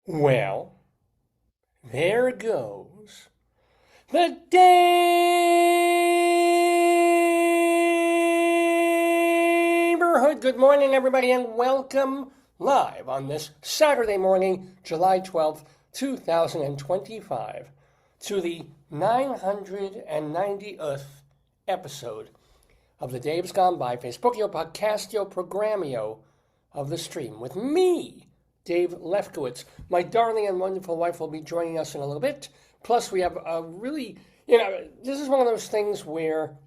Well, there goes the Daverhood. Good morning, everybody, and welcome live on this Saturday morning, July 12th, 2025, to the 990th episode of the Dave's Gone By Facebookio Podcastio Programmio of the stream with me, Dave Lefkowitz. My darling and wonderful wife will be joining us in a little bit. Plus, we have a really, this is one of those things where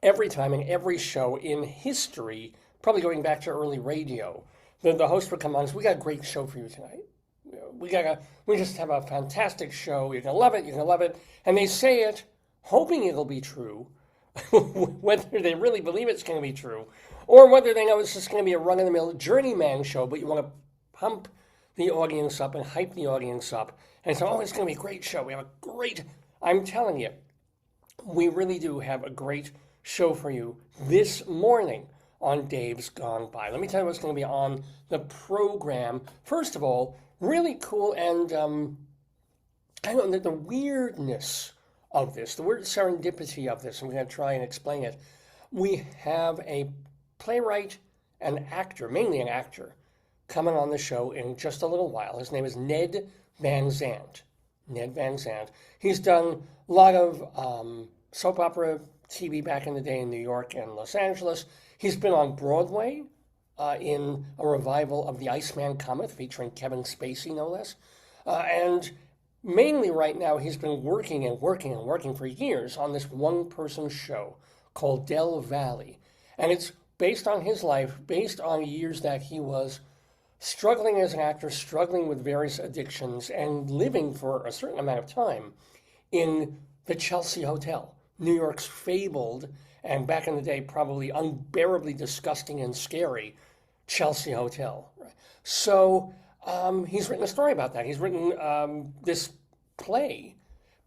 every time in every show in history, probably going back to early radio, the host would come on and say, "We got a great show for you tonight. We just have a fantastic show. You're gonna love it. You're gonna love it." And they say it, hoping it'll be true, whether they really believe it's going to be true, or whether they know it's just going to be a run-of-the-mill journeyman show, but you want to pump the audience up and hype the audience up and say, "Oh, it's going to be a great show. We have a great..." I'm telling you, we really do have a great show for you this morning on Dave's Gone By. Let me tell you what's going to be on the program. First of all, really cool, and I don't know, the weirdness of this, the weird serendipity of this, I'm going to try and explain it. We have a playwright and actor, mainly an actor, coming on the show in just a little while. His name is Ned Van Zandt. Ned Van Zandt. He's done a lot of soap opera TV back in the day in New York and Los Angeles. He's been on Broadway in a revival of The Iceman Cometh, featuring Kevin Spacey, no less. And mainly right now, he's been working for years on this one-person show called Del Valley. And it's based on his life, based on years that he was struggling as an actor, struggling with various addictions, and living for a certain amount of time in the Chelsea Hotel, New York's fabled, and back in the day, probably unbearably disgusting and scary Chelsea Hotel. So he's written a story about that. He's written this play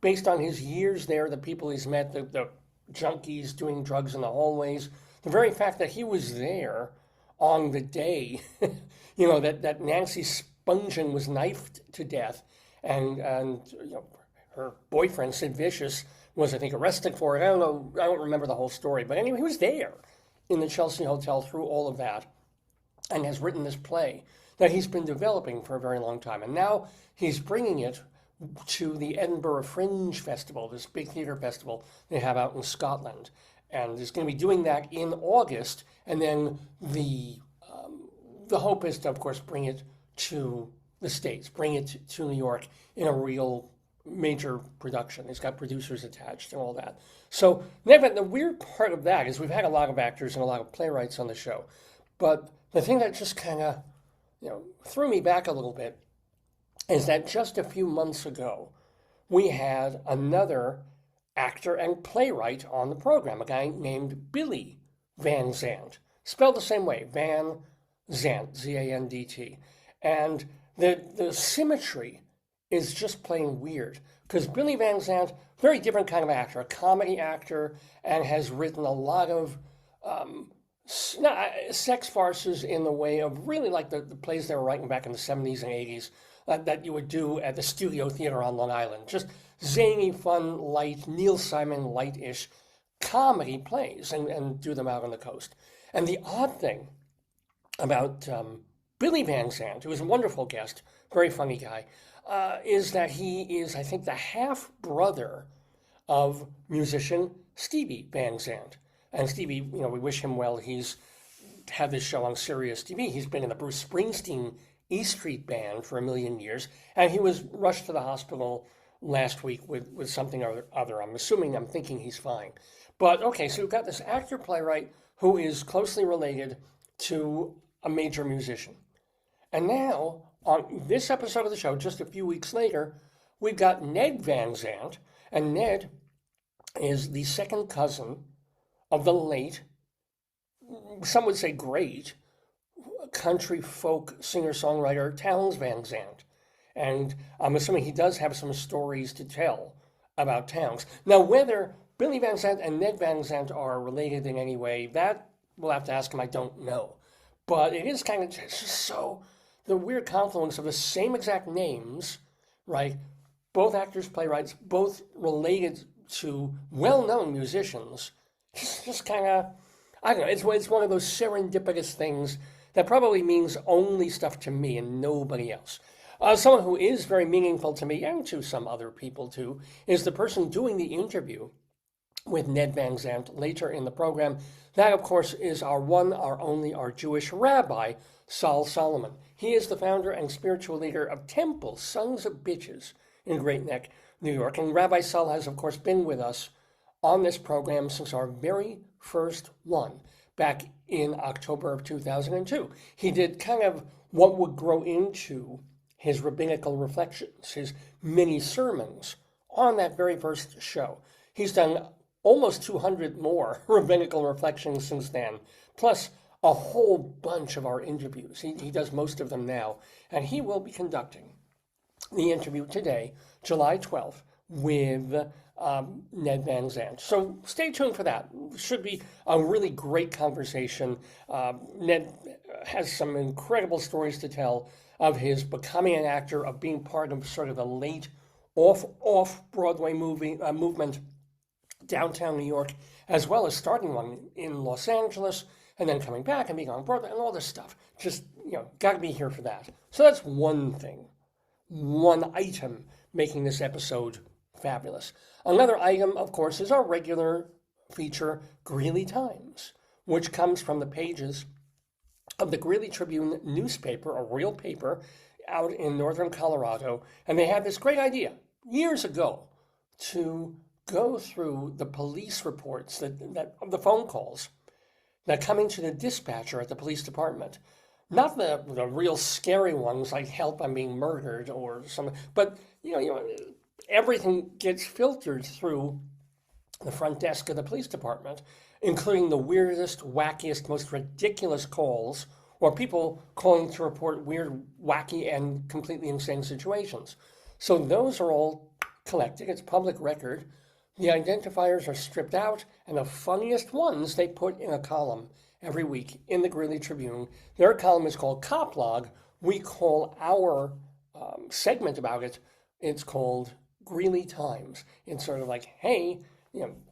based on his years there, the people he's met, the junkies doing drugs in the hallways, the very fact that he was there on the day, that Nancy Spungen was knifed to death, and her boyfriend, Sid Vicious, was, I think, arrested for it. I don't remember the whole story, but anyway, he was there in the Chelsea Hotel through all of that, and has written this play that he's been developing for a very long time. And now he's bringing it to the Edinburgh Fringe Festival, this big theater festival they have out in Scotland. And he's going to be doing that in August. And then the hope is to, of course, bring it to the States, bring it to New York in a real major production. It's got producers attached and all that. So the weird part of that is we've had a lot of actors and a lot of playwrights on the show. But the thing that just kind of threw me back a little bit is that just a few months ago, we had another actor and playwright on the program, a guy named Billy Van Zandt, spelled the same way, Van Zandt, Z-A-N-D-T. And the symmetry is just plain weird, because Billy Van Zandt, very different kind of actor, a comedy actor, and has written a lot of sex farces in the way of really like the plays they were writing back in the 70s and 80s that you would do at the Studio Theater on Long Island. Just zany, fun, light, Neil Simon light-ish comedy plays and do them out on the coast. And the odd thing about Billy Van Zandt, who is a wonderful guest, very funny guy, is that he is, I think, the half-brother of musician Stevie Van Zandt. And Stevie, we wish him well. He's had this show on Sirius TV. He's been in the Bruce Springsteen E Street Band for a million years, and he was rushed to the hospital last week with something or other. I'm thinking he's fine. But okay, so we've got this actor-playwright who is closely related to a major musician. And now, on this episode of the show, just a few weeks later, we've got Ned Van Zandt, and Ned is the second cousin of the late, some would say great, country folk singer-songwriter Townes Van Zandt. And I'm assuming he does have some stories to tell about Townes. Now, whether Billy Van Zandt and Ned Van Zandt are related in any way, that we'll have to ask him. I don't know. But it is kind of just so, the weird confluence of the same exact names, right? Both actors, playwrights, both related to well-known musicians. Just kind of, I don't know, it's one of those serendipitous things that probably means only stuff to me and nobody else. Someone who is very meaningful to me and to some other people too is the person doing the interview with Ned Van Zandt later in the program. That, of course, is our one, our only, our Jewish Rabbi Sol Solomon. He is the founder and spiritual leader of Temple Sons of Bitches in Great Neck, New York. And Rabbi Sol has, of course, been with us on this program since our very first one back in October of 2002. He did kind of what would grow into his Rabbinical Reflections, his mini sermons on that very first show. He's done almost 200 more Rabbinical Reflections since then, plus a whole bunch of our interviews. He does most of them now, and he will be conducting the interview today, July 12th, with Ned Van Zandt. So stay tuned for that. Should be a really great conversation. Ned has some incredible stories to tell of his becoming an actor, of being part of sort of the late off-Broadway movement downtown New York, as well as starting one in Los Angeles, and then coming back and being on Broadway and all this stuff. Just, got to be here for that. So that's one thing, one item making this episode fabulous. Another item, of course, is our regular feature, Greeley Times, which comes from the pages of the Greeley Tribune newspaper, a real paper out in northern Colorado. And they had this great idea years ago to go through the police reports that the phone calls that come into the dispatcher at the police department. Not the real scary ones like help, I'm being murdered or something, but everything gets filtered through the front desk of the police department, including the weirdest, wackiest, most ridiculous calls, or people calling to report weird, wacky, and completely insane situations. So those are all collected. It's public record. The identifiers are stripped out, and the funniest ones they put in a column every week in the Greeley Tribune. Their column is called Cop Log. We call our segment about it, it's called Greeley Times. It's sort of like, hey,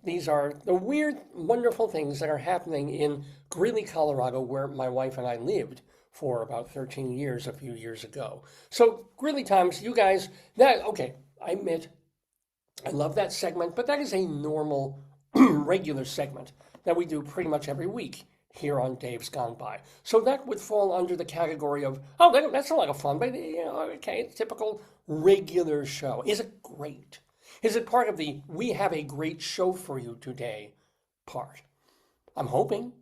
these are the weird, wonderful things that are happening in Greeley, Colorado, where my wife and I lived for about 13 years a few years ago. So Greeley Times, you guys, I admit, I love that segment, but that is a normal, regular segment that we do pretty much every week here on Dave's Gone By. So that would fall under the category of, that's a lot of fun, but okay, it's typical regular show. Is it great? Is it part of the we have a great show for you today part? I'm hoping,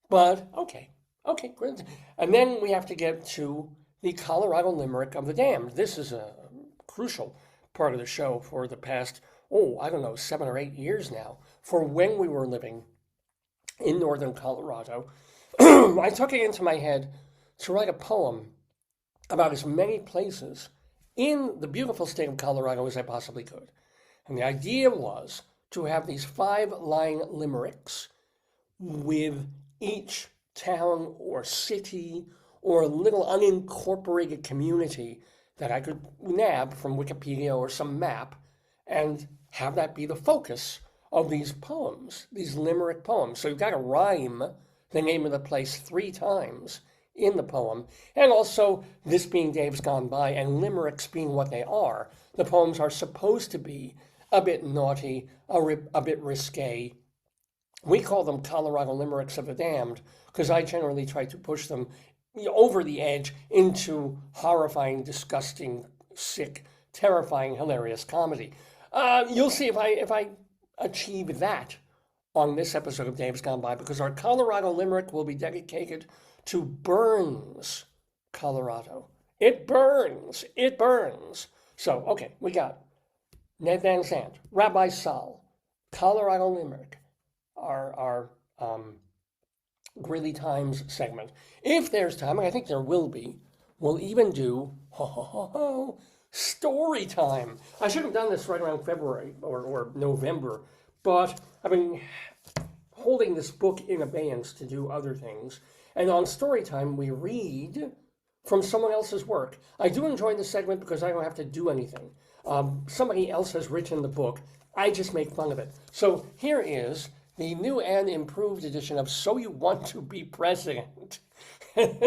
but okay, great. And then we have to get to the Colorado Limerick of the Damned. This is a crucial part of the show for the past, 7 or 8 years now, for when we were living in northern Colorado. I took it into my head to write a poem about as many places in the beautiful state of Colorado as I possibly could. And the idea was to have these 5-line limericks with each town or city or little unincorporated community that I could nab from Wikipedia or some map and have that be the focus of these poems, these limerick poems. So you've got to rhyme the name of the place 3 times in the poem. And also, this being Dave's Gone By and limericks being what they are, the poems are supposed to be a bit naughty, a bit risque. We call them Colorado Limericks of the Damned because I generally try to push them over the edge into horrifying, disgusting, sick, terrifying, hilarious comedy. You'll see if I achieve that on this episode of Dave's Gone By, because our Colorado Limerick will be dedicated to Burns, Colorado. It burns. It burns. So, okay, we got Ned Van Zandt, Rabbi Sol, Colorado Limerick, our Greeley Times segment. If there's time, and I think there will be, we'll even do story time. I should have done this right around February or November, but I've been holding this book in abeyance to do other things. And on story time, we read from someone else's work. I do enjoy this segment because I don't have to do anything. Somebody else has written the book. I just make fun of it. So here is the new and improved edition of So You Want to Be President.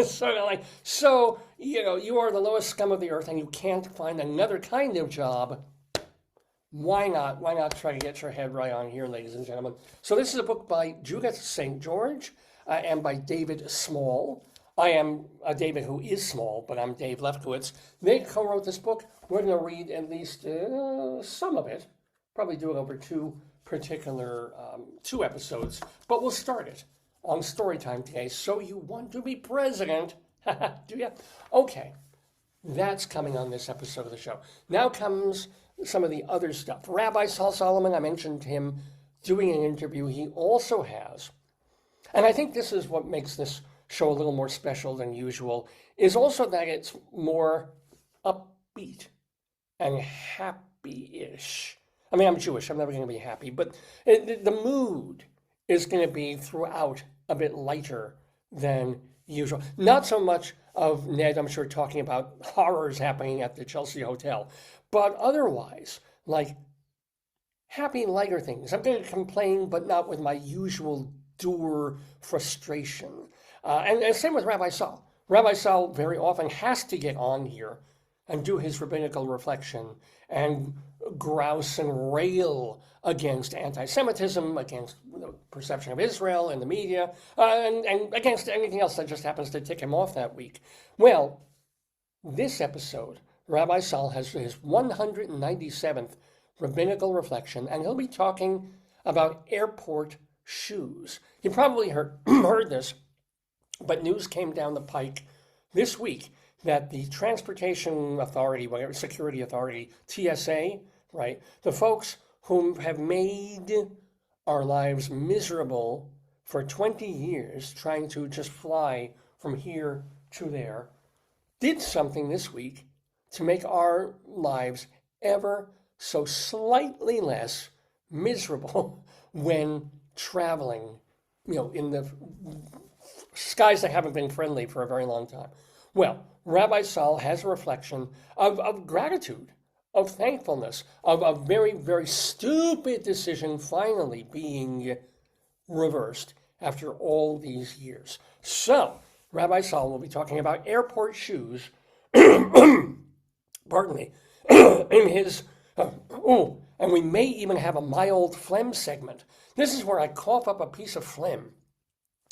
So you are the lowest scum of the earth and you can't find another kind of job. Why not? Why not try to get your head right on here, ladies and gentlemen? So this is a book by Judith St. George and by David Small. I am a David who is small, but I'm Dave Lefkowitz. They co-wrote this book. We're going to read at least some of it. Probably do it over two episodes. But we'll start it on StoryTime today. So You Want to Be President? Do you? Okay. That's coming on this episode of the show. Now comes some of the other stuff. Rabbi Sol Solomon, I mentioned him doing an interview. He also has, and I think this is what makes this show a little more special than usual, is also that it's more upbeat and happy-ish. I mean, I'm Jewish. I'm never going to be happy, but the mood is going to be throughout a bit lighter than usual. Not so much of Ned, I'm sure, talking about horrors happening at the Chelsea Hotel, but otherwise, like happy, lighter things. I'm going to complain, but not with my usual dour frustration. And same with Rabbi Sol. Rabbi Sol very often has to get on here and do his rabbinical reflection and grouse and rail against anti-Semitism, against the perception of Israel in the media, and against anything else that just happens to tick him off that week. Well, this episode, Rabbi Sol has his 197th rabbinical reflection, and he'll be talking about airport shoes. You probably heard this, but news came down the pike this week that the Transportation Authority, whatever, Security Authority, TSA, right, the folks whom have made our lives miserable for 20 years trying to just fly from here to there, did something this week to make our lives ever so slightly less miserable when traveling, in the skies that haven't been friendly for a very long time. Well, Rabbi Sol has a reflection of gratitude, of thankfulness, of a very, very stupid decision finally being reversed after all these years. So, Rabbi Sol will be talking about airport shoes, pardon me, in his, and we may even have a My Old Phlegm segment. This is where I cough up a piece of phlegm,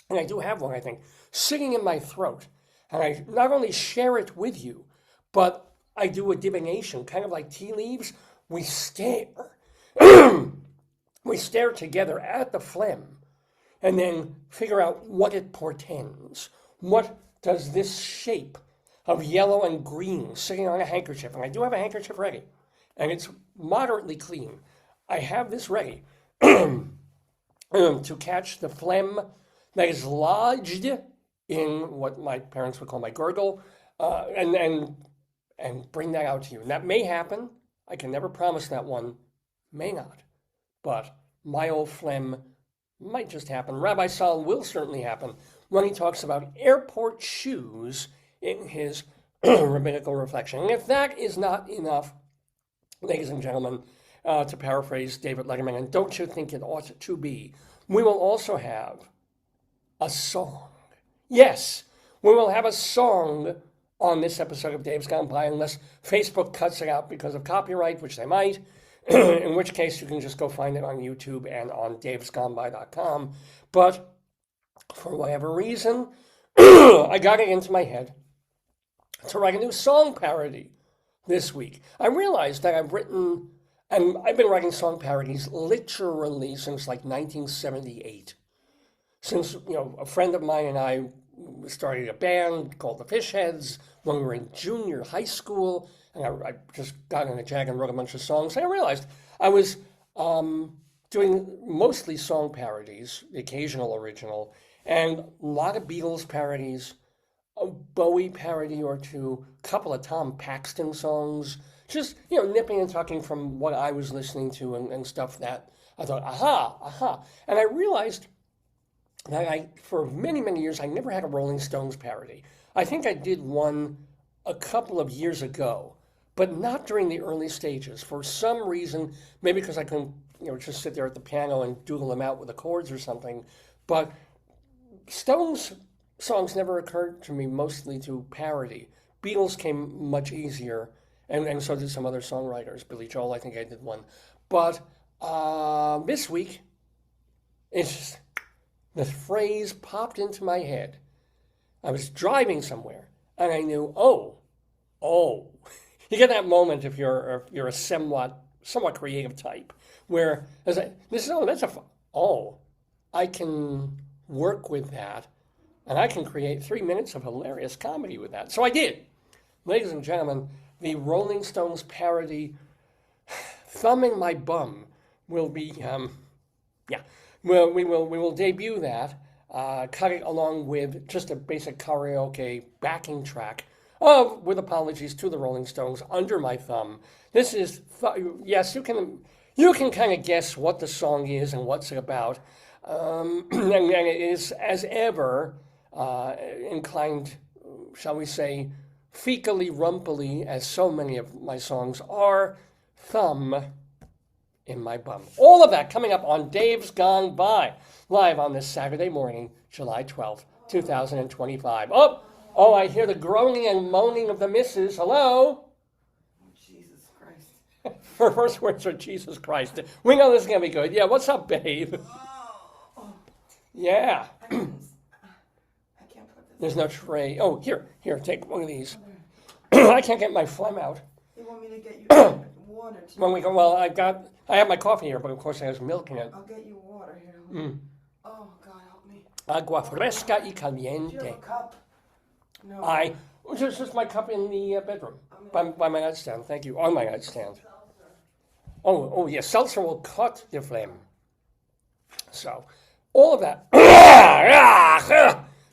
and I do have one, I think, sitting in my throat. And I not only share it with you, but I do a divination, kind of like tea leaves. We stare. We stare together at the phlegm and then figure out what it portends. What does this shape of yellow and green sitting on a handkerchief, and I do have a handkerchief ready, and it's moderately clean. I have this ready to catch the phlegm that is lodged in what my parents would call my girdle, and bring that out to you. And that may happen. I can never promise that one. May not. But my old phlegm might just happen. Rabbi Sol will certainly happen when he talks about airport shoes in his rabbinical reflection. And if that is not enough, ladies and gentlemen, to paraphrase David Letterman, and don't you think it ought to be, we will also have a song. Yes, we will have a song on this episode of Dave's Gone By, unless Facebook cuts it out because of copyright, which they might, in which case you can just go find it on YouTube and on davesgoneby.com. But for whatever reason, I got it into my head to write a new song parody this week. I realized that I've been writing song parodies literally since like 1978. Since, a friend of mine and I started a band called the Fishheads when we were in junior high school, and I just got in a jag and wrote a bunch of songs. And I realized I was doing mostly song parodies, the occasional original, and a lot of Beatles parodies, a Bowie parody or two, a couple of Tom Paxton songs, just, nipping and tucking from what I was listening to and stuff that I thought, aha. And I realized for many, many years, I never had a Rolling Stones parody. I think I did one a couple of years ago, but not during the early stages. For some reason, maybe because I couldn't, just sit there at the piano and doodle them out with the chords or something. But Stones songs never occurred to me mostly to parody. Beatles came much easier, and so did some other songwriters. Billy Joel, I think I did one. But this week, it's just, the phrase popped into my head. I was driving somewhere, and I knew, oh. You get that moment if you're a somewhat creative type, where I can work with that, and I can create 3 minutes of hilarious comedy with that. So I did. Ladies and gentlemen, the Rolling Stones parody, "Thumb in My Bum," will be, we will debut that, cut it along with just a basic karaoke backing track, with apologies to the Rolling Stones, "Under My Thumb." This is, yes, you can kind of guess what the song is and what's it about. And it is, as ever, inclined, shall we say, fecally rumpily, as so many of my songs are, "Thumb in My Bum." All of that coming up on Dave's Gone By, live on this Saturday morning, July 12th, 2025. Oh, I hear the groaning and moaning of the missus. Hello? Jesus Christ. Her first words are Jesus Christ. We know this is going to be good. Yeah, what's up, babe? Yeah. I can't put this. There's no tray. Oh, here, take one of these. I can't get my phlegm out. You want me to get you water? When we go, well, I have my coffee here, but of course it has milk in it. I'll get you water here. Oh, God, help me. Agua fresca y Do you caliente. have a cup? No. Just my cup in the bedroom, by my nightstand. Thank you, on my nightstand. Oh, yes, seltzer will cut the flame. So, all of that.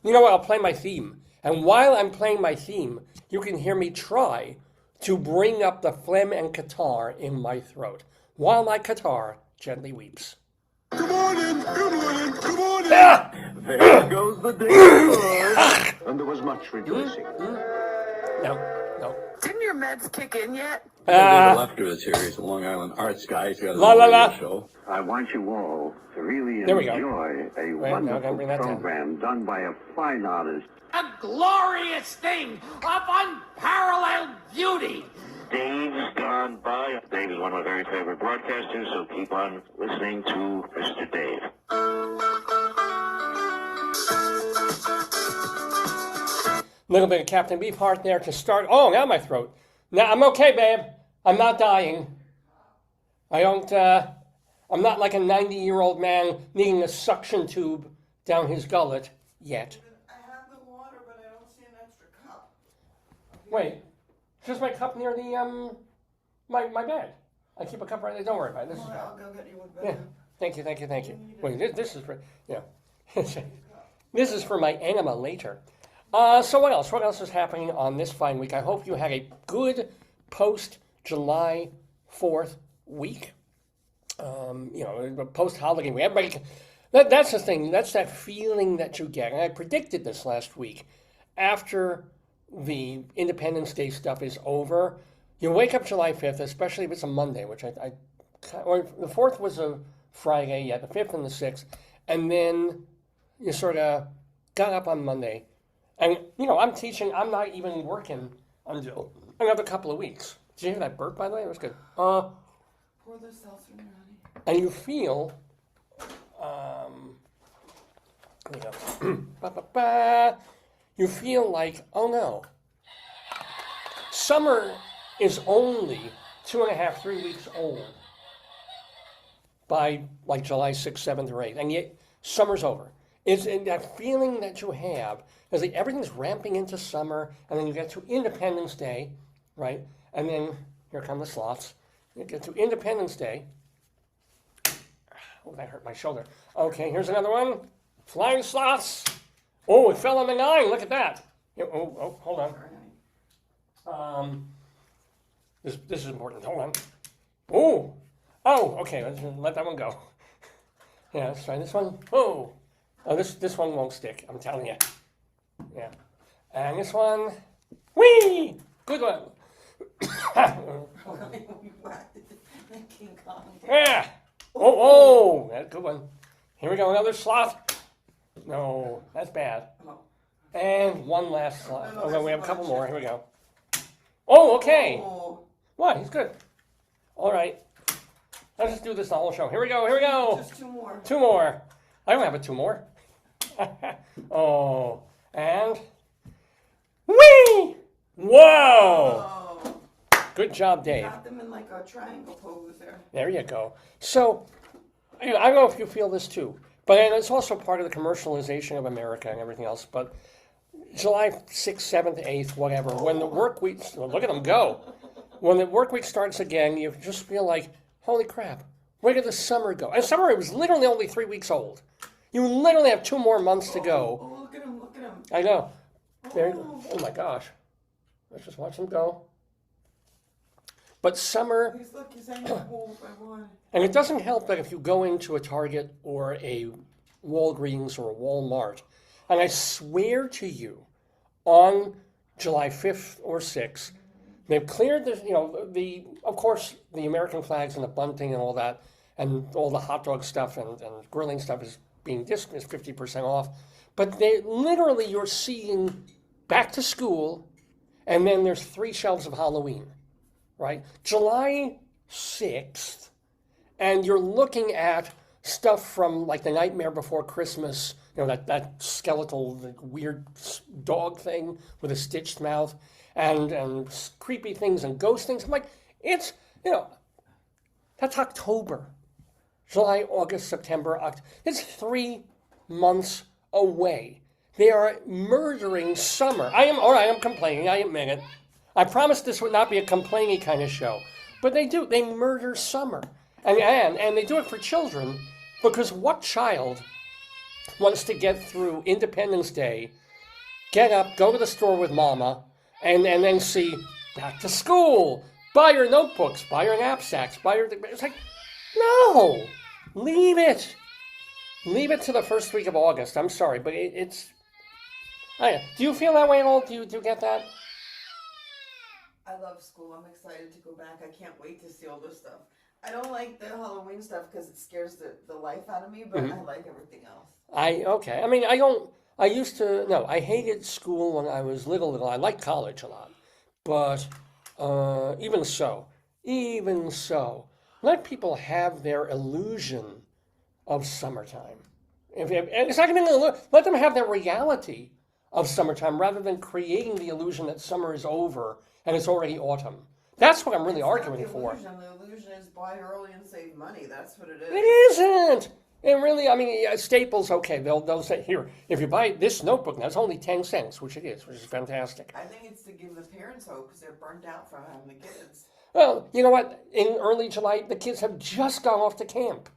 You know what? I'll play my theme. And while I'm playing my theme, you can hear me try to bring up the phlegm and catarrh in my throat, while my catarrh gently weeps. Good morning. There goes the day. And there was much rejoicing. No. Didn't your meds kick in yet? David Lefter is here. He's a Long Island arts guy. He's got a radio show. I want you all to really enjoy a wonderful program done by a fine artist. A glorious thing of unparalleled beauty. Dave's Gone By. Dave is one of my very favorite broadcasters, so keep on listening to Mr. Dave. Little bit of Captain Beefheart there to start. Oh, now my throat. Now I'm okay, babe. I'm not dying. I'm not like a 90-year-old man needing a suction tube down his gullet yet. I have the water, but I don't see an extra cup. Wait, just my cup near the, my bed. I keep a cup right there. Don't worry about it. This is I'll go get you one yeah. better. Thank you. Wait, this is for, this is for my enema later. So what else? What else is happening on this fine week? I hope you had a good post-July 4th week. Post-holiday week. Everybody, that's the thing. That's that feeling that you get. And I predicted this last week. After the Independence Day stuff is over, you wake up July 5th, especially if it's a Monday, which or the 4th was a Friday, the 5th and the 6th, and then you sort of got up on Monday. And, I'm teaching, I'm not even working until another couple of weeks. Did you hear that burp, by the way? It was good. Pour the seltzer in, honey. And you feel, you feel like, oh no, summer is only 2.5, 3 weeks old by like July 6th, 7th, or 8th. And yet, summer's over. It's that feeling that you have, is like everything's ramping into summer, and then you get to Independence Day, right? And then, here come the sloths. You get to Independence Day. Oh, that hurt my shoulder. Okay, here's another one. Flying sloths. Oh, it fell on the 9. Look at that. Hold on. This is important. Hold on. Oh, okay. Let's let that one go. Yeah, let's try this one. Oh, Oh, this one won't stick, I'm telling you. Yeah. And this one, whee! Good one. King Kong. Yeah. Oh, that's a good one. Here we go, another slot. No, that's bad. And one last slot. Okay, we have a couple more. Here we go. Oh, okay. Oh, What? He's good. All right. Let's just do this the whole show. Here we go. Here we go. just two more. Two more. I don't have a two more. Oh, and whee! Whoa! Oh, Good job, Dave. got them in like a triangle pose there. There you go. So, I don't know if you feel this too, but it's also part of the commercialization of America and everything else. But July 6th, 7th, 8th, whatever, when the work week, well, look at them go. When the work week starts again, you just feel like, holy crap, where did the summer go? And summer was literally only 3 weeks old. You literally have 2 more months to go. Oh, look at him, look at him. I know. There, oh my gosh. Let's just watch them go. But summer, He's hanging one by one. and it doesn't help that if you go into a Target or a Walgreens or a Walmart, and I swear to you, on July 5th or 6th, they've cleared of course, the American flags and the bunting and all that, and all the hot dog stuff and grilling stuff is being dismissed 50% off. But you're seeing back to school, and then there's 3 shelves of Halloween, right? July 6th, and you're looking at stuff from like The Nightmare Before Christmas, that skeletal, weird dog thing with a stitched mouth, and creepy things and ghost things. I'm like, it's, that's October. July, August, September, October. It's 3 months away. They are murdering summer. I am complaining, I admit it. I promised this would not be a complaining kind of show. But they do. They murder summer. And they do it for children, because what child wants to get through Independence Day, get up, go to the store with mama, and then see back to school, buy your notebooks, buy your knapsacks, it's like, no, leave it. Leave it to the first week of August. I'm sorry, but it's, do you feel that way at all? Do you get that? I love school. I'm excited to go back. I can't wait to see all this stuff. I don't like the Halloween stuff because it scares the life out of me, but I like everything else. Okay. I mean, I hated school when I was little. I liked college a lot. But even so, let people have their illusion of summertime. It's not even let them have their reality of summertime rather than creating the illusion that summer is over and it's already autumn. That's what I'm really arguing for. The illusion is buy early and save money. That's what it is. It isn't. And really, Staples, okay, they'll say, here, if you buy this notebook now, it's only 10 cents, which it is, which is fantastic. I think it's to give the parents hope because they're burnt out from having the kids. Well, you know what? In early July, the kids have just gone off to camp.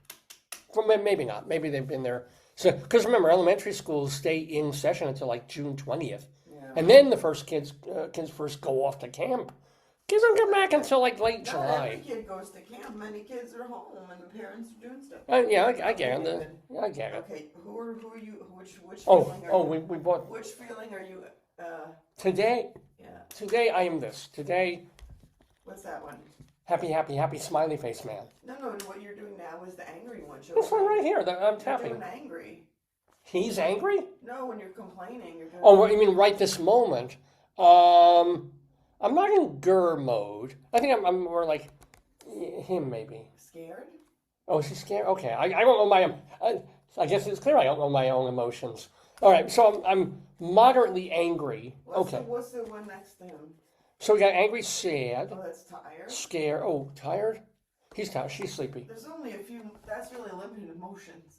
Maybe not. Maybe they've been there. So, because remember, elementary schools stay in session until like June 20th. Yeah. And then the first kids first go off to camp. Kids don't come back until like late July. Every kid goes to camp. Many kids are home and the parents are doing stuff. Yeah, I get it. I get it. Okay, who are you? Which feeling are you? We bought. Which feeling are you? Today. Yeah. Today I am this. Today. What's that one? Happy smiley face man. No. What you're doing now is the angry one. This one right here that I'm tapping. You're doing angry. He's angry? No, when you're complaining, you're doing. Oh, what you mean right this moment? I'm not in Gur mode. I think I'm more like him, maybe. Scared? Oh, she's scared? Okay. I don't know my... I guess it's clear I don't know my own emotions. All right, so I'm moderately angry. What's the one next to him? So we got angry, sad. Oh, that's tired. Scared. Oh, tired? He's tired. She's sleepy. There's only a few... That's really limited emotions.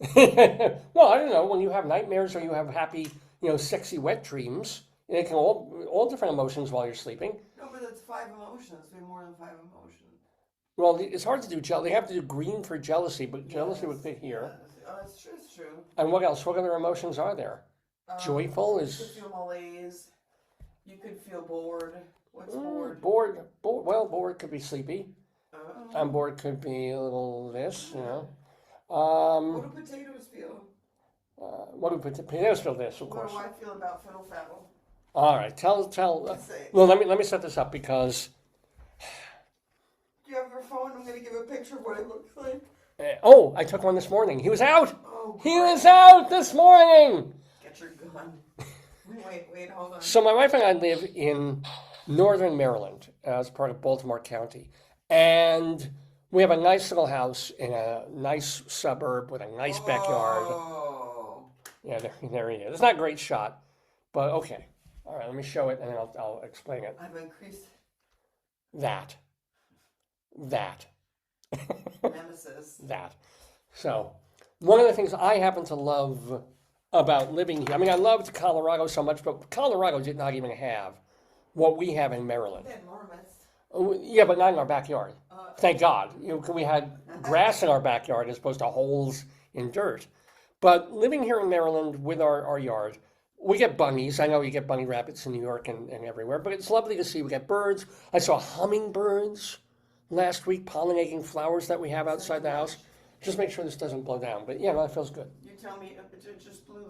Well, I don't know. When you have nightmares or you have happy, sexy, wet dreams, they can all different emotions while you're sleeping. No, but that's 5 emotions. There are more than 5 emotions. Well, it's hard to do jealousy. They have to do green for jealousy, but jealousy would fit here. Oh, that's true. It's true. And what else? What other emotions are there? Joyful is... You could feel malaise. You could feel bored. What's bored? Bored. Well, bored could be sleepy. And bored could be a little this, What do potatoes feel? what do we put? Potatoes fill this, of course. What do I feel about Fiddle Faddle? All right, tell. Well, let me set this up because. Do you have your phone? I'm going to give a picture of what it looks like. I took one this morning. He was out. Oh, he was out this morning. Get your gun. Wait, hold on. So my wife and I live in northern Maryland as part of Baltimore County, and we have a nice little house in a nice suburb with a nice backyard. Oh. Yeah, there he is. It's not a great shot, but okay. All right, let me show it, and then I'll explain it. I've increased That. nemesis. That. So, one of the things I happen to love about living here, I mean, I loved Colorado so much, but Colorado did not even have what we have in Maryland. They had marmots. Yeah, but not in our backyard. Thank God. We had grass in our backyard as opposed to holes in dirt. But living here in Maryland with our yard, we get bunnies. I know you get bunny rabbits in New York and everywhere, but it's lovely to see. We get birds. I saw hummingbirds last week pollinating flowers that we have outside the house. Just make sure this doesn't blow down. But yeah, no, that feels good. You tell me it just blew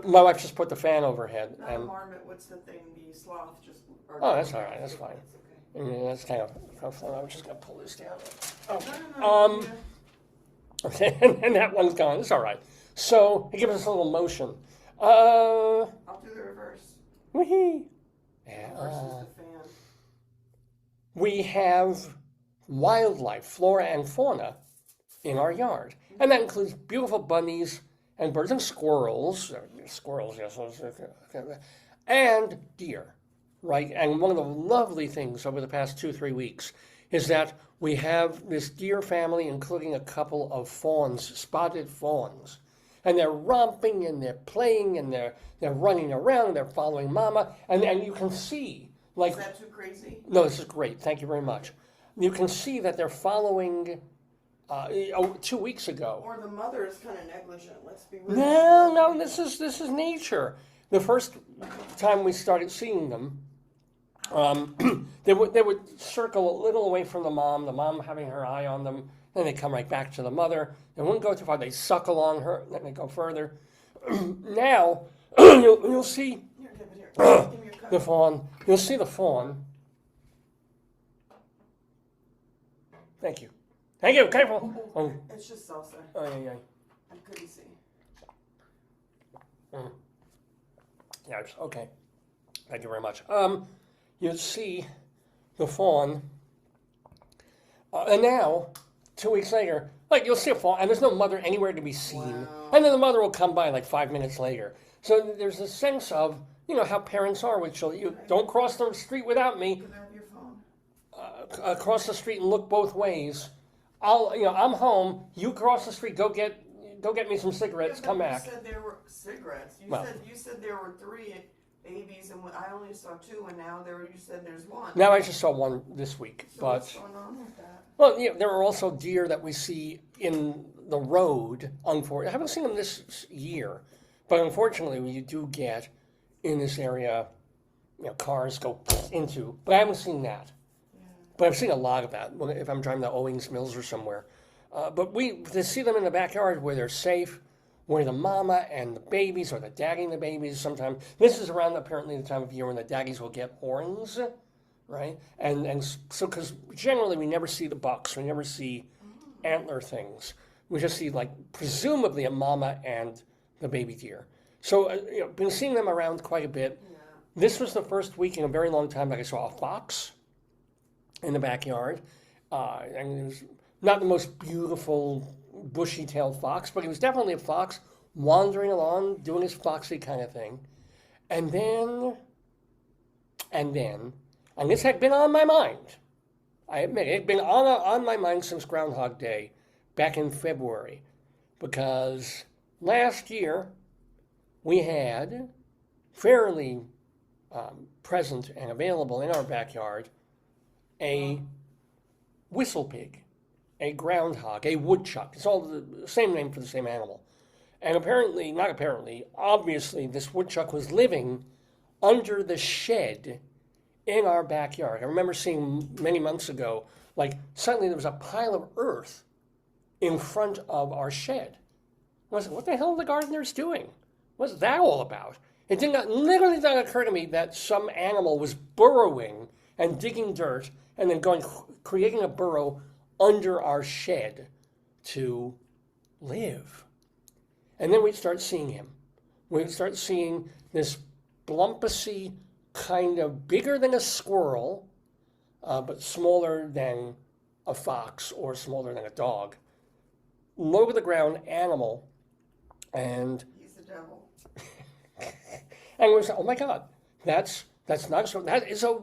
My wife just put the fan overhead. Not a marmot, what's the thing? The sloth just... That's all right. That's fine. Okay. And that's kind of... I'm just going to pull this down. No. Okay, and that one's gone. It's all right. So, it gives us a little motion. I'll do the reverse. Wee-hee. Yeah, versus the fan. We have wildlife, flora and fauna in our yard. And that includes beautiful bunnies and birds and squirrels. Squirrels, yes. And deer, right? And one of the lovely things over the past 2-3 weeks is that we have this deer family, including a couple of fawns, spotted fawns. And they're romping and they're playing and they're running around, they're following mama. And you can see, like... Is that too crazy? No, this is great. Thank you very much. You can see that they're following 2 weeks ago. Or the mother is kind of negligent. Let's be real. No, this is nature. The first time we started seeing them, they would circle a little away from the mom having her eye on them, then they come right back to the mother. They wouldn't go too far. They suck along her, then they go further. Now, you'll see the fawn. You'll see the fawn. Thank you. Careful. Oh. It's just salsa. Oh, yeah. I couldn't see. Yeah, okay. Thank you very much. You'll see the fawn. And now, 2 weeks later, you'll see a fawn, and there's no mother anywhere to be seen. Wow. And then the mother will come by 5 minutes later. So there's a sense of, how parents are with children. You don't cross the street without me. Across the street and look both ways. I'm home. You cross the street. Go get me some cigarettes. Come back. You said there were cigarettes. You said there were 3 babies, and I only saw 2, and now you said there's 1. Now I just saw 1 this week. So what's going on with that? Well, there are also deer that we see in the road. Unfortunately, I haven't seen them this year, but unfortunately, you do get in this area, cars go into. But I haven't seen that. But I've seen a lot of that if I'm driving to Owings Mills or somewhere. But to see them in the backyard where they're safe, where the mama and the babies, or the daddy and the babies sometimes. This is around apparently the time of year when the daddies will get horns, right? And so, because generally we never see the bucks, we never see antler things. We just see, presumably a mama and the baby deer. So, been seeing them around quite a bit. Yeah. This was the first week in a very long time that I saw a fox in the backyard. And it was not the most beautiful bushy-tailed fox, but he was definitely a fox wandering along, doing his foxy kind of thing. And this had been on my mind. I admit it had been on my mind since Groundhog Day back in February, because last year we had fairly present and available in our backyard a whistle pig, a groundhog, a woodchuck. It's all the same name for the same animal. And obviously, this woodchuck was living under the shed in our backyard. I remember seeing many months ago, suddenly there was a pile of earth in front of our shed. I was like, what the hell are the gardeners doing? What's that all about? It literally did not occur to me that some animal was burrowing and digging dirt and then creating a burrow under our shed to live. And then we'd start seeing him. We'd start seeing this blumpusy, kind of bigger than a squirrel, but smaller than a fox or smaller than a dog, low to the ground animal, and He's the devil. and we said, oh my God, that's not so. That is a,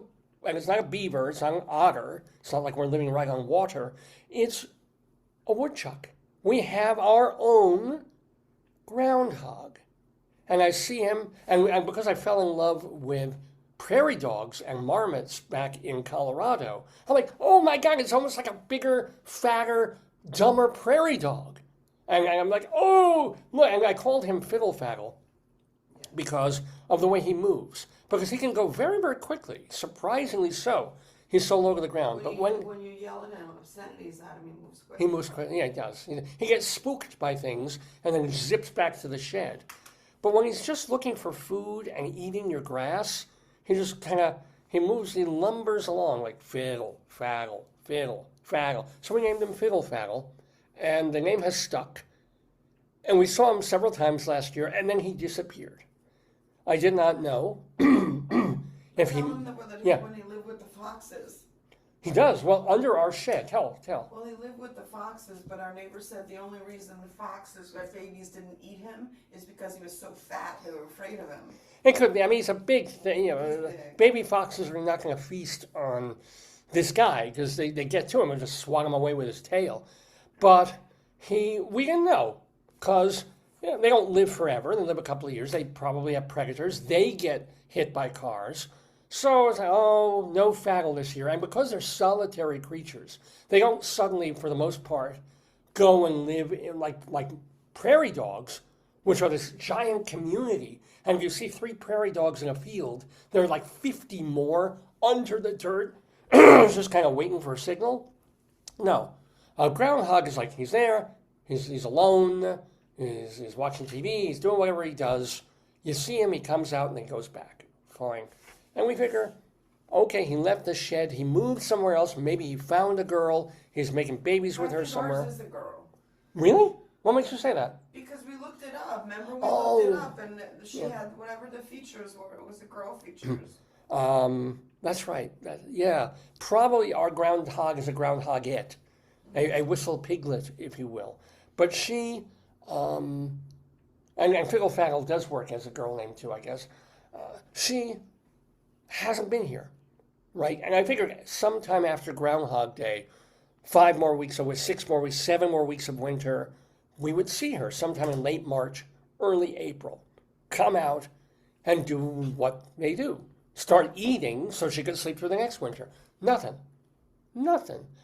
and it's not a beaver. It's not an otter. It's not like we're living right on water. It's a woodchuck. We have our own groundhog, and I see him, and because I fell in love with prairie dogs and marmots back in Colorado, I'm like, oh my God, it's almost like a bigger, fatter, dumber prairie dog. And I'm like, oh, look, and I called him Fiddle Faddle because of the way he moves. Because he can go very, very quickly, surprisingly so. He's so low to the ground. When you yell at him obscenities at him, he moves quick. He moves quickly, yeah, he does. He gets spooked by things and then zips back to the shed. But when he's just looking for food and eating your grass, he just he lumbers along like fiddle, faddle, fiddle, faddle. So we named him Fiddle Faddle, and the name has stuck. And we saw him several times last year, and then he disappeared. I did not know if he... Tell him that when he lived with the foxes. He does. Well, under our shed. Tell. Well, he lived with the foxes, but our neighbor said the only reason the foxes, our babies, didn't eat him is because he was so fat they were afraid of him. It could be. I mean, he's a big thing. Big. Baby foxes are not going to feast on this guy because they get to him and just swat him away with his tail. But we didn't know because they don't live forever. They live a couple of years. They probably have predators. They get hit by cars. So it's like, oh, no Faddle this year. And because they're solitary creatures, they don't suddenly, for the most part, go and live in like prairie dogs, which are this giant community. And if you see 3 prairie dogs in a field, there are like 50 more under the dirt, just kind of waiting for a signal. No. A groundhog is like, he's there, he's alone, he's watching TV, he's doing whatever he does. You see him, he comes out, and then he goes back. Fine. And we figure, okay, he left the shed, he moved somewhere else, maybe he found a girl, he's making babies with her somewhere. Ours is a girl. Really? What makes you say that? Because we looked it up. Remember, we looked it up, and she had whatever the features were. It was the girl features. That's right. Yeah. Probably our groundhog is a groundhogette, a whistle piglet, if you will. But she, and Fiddle Faddle does work as a girl name too, I guess. She hasn't been here, right? And I figured sometime after Groundhog Day, 5 more weeks away, 6 more weeks, 7 more weeks of winter, we would see her sometime in late March, early April. Come out and do what they do. Start eating so she could sleep through the next winter. Nothing.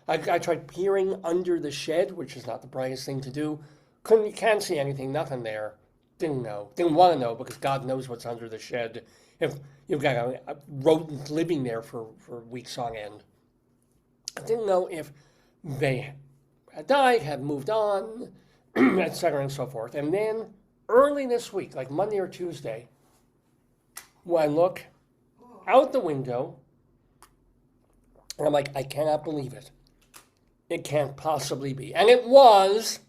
I tried peering under the shed, which is not the brightest thing to do. Can't see anything, nothing there. Didn't know. Didn't want to know because God knows what's under the shed. If you've got a rodent living there for weeks on end. I didn't know if they had died, had moved on, etc. and so forth. And then early this week, like Monday or Tuesday, when I look out the window, and I'm like, I cannot believe it. It can't possibly be. And it was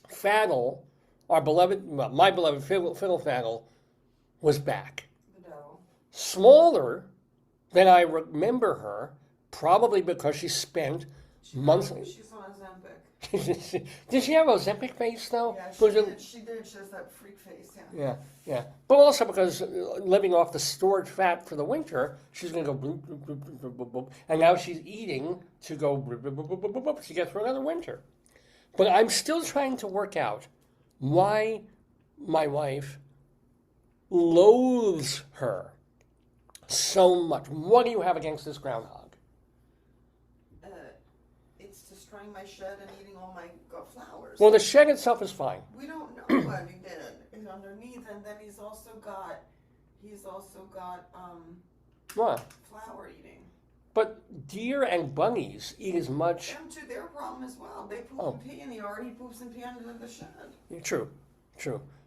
Faddle, my beloved Fiddle Faddle, was back. No. Smaller than I remember her, probably because she spent months... She's on Ozempic. Did she have a Ozempic face, though? Yeah, she did. She has that freak face, Yeah. But also because living off the stored fat for the winter, she's going to go bloop, bloop, bloop, bloop, bloop, bloop, and now she's eating to go bloop, bloop, bloop, bloop, bloop, bloop, to get through another winter. But I'm still trying to work out why my wife loathes her so much. What do you have against this groundhog? It's destroying my shed and eating all my flowers. Well, the shed itself is fine. We don't know what he did underneath, and then he's also got What? flower eating. But deer and bunnies eat as much. Them too, their problem as well. They poop and pee, and he already poops and pee under the shed. Yeah, true.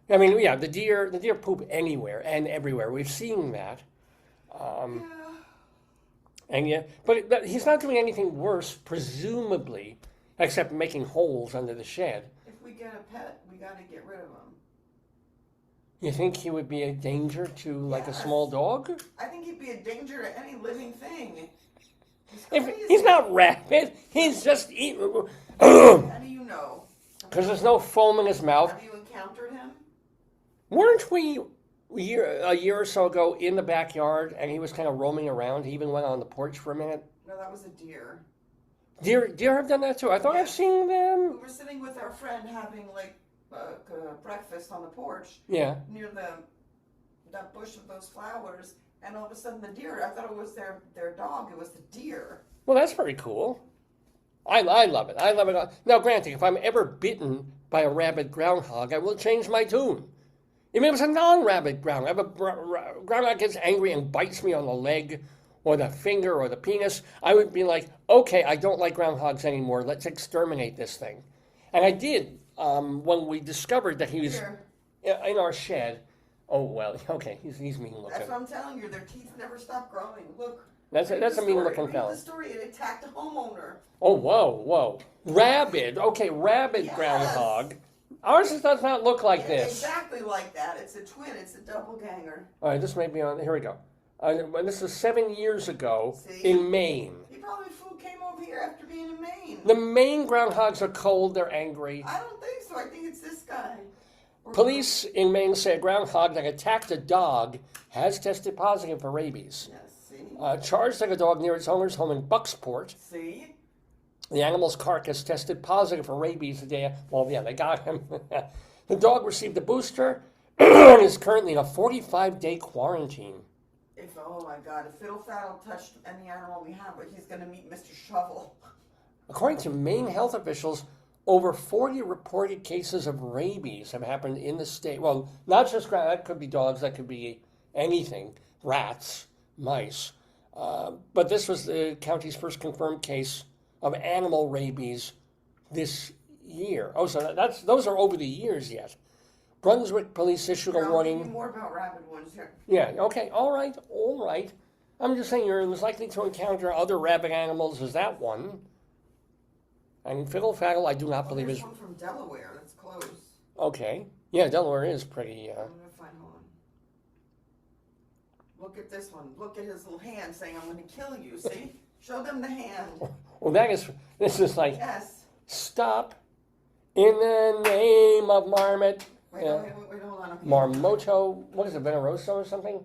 I mean, yeah, the deer poop anywhere and everywhere. We've seen that. And yeah, but he's not doing anything worse, presumably, except making holes under the shed. If we get a pet, we got to get rid of him. You think he would be a danger to, like, a small dog? I think he'd be a danger to any living thing. He's not rabid. He's just eating. How do you know? Because there's no foam in his mouth. Have you encountered him? Weren't we a year or so ago in the backyard and he was kind of roaming around? He even went on the porch for a minute. No, that was a deer. Deer have done that too. I thought I've seen them. We were sitting with our friend having like breakfast on the porch. Yeah. Near that bush of those flowers, and all of a sudden the deer. I thought it was their dog. It was the deer. Well, that's very cool. I love it. I love it. Now, granted, if I'm ever bitten by a rabid groundhog, I will change my tune. If it was a non-rabid groundhog, if a groundhog gets angry and bites me on the leg or the finger or the penis, I would be like, okay, I don't like groundhogs anymore. Let's exterminate this thing. And I did when we discovered that he was in our shed. Oh, well, okay, he's mean looking. That's what I'm telling you. Their teeth never stop growing. Look. That's a mean looking fella. Read the story. It attacked a homeowner. Oh, whoa. Rabid. Okay, rabid groundhog. Ours does not look like this. Exactly like that. It's a twin. It's a doppelganger. All right, this may be on. Here we go. This is 7 years ago in Maine. He probably came over here after being in Maine. The Maine groundhogs are cold. They're angry. I don't think so. I think it's this guy. Police in Maine say a groundhog that attacked a dog has tested positive for rabies. Yes, see? Charged like a dog near its owner's home in Bucksport. See? The animal's carcass tested positive for rabies the day. Well, yeah, they got him. The dog received a booster and is currently in a 45-day quarantine. Oh my God, if Fiddle Faddle touched any animal we have, he's going to meet Mr. Shovel. According to Maine health officials, over 40 reported cases of rabies have happened in the state. Well, not just that could be dogs, that could be anything, rats, mice. But this was the county's first confirmed case of animal rabies this year. Oh, so those are over the years yet. Brunswick police issued a warning. More about rabid ones here. Yeah, okay, all right. I'm just saying you're as likely to encounter other rabid animals as that one. And Fiddle Faddle, I do not believe is. There's one from Delaware that's close. Okay. Yeah, Delaware is pretty. I'm going to find one. Look at this one. Look at his little hand saying, I'm going to kill you. See? Show them the hand. Well, this is like. Yes. Stop in the name of Marmot. Wait, hold on. Okay. Marmoto, what is it, Veneroso or something?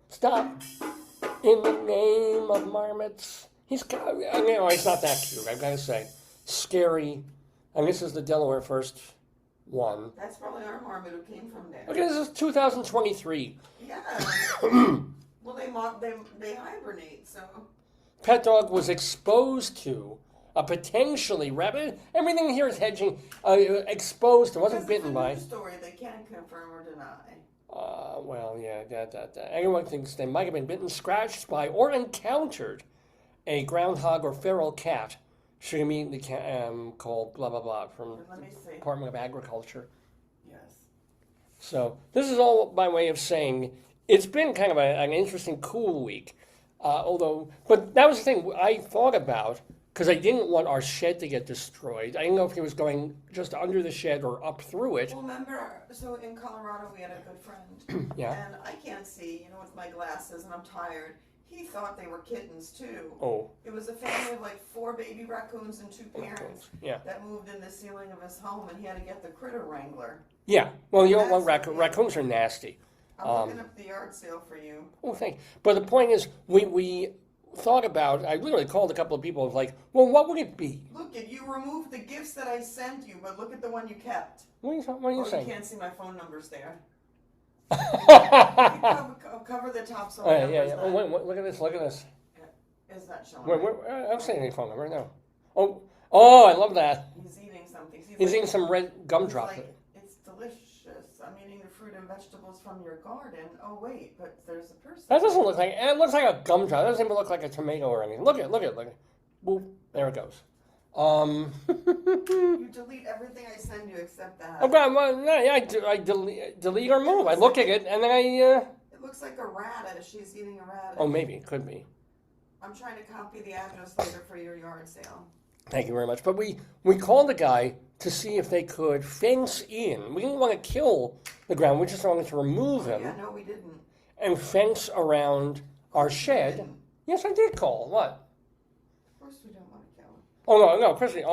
Stop in the name of Marmots. He's not that cute, I've got to say. Scary. And this is the Delaware first one. That's probably our Marmot who came from there. Okay, this is 2023. Yeah. Well, they hibernate, so. Pet dog was exposed to a potentially rabid. Everything here is hedging. Exposed. It wasn't bitten by. Story they can't confirm or deny. Well, yeah. Everyone thinks they might have been bitten, scratched by, or encountered a groundhog or feral cat. Should immediately called blah blah blah from the Department of Agriculture. Yes. So this is all by way of saying it's been kind of an interesting, cool week. But that was the thing I thought about. Because I didn't want our shed to get destroyed. I didn't know if he was going just under the shed or up through it. Well, remember, so in Colorado we had a good friend. Yeah. And I can't see, with my glasses, and I'm tired. He thought they were kittens, too. Oh. It was a family of like 4 baby raccoons and 2 parents that moved in the ceiling of his home, and he had to get the critter wrangler. Yeah. Well, you don't want raccoons are nasty. I'm looking up the yard sale for you. Oh, thanks. But the point is, we thought about, I literally called a couple of people, like, well, what would it be? Look, you removed the gifts that I sent you, but look at the one you kept. What are you saying? You can't see my phone numbers there. Cover the top so my numbers not. Oh, look at this. Is that showing? I'm saying any phone number, no. Oh, I love that. He's eating something. He's eating some red gumdrop. It's delicious. I'm eating the fruit fruit and vegetables from your garden. Oh wait, but there's a person. That doesn't look like, it looks like a gumdrop. It doesn't even look like a tomato or anything. Look at it. Boop, there it goes. You delete everything I send you except that. I delete or move. I look at it and then It looks like a rat as she's eating a rat. Oh, maybe. It could be. I'm trying to copy the address later for your yard sale. Thank you very much. But we called the guy to see if they could fence in. We didn't want to kill the ground. We just wanted to remove him. Yeah, no, we didn't. And fence around our shed. Yes, I did call. What? Of course we don't want to kill him. Oh, no, Chrissy.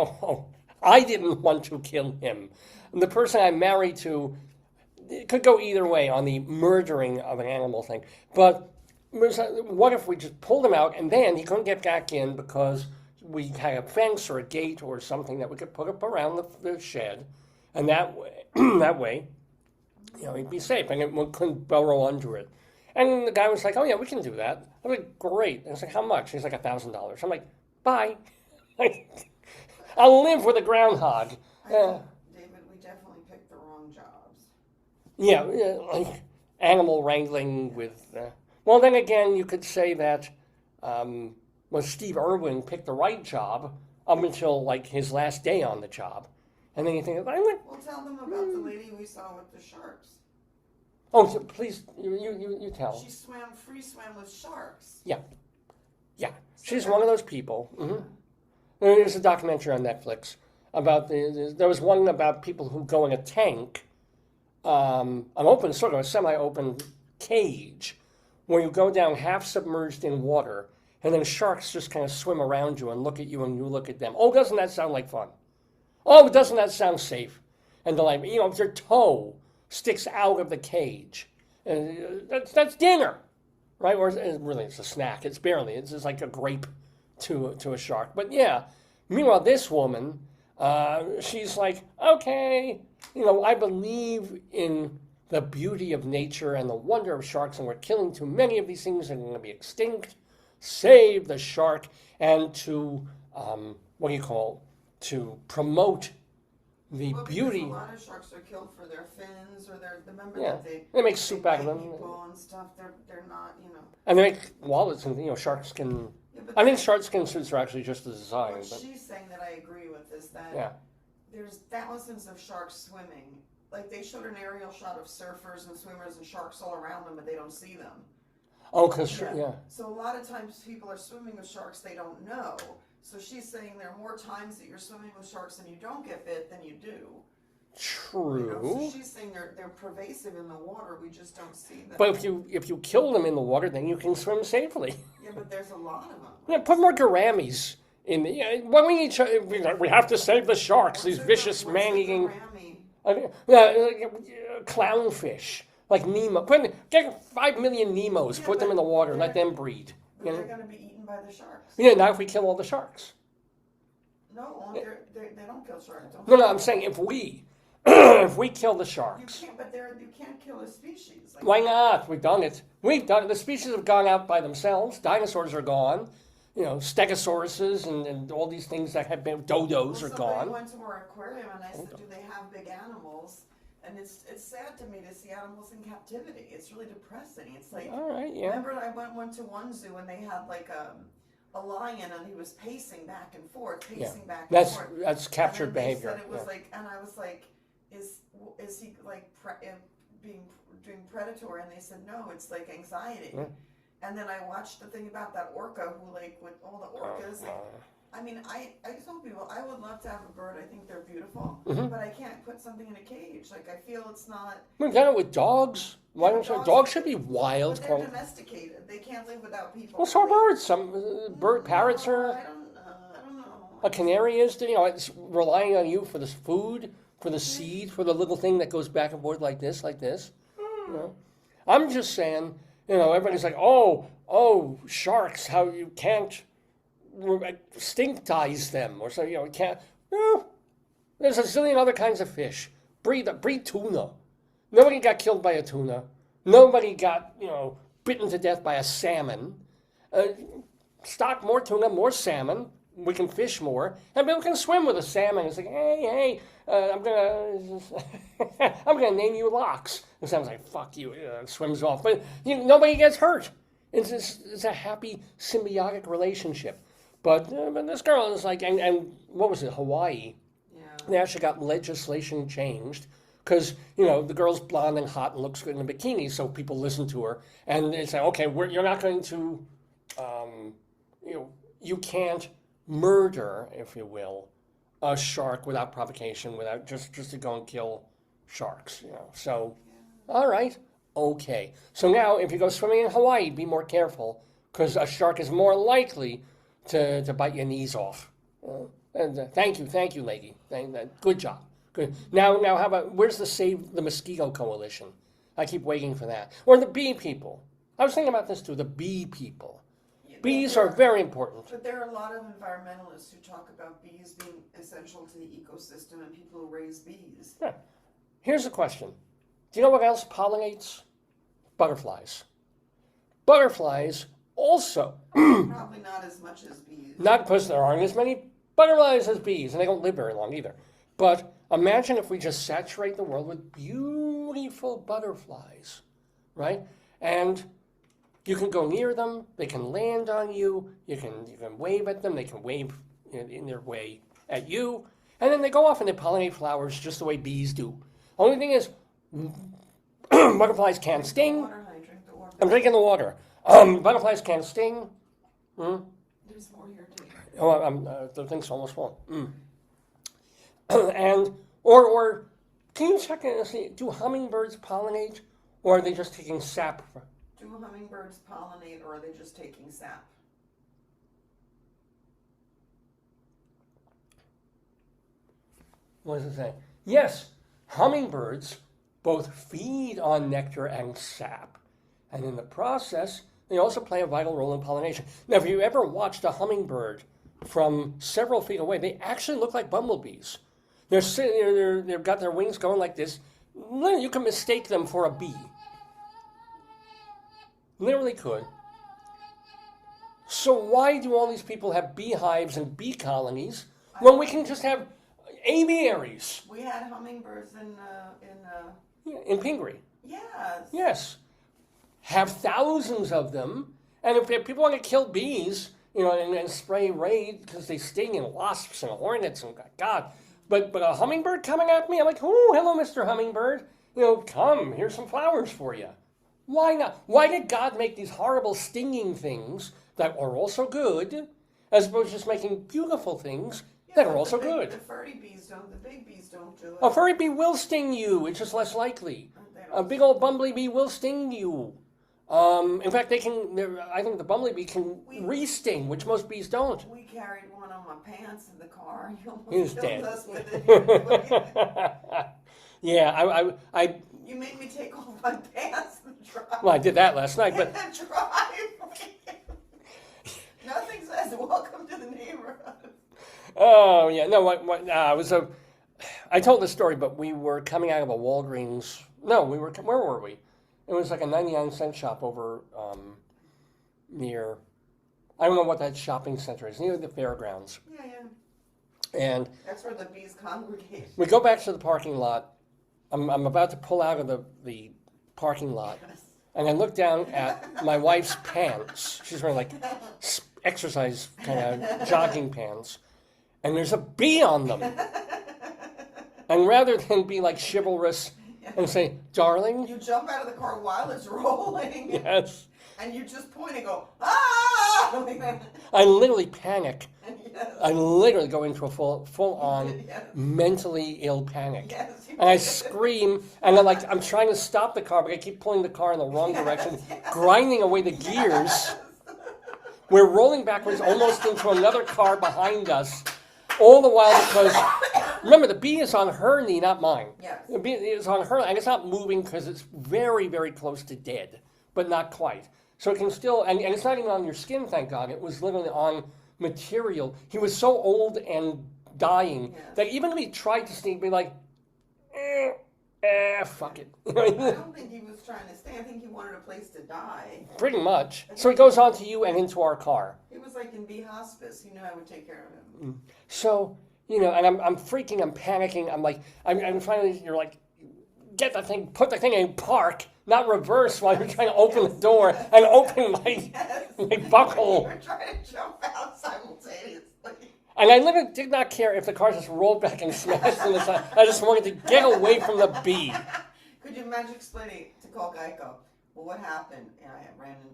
I didn't want to kill him. The person I'm married to, it could go either way on the murdering of an animal thing. But what if we just pulled him out and then he couldn't get back in because we had a fence or a gate or something that we could put up around the shed, and that way, he'd be safe and it couldn't burrow under it. And the guy was like, "Oh yeah, we can do that." I was like, "Great." And I was like, "How much?" He's like, $1,000. I'm like, "Bye." I'll live with a groundhog. David, we definitely picked the wrong jobs. Yeah, like animal wrangling with. Well, then again, you could say that. Steve Irwin picked the right job up until like his last day on the job, and then you think, Well, tell them about the lady we saw with the sharks. Oh, so please, you tell. She swam with sharks. Yeah. She's one of those people. Mm-hmm. There's a documentary on Netflix about there was one about people who go in a tank, an open, sort of a semi-open cage, where you go down half submerged in water, and then sharks just kind of swim around you and look at you and you look at them. Oh, doesn't that sound like fun? Oh, doesn't that sound safe? And they're like, their toe sticks out of the cage. That's dinner, right? Or really, it's a snack. It's just like a grape to a shark. But yeah, meanwhile, this woman, she's like, okay, I believe in the beauty of nature and the wonder of sharks, and we're killing too many of these things and they're going to be extinct. Save the shark, and to to promote the beauty. A lot of sharks are killed for their fins or remember Yeah, that they make soup out of them. People and stuff. They're not, And they make wallets and shark skin. Yeah, I think shark skin suits are actually just a design. What but she's saying that I agree with is that there's thousands of sharks swimming. Like they showed an aerial shot of surfers and swimmers and sharks all around them, but they don't see them. Oh, because So a lot of times people are swimming with sharks they don't know. So she's saying there are more times that you're swimming with sharks and you don't get bit than you do. True. So she's saying they're pervasive in the water. We just don't see them. But if you kill them in the water, then you can swim safely. Yeah, but there's a lot of them. Yeah, put more gouramis in the. When we need, we have to save the sharks. These vicious man-eating. Clownfish. Like Nemo. Get 5 million Nemos, put them in the water, let them breed. But they're going to be eaten by the sharks. Yeah, now if we kill all the sharks. No, they don't kill sharks. No, I'm saying if we kill the sharks. You can't kill a species. Why not? We've done it. The species have gone out by themselves. Dinosaurs are gone. Stegosauruses and all these things that have been, dodos are gone. I went to our aquarium and I said, do they have big animals? And it's sad to me to see animals in captivity. It's really depressing. It's like, all right, yeah. Remember I went to one zoo and they had like a lion and he was pacing back and forth, back and forth. That's captured behavior. Said it was like, and I was like, is he like doing predatory? And they said, no, it's like anxiety. Yeah. And then I watched the thing about that orca who with all the orcas. I mean, I told people I would love to have a bird. I think they're beautiful, but I can't put something in a cage. Like I feel it's not. We've done it with dogs. Why don't you? Dogs should be wild. But they're domesticated. They can't live without people. Well, so are birds. Some parrots are. I don't know. A canary is. It's relying on you for the food, for the seed, for the little thing that goes back and forth like this. I'm just saying. Everybody's like, oh, sharks. How you can't. Extinctize them, or so you can't. No, there's a zillion other kinds of fish. Breed tuna. Nobody got killed by a tuna. Nobody got bitten to death by a salmon. Stock more tuna, more salmon. we can fish more, and people can swim with a salmon. It's like, hey, I'm gonna name you Lox. And someone's like, fuck you, swims off. But nobody gets hurt. It's a happy symbiotic relationship. But this girl is like, and what was it, Hawaii? Yeah. They actually got legislation changed because, the girl's blonde and hot and looks good in a bikini, so people listen to her. And they say, okay, you're not going to, you can't murder, if you will, a shark without provocation, without just to go and kill sharks. So, all right, okay. So now, if you go swimming in Hawaii, be more careful because a shark is more likely to bite your knees off. And thank you, lady. Good job. Good. Now, how about where's the Save the Mosquito Coalition? I keep waiting for that. Or the bee people. I was thinking about this too. The bee people. Bees are very important. But there are a lot of environmentalists who talk about bees being essential to the ecosystem and people who raise bees. Yeah. Here's a question. Do you know what else pollinates? Butterflies. Butterflies also. Probably not as much as bees. Not because there aren't as many butterflies as bees, and they don't live very long either. But imagine if we just saturate the world with beautiful butterflies, right? And you can go near them, they can land on you, you can wave at them, they can wave in their way at you, and then they go off and they pollinate flowers just the way bees do. Only thing is, butterflies can't sting. Water, honey, drink the water. I'm drinking the water. Butterflies can't sting. There's more here too. Oh, the thing's almost full. And, or, can you check and see, do hummingbirds pollinate, or are they just taking sap? Do hummingbirds pollinate, or are they just taking sap? What does it say? Yes, hummingbirds both feed on nectar and sap, and in the process, they also play a vital role in pollination. Now, if you ever watched a hummingbird from several feet away, they actually look like bumblebees. They're sitting there, they've got their wings going like this. You can mistake them for a bee. Literally could. So why do all these people have beehives and bee colonies when we can just have aviaries? We had hummingbirds In Pingree. Yes. Yes. Have thousands of them. And if people want to kill bees, and spray Raid because they sting and wasps and hornets and God. But a hummingbird coming at me, I'm like, oh, hello, Mr. Hummingbird. Come, here's some flowers for you. Why not? Why did God make these horrible stinging things that are also good, as opposed to just making beautiful things that are also good? The furry bees don't. The big bees don't do it. A furry bee will sting you. It's just less likely. A big old bumblebee will sting you. In fact, I think the bumblebee can re-sting, which most bees don't. We carried one on my pants in the car. He was almost dead. killed us with it. Yeah, I. You made me take off my pants and drive. Well, I did that last night, but drive. Nothing says welcome to the neighborhood. Oh yeah, no. I told this story, but we were coming out of a Walgreens. No, we were. Where were we? It was like a 99-cent shop over near. I don't know what that shopping center is, near the fairgrounds. Yeah. And that's where the bees congregate. We go back to the parking lot. I'm about to pull out of the parking lot, and I look down at my wife's pants. She's wearing like exercise kind of jogging pants, and there's a bee on them. And rather than be like chivalrous and say, darling. You jump out of the car while it's rolling. Yes. And you just point and go, ah! I literally panic. Yes. I literally go into a full-on mentally ill panic. Yes, and I scream, and I'm trying to stop the car, but I keep pulling the car in the wrong direction, grinding away the gears. We're rolling backwards almost into another car behind us, all the while because, remember, the bee is on her knee, not mine. Yes. The bee is on her, and it's not moving because it's very, very close to dead, but not quite. So it can still, and it's not even on your skin, thank God. It was literally on material. He was so old and dying that even if he tried to sneak, be like, fuck it. I don't think he was trying to stay. I think he wanted a place to die. Pretty much. So he goes on to you and into our car. He was like in bee hospice. You know, I would take care of him. So, and I'm freaking, I'm panicking. I'm like, I'm finally, you're like, get the thing, put the thing in park, not reverse while you're trying to open the door and open my buckle. You were trying to jump out simultaneously. And I literally did not care if the car just rolled back and smashed in the side. I just wanted to get away from the bee. Could you imagine explaining to call Geico? Well, what happened? And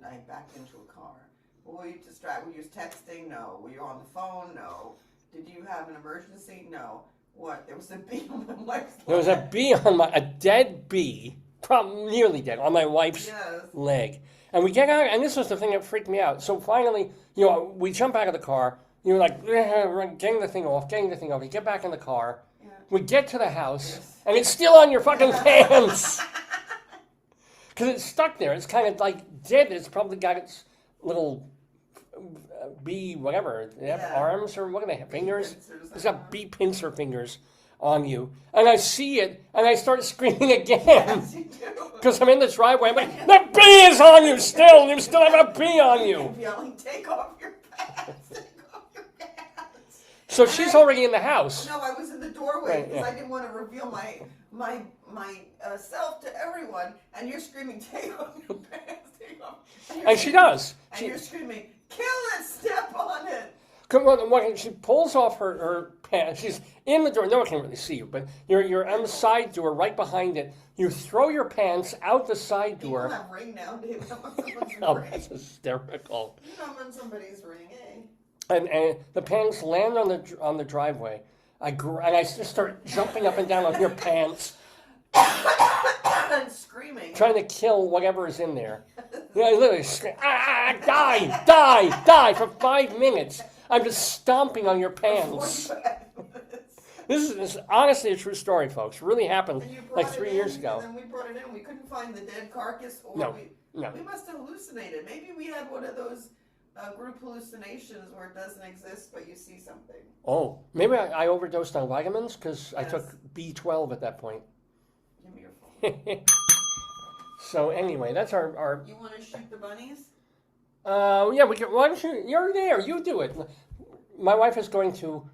I backed into a car. Well, were you distracted? Were you texting? No. Were you on the phone? No. Did you have an emergency? No. What? There was a bee on my wife's leg. There was a bee on a dead bee, probably nearly dead, on my wife's leg. And we get out, and this was the thing that freaked me out. So finally, we jump out of the car. You're like, getting the thing off. You get back in the car. Yeah. We get to the house, and it's still on your fucking pants. Because it's stuck there. It's kind of like dead. It's probably got its little bee, whatever. They have arms or what do they have? Fingers? It's got bee pincer fingers on you. And I see it, and I start screaming again. Yes, you do. Because I'm in the driveway. I'm like, the bee is on you still. You still have a bee on you. I'm yelling, take off your pants. So she's already in the house. No, I was in the doorway because I didn't want to reveal my self to everyone. And you're screaming, take off your pants, take off. And she does. And you're screaming, kill it, step on it. She pulls off her pants. She's in the door. No one can really see you, but you're on the side door, right behind it. You throw your pants out the side door. People have ring now, David. Oh, that's hysterical. You know when somebody's ring, eh? And the pants land on the driveway. And I just start jumping up and down on your pants. And screaming. Trying to kill whatever is in there. I literally scream, die for 5 minutes. I'm just stomping on your pants. This is honestly a true story, folks. It really happened like 3 years ago. And then we brought it in. We couldn't find the dead carcass. Or No. We must have hallucinated. Maybe we had one of those group hallucinations where it doesn't exist, but you see something. Oh, maybe I overdosed on vitamins because I took B12 at that point. Give me your phone. So anyway, that's our. You want to shoot the bunnies? Yeah, we can. Why don't you? You're there. You do it. My wife is going to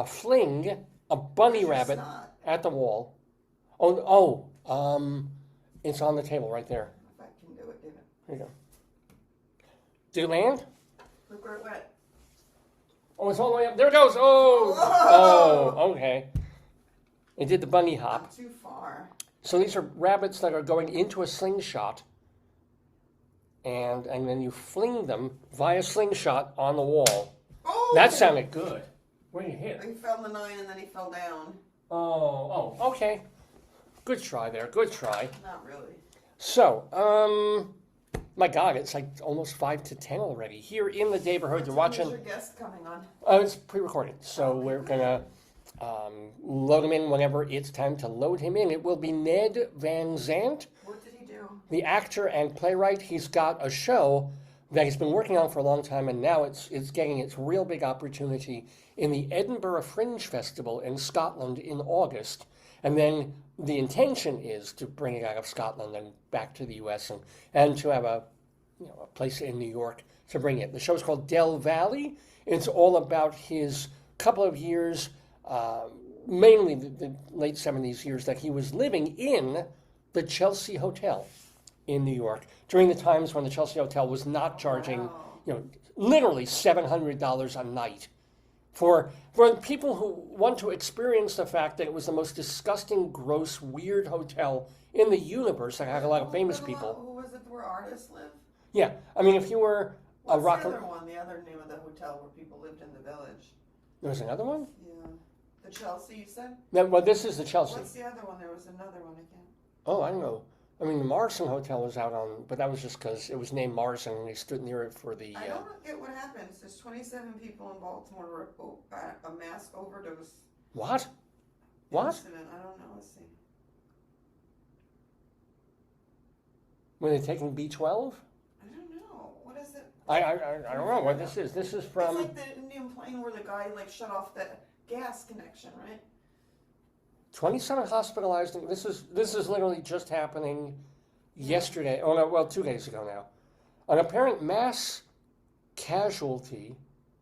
fling a bunny rabbit at the wall. It's on the table right there. If I can do it, David. Here you go. Did it land? Look where it went. Oh, it's all the way up. There it goes. Oh, okay. It did the bunny hop. Not too far. So these are rabbits that are going into a slingshot, and then you fling them via slingshot on the wall. Oh! That sounded good. Where did you hit? He fell in the 9 and then he fell down. Oh, okay. Good try there. Good try. Not really. So, my God, it's like almost 5 to 10 already. Here in the Daverhood, you're watching. When's your guest coming on? It's pre-recorded, so we're gonna load him in whenever it's time to load him in. It will be Ned Van Zandt. What did he do? The actor and playwright. He's got a show that he's been working on for a long time, and now it's getting its real big opportunity in the Edinburgh Fringe Festival in Scotland in August. And then the intention is to bring it out of Scotland and back to the U.S. and to have a place in New York to bring it. The show is called Del Valley. It's all about his couple of years, mainly the late 70s years, that he was living in the Chelsea Hotel in New York during the times when the Chelsea Hotel was not charging, literally $700 a night for people who want to experience the fact that it was the most disgusting, gross, weird hotel in the universe that had a lot of famous people. Who was it where artists live? Yeah, I mean, if you were a What's rock. the other one? The other name of the hotel where people lived in the village. There was another one? Yeah. The Chelsea, you said? No, well, this is the Chelsea. What's the other one? There was another one again. Oh, I don't know. I mean, the Morrison Hotel was out on, but that was just because it was named Morrison and they stood near it for the. I don't get what happens. There's 27 people in Baltimore who a mass overdose. What? What? Incident. I don't know. Let's see. Were they taking B12? I don't know. What is it? I don't know what this is. This is from. It's like the Indian plane where the guy shut off the gas connection, right? 27 hospitalized. This is literally just happening yesterday. Oh no, well, 2 days ago now. An apparent mass casualty.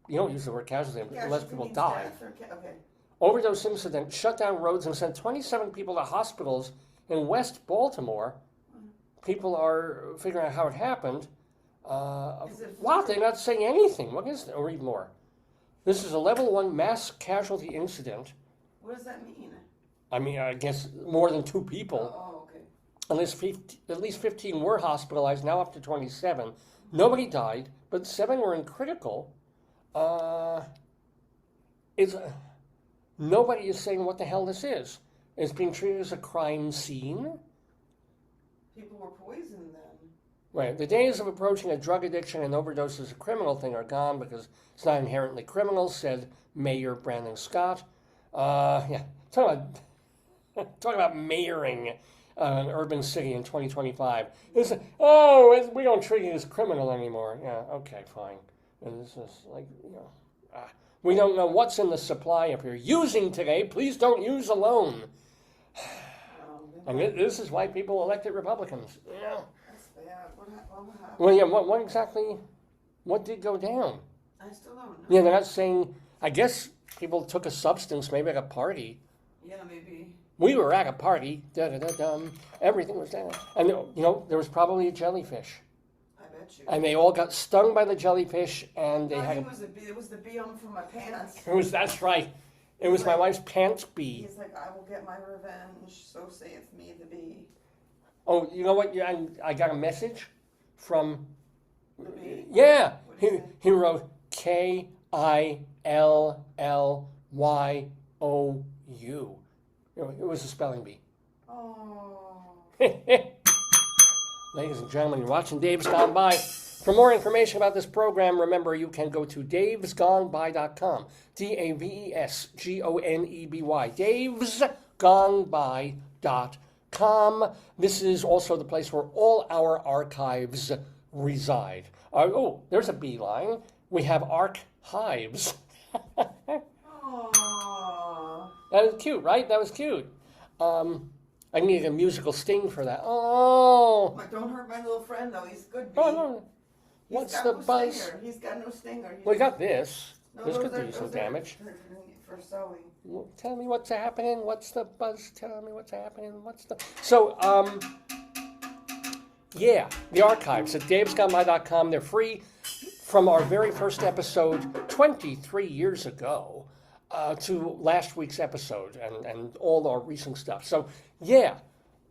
You don't use the word casualty unless people die. Okay. Overdose incident shut down roads and sent 27 people to hospitals in West Baltimore. People are figuring out how it happened. Wow, they're not saying anything. What is it? Or read more. This is a level 1 mass casualty incident. What does that mean? I mean, I guess more than 2 people. Oh, okay. At least 15 were hospitalized, now up to 27. Nobody died, but 7 were in critical. Nobody is saying what the hell this is. It's being treated as a crime scene. People were poisoned then. Right. The days of approaching a drug addiction and overdose as a criminal thing are gone because it's not inherently criminal, said Mayor Brandon Scott. Talk about mayoring an urban city in 2025. We don't treat it as criminal anymore. Yeah, okay, fine. And this is like, we don't know what's in the supply up here. Using today, please don't use alone. And this is why people elected Republicans. Yeah. That's bad. What happened? Well, yeah, what exactly, what did go down? I still don't know. Yeah, they're not saying, I guess people took a substance, maybe at a party. Yeah, maybe. We were at a party, da-da-da-dum, everything was down. And, there was probably a jellyfish. I bet you. And they all got stung by the jellyfish, and they had... It was the bee from my pants. That's right. It was my wife's pants bee. He's like, I will get my revenge, so saith me the bee. Oh, you know what? I got a message from... The bee? Yeah. He wrote K-I-L-L-Y-O-U. It was a spelling bee. Oh. Ladies and gentlemen, you're watching Dave's Gone By. For more information about this program, remember you can go to davesgoneby.com. DAVESGONEBY. davesgoneby.com. This is also the place where all our archives reside. There's a beeline. We have archives. That was cute, right? That was cute. I need a musical sting for that. Oh. Don't hurt my little friend, though. He's good. No. What's the buzz? Stinger. He's got no stinger. We got this. This could do some those damage. For sewing. Tell me what's happening. What's the buzz? Tell me what's happening. So, the archives at davesgoneby.com. They're free from our very first episode 23 years ago to last week's episode and all our recent stuff. So,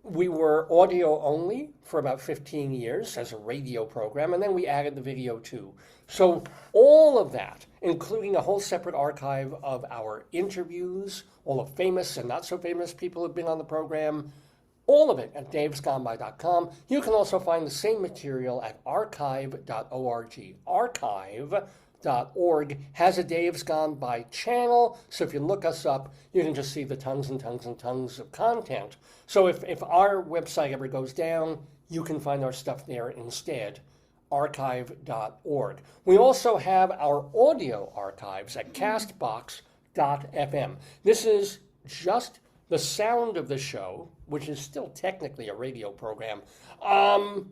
we were audio only for about 15 years as a radio program, and then we added the video too. So all of that, including a whole separate archive of our interviews, all the famous and not so famous people who have been on the program, all of it at davesgoneby.com. You can also find the same material at archive.org. Archive.org has a Dave's Gone By channel, so if you look us up, you can just see the tons and tons and tons of content. So if our website ever goes down, you can find our stuff there instead, archive.org. We also have our audio archives at castbox.fm. This is just the sound of the show, which is still technically a radio program. Can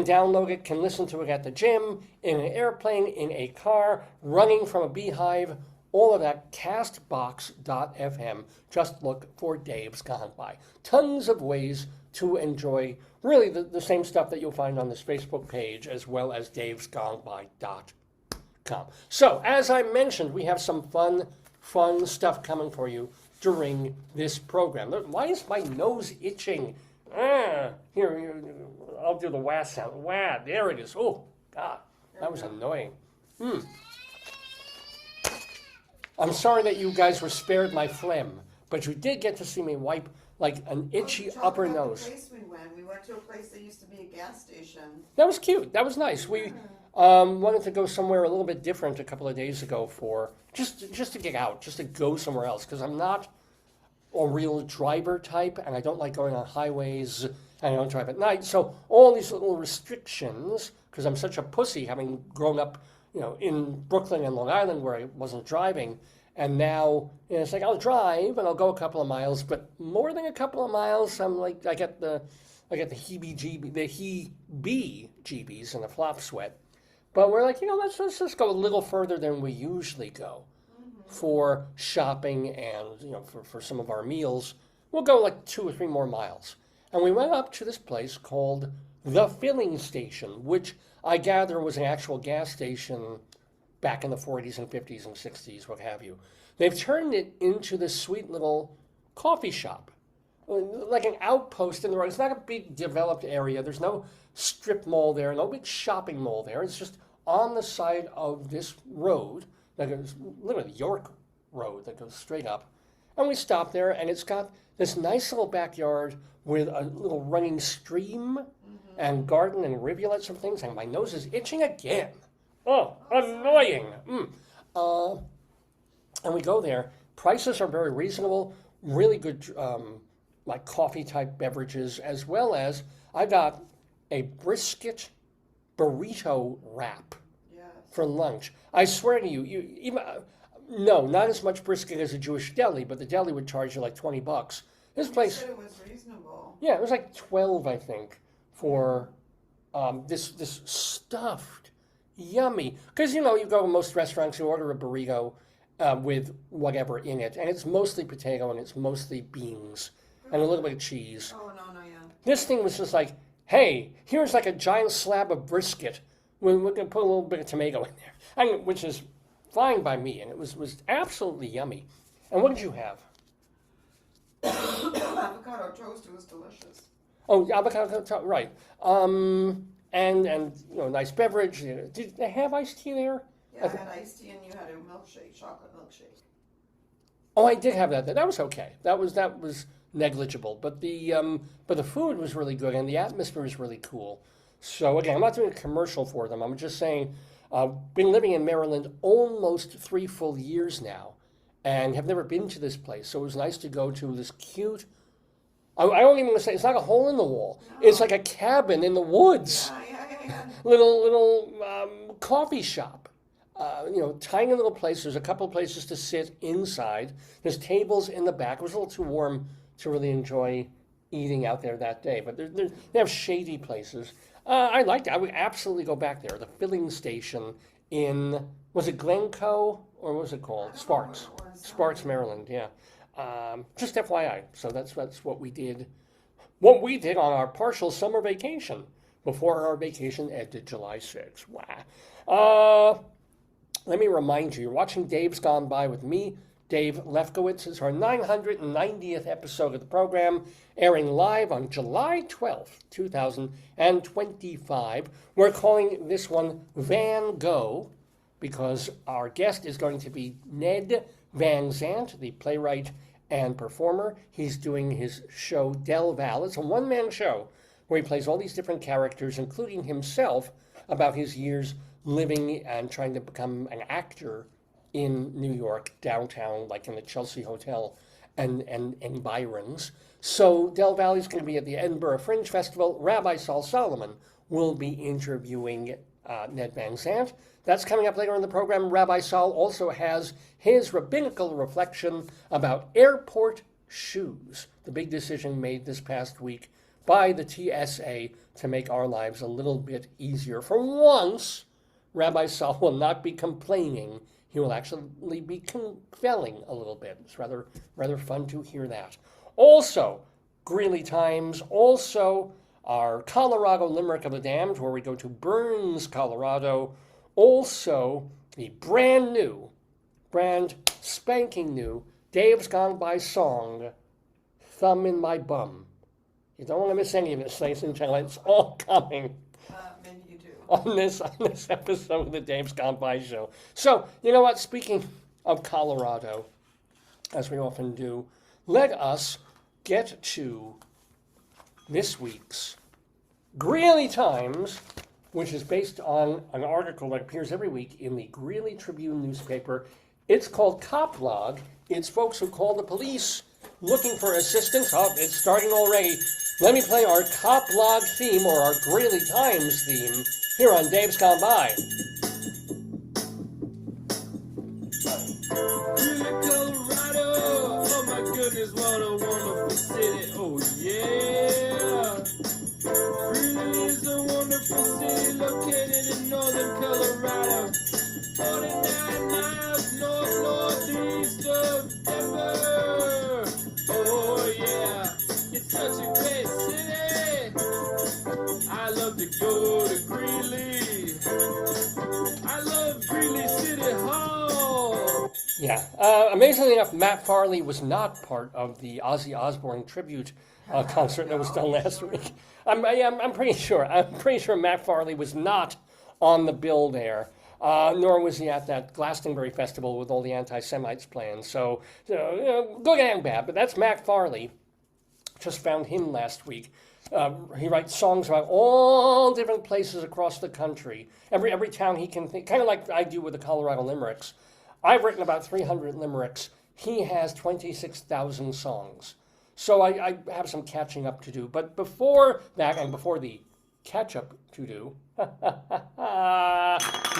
download it, can listen to it at the gym, in an airplane, in a car, running from a beehive, all of that, castbox.fm. Just look for Dave's Gone By. Tons of ways to enjoy really the same stuff that you'll find on this Facebook page as well as davesgoneby.com. So, as I mentioned, we have some fun stuff coming for you during this program. Why is my nose itching? Here, I'll do the wah sound. Wah, there it is. Oh, God, that was annoying. I'm sorry that you guys were spared my phlegm, but you did get to see me wipe like an itchy upper nose. The place we went to a place that used to be a gas station. That was cute. That was nice. We wanted to go somewhere a little bit different a couple of days ago for just to get out, just to go somewhere else, because I'm not a real driver type, and I don't like going on highways, and I don't drive at night. So all these little restrictions, because I'm such a pussy, having grown up, in Brooklyn and Long Island where I wasn't driving, And now it's like I'll drive and I'll go a couple of miles, but more than a couple of miles, I'm like I get the heebie-jeebies and the flop sweat. But we're like, let's just go a little further than we usually go for shopping and for some of our meals. We'll go like 2 or 3 more miles. And we went up to this place called the Filling Station, which I gather was an actual gas station back in the 40s and 50s and 60s, what have you. They've turned it into this sweet little coffee shop, like an outpost in the road. It's not a big developed area. There's no strip mall there, no big shopping mall there. It's just on the side of this road, like it's literally York Road that goes straight up. And we stopped there, and it's got this nice little backyard with a little running stream and garden and rivulets and things, and my nose is itching again. Oh, annoying. And we go there. Prices are very reasonable, really good like coffee-type beverages, as well as I got a brisket burrito wrap for lunch. I swear to you, no, not as much brisket as a Jewish deli, but the deli would charge you like $20. This place, You said it was reasonable. yeah, it was like 12, I think, for this stuffed, yummy. Because you go to most restaurants, you order a burrito with whatever in it, and it's mostly potato and it's mostly beans and a little bit of cheese. Oh, no, yeah. This thing was just like, hey, here's like a giant slab of brisket. We're going to put a little bit of tomato in there, which is fine by me, and it was absolutely yummy. And what did you have? Avocado toast, it was delicious. Oh, avocado toast, right. And nice beverage. Did they have iced tea there? Yeah, I had iced tea and you had a milkshake, chocolate milkshake. Oh, I did have that. That was okay. That was negligible. But the food was really good and the atmosphere was really cool. So again, I'm not doing a commercial for them. I'm just saying, been living in Maryland almost 3 full years now, and have never been to this place. So it was nice to go to this cute. I don't even want to say it's not a hole in the wall. No. It's like a cabin in the woods. Yeah. Little coffee shop. Tiny little place. There's a couple places to sit inside. There's tables in the back. It was a little too warm to really enjoy eating out there that day, but they have shady places. I liked it. I would absolutely go back there. The filling station in, was it Glencoe or what was it called? Sparks. Sparks, Maryland, yeah. Just FYI. So that's what we did. What we did on our partial summer vacation before our vacation ended July 6th. Wow. Let me remind you, you're watching Dave's Gone By with me, Dave Lefkowitz. It's our 990th episode of the program, airing live on July 12th, 2025. We're calling this one Van Gogh because our guest is going to be Ned Van Zandt, the playwright and performer. He's doing his show Del Val. It's a one-man show where he plays all these different characters, including himself, about his years living and trying to become an actor in New York, downtown, like in the Chelsea Hotel and environs. So Del Valle is going to be at the Edinburgh Fringe Festival. Rabbi Sol Solomon will be interviewing Ned Van Zandt. That's coming up later in the program. Rabbi Sol also has his Rabbinical Reflection about airport shoes, the big decision made this past week by the TSA to make our lives a little bit easier. For once, Rabbi Sol will not be complaining. He will actually be confelling a little bit. It's rather fun to hear that. Also, Greeley Times. Also, our Colorado Limerick of the Damned, where we go to Burns, Colorado. Also, the brand spanking new Dave's Gone By song, Thumb in My Bum. You don't want to miss any of this, ladies and gentlemen. It's all coming. Maybe you do. On this episode of the Dave's Gone By show. So, you know what? Speaking of Colorado, as we often do, let us get to this week's Greeley Times, which is based on an article that appears every week in the Greeley Tribune newspaper. It's called Cop Log. It's folks who call the police looking for assistance. Oh, it's starting already. Let me play our Cop Log theme, or our Greeley Times theme, here on Dave's Gone By. wonderful city located in northern Colorado, 49 miles northeast of Denver. Oh yeah, it's such a great city. I love to go to Greeley. I love Greeley City Hall. Yeah. Amazingly enough, Matt Farley was not part of the Ozzy Osbourne tribute concert that was done last week. I'm pretty sure. I'm pretty sure Matt Farley was not on the bill there. Nor was he at that Glastonbury festival with all the anti-Semites playing. So good and bad. But that's Matt Farley. Just found him last week. He writes songs about all different places across the country. Every town he can think, kind of like I do with the Colorado Limericks. I've written about 300 limericks. He has 26,000 songs. So I have some catching up to do. But before that, and before the catch-up to do,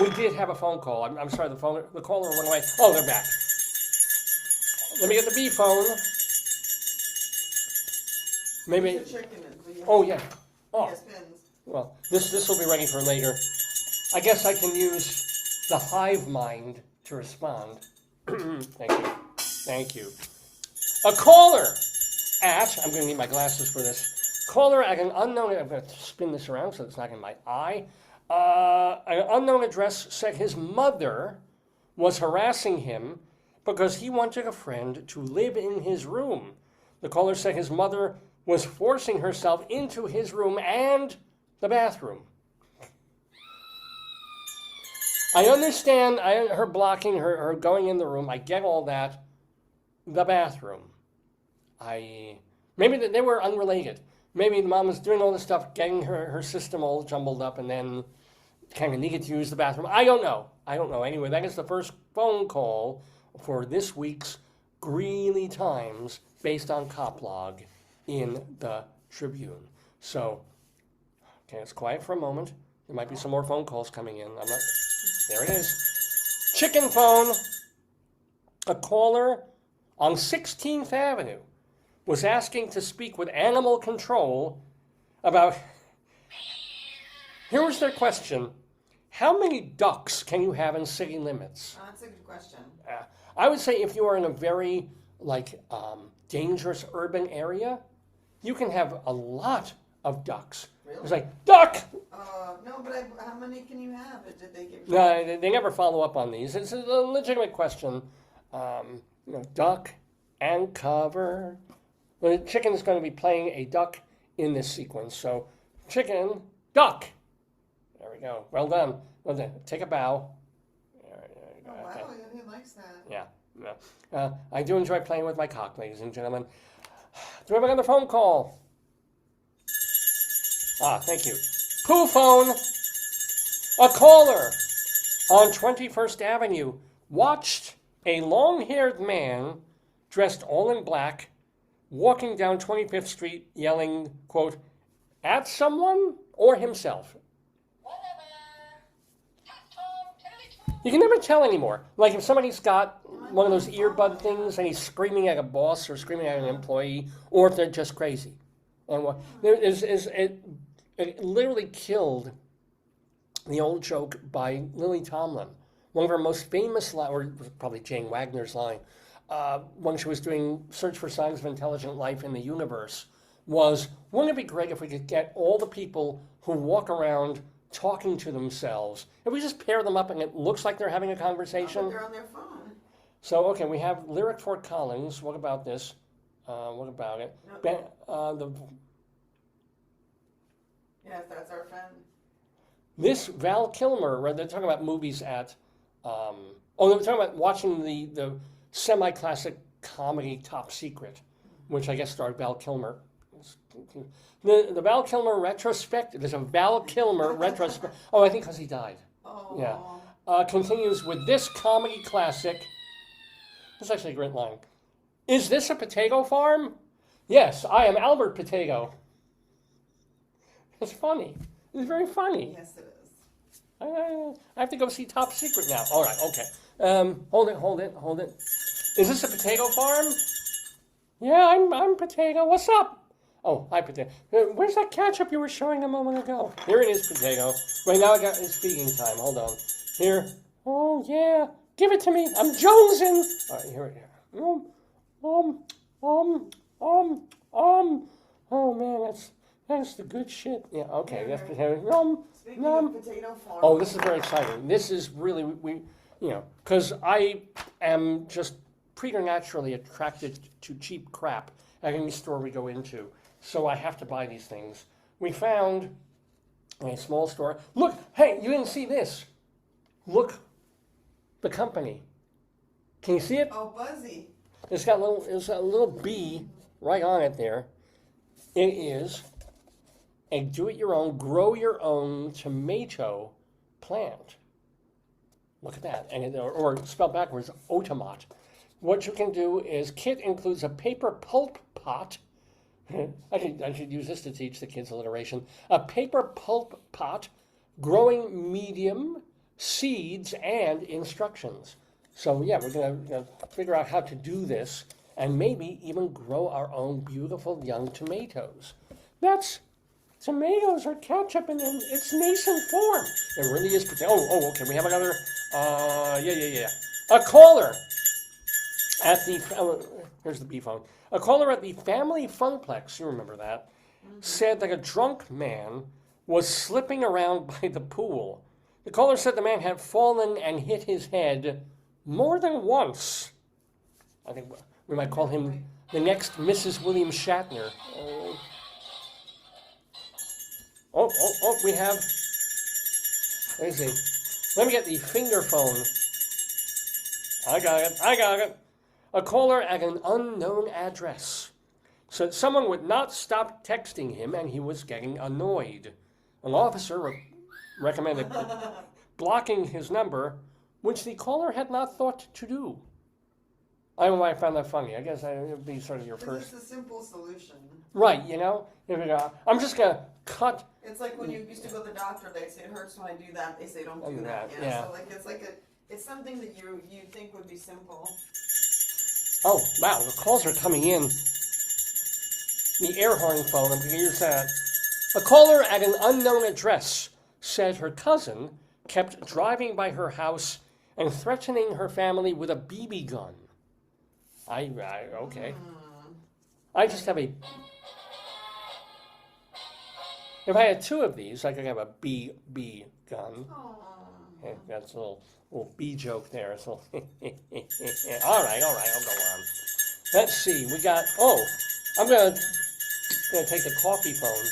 we did have a phone call. I'm sorry, the caller went away. Oh, they're back. Let me get the B phone. Maybe. Oh, yeah. Oh. Well, this will be ready for later. I guess I can use the hive mind to respond. Thank you. A caller at, I'm going to need my glasses for this, caller at an unknown, I'm going to spin this around so it's not in my eye. An unknown address said his mother was harassing him because he wanted a friend to live in his room. The caller said his mother was forcing herself into his room and the bathroom. I understand her blocking, her going in the room. I get all that. The bathroom. Maybe they were unrelated. Maybe the mom was doing all this stuff, getting her system all jumbled up, and then kind of needed to use the bathroom. I don't know. Anyway, that is the first phone call for this week's Greeley Times based on Coplog in the Tribune. So, okay, it's quiet for a moment. There might be some more phone calls coming in. There it is. Chicken phone. A caller on 16th Avenue was asking to speak with animal control about, here was their question, how many ducks can you have in city limits? That's a good question. I would say if you are in a very dangerous urban area, you can have a lot of ducks. Really? It's like, duck! No, but how many can you have? Did they give you? No, they never follow up on these. It's a legitimate question. Duck and cover. The chicken is going to be playing a duck in this sequence. So, chicken, duck. There we go. Well done. Take a bow. There you go. Oh, wow, he likes that. Yeah. I do enjoy playing with my cock, ladies and gentlemen. Do we have another phone call? Thank you. Pooh phone. A caller on 21st Avenue watched a long-haired man dressed all in black walking down 25th Street yelling, quote, at someone or himself. You can never tell anymore. Like if somebody's got one of those earbud things and he's screaming at a boss or screaming at an employee, or if they're just crazy. And it literally killed the old joke by Lily Tomlin. One of her most famous lines, or probably Jane Wagner's line, when she was doing Search for Signs of Intelligent Life in the Universe, was, wouldn't it be great if we could get all the people who walk around talking to themselves, if we just pair them up and it looks like they're having a conversation? But they're on their phone. So, okay, we have Lyric Fort Collins. What about this? What about it? No. Yes, that's our friend. This Val Kilmer, they're talking about movies at, they were talking about watching the semi-classic comedy Top Secret, which I guess starred Val Kilmer. The Val Kilmer retrospective, there's a Val Kilmer retrospective. Oh, I think because he died. Oh. Yeah. Continues with this comedy classic. This is actually a great line. Is this a potato farm? Yes, I am Albert Potato. It's funny. It's very funny. Yes, it is. I have to go see Top Secret now. All right, okay. Hold it. Is this a potato farm? Yeah, I'm Potato. What's up? Oh, hi, potato. Where's that ketchup you were showing a moment ago? Here it is, potato. Wait, now it's feeding time. Hold on. Here. Oh, yeah. Give it to me. I'm jonesing. All right, here. Oh, man, that's the good shit. Yeah, okay. That's potato. Speaking of potato farm. Oh, this is very exciting. This is really, because I am just preternaturally attracted to cheap crap at any store we go into. So I have to buy these things. We found a small store. Look, hey, you didn't see this. Look, the company. Can you see it? Oh, Buzzy. It's got a little bee right on it there. It is a do-it-your-own, grow-your-own tomato plant. Look at that, or spelled backwards, Otomat. What you can do is, kit includes a paper pulp pot. I should use this to teach the kids alliteration. A paper pulp pot, growing medium, seeds, and instructions. So yeah, we're gonna figure out how to do this and maybe even grow our own beautiful young tomatoes. Tomatoes are ketchup in its nascent form. It really is. Oh, okay. We have another. Yeah. A caller at the. Here's the B phone. A caller at the Family Funplex. You remember that? Said that a drunk man was slipping around by the pool. The caller said the man had fallen and hit his head more than once. I think we might call him the next Mrs. William Shatner. Oh, we have. Let me see. Let me get the finger phone. I got it. A caller at an unknown address said someone would not stop texting him and he was getting annoyed. An officer recommended blocking his number, which the caller had not thought to do. I don't know why I found that funny. I guess it would be sort of your first. It's a simple solution. Right, I'm just going to cut. It's like when you used to go to the doctor, they say it hurts when I do that. They say don't do that. Yeah. So it's something that you think would be simple. Oh, wow, the calls are coming in. The air horn phone, I'm going to use that. A caller at an unknown address said her cousin kept driving by her house and threatening her family with a BB gun. Okay. I just have if I had two of these, I could have a BB gun. Okay, that's a little B joke there. So, all right, I'll go on. Let's see, we got, I'm going to take the coffee phone.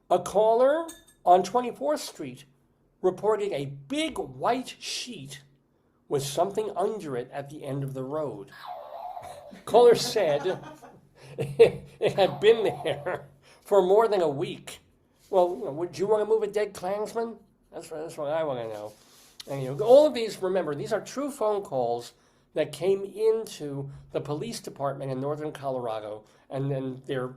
A caller on 24th Street reported a big white sheet with something under it at the end of the road. Caller said it had been there for more than a week. Well, would you want to move a dead Klansman? That's what I want to know. And all of these, remember, these are true phone calls that came into the police department in northern Colorado, and then their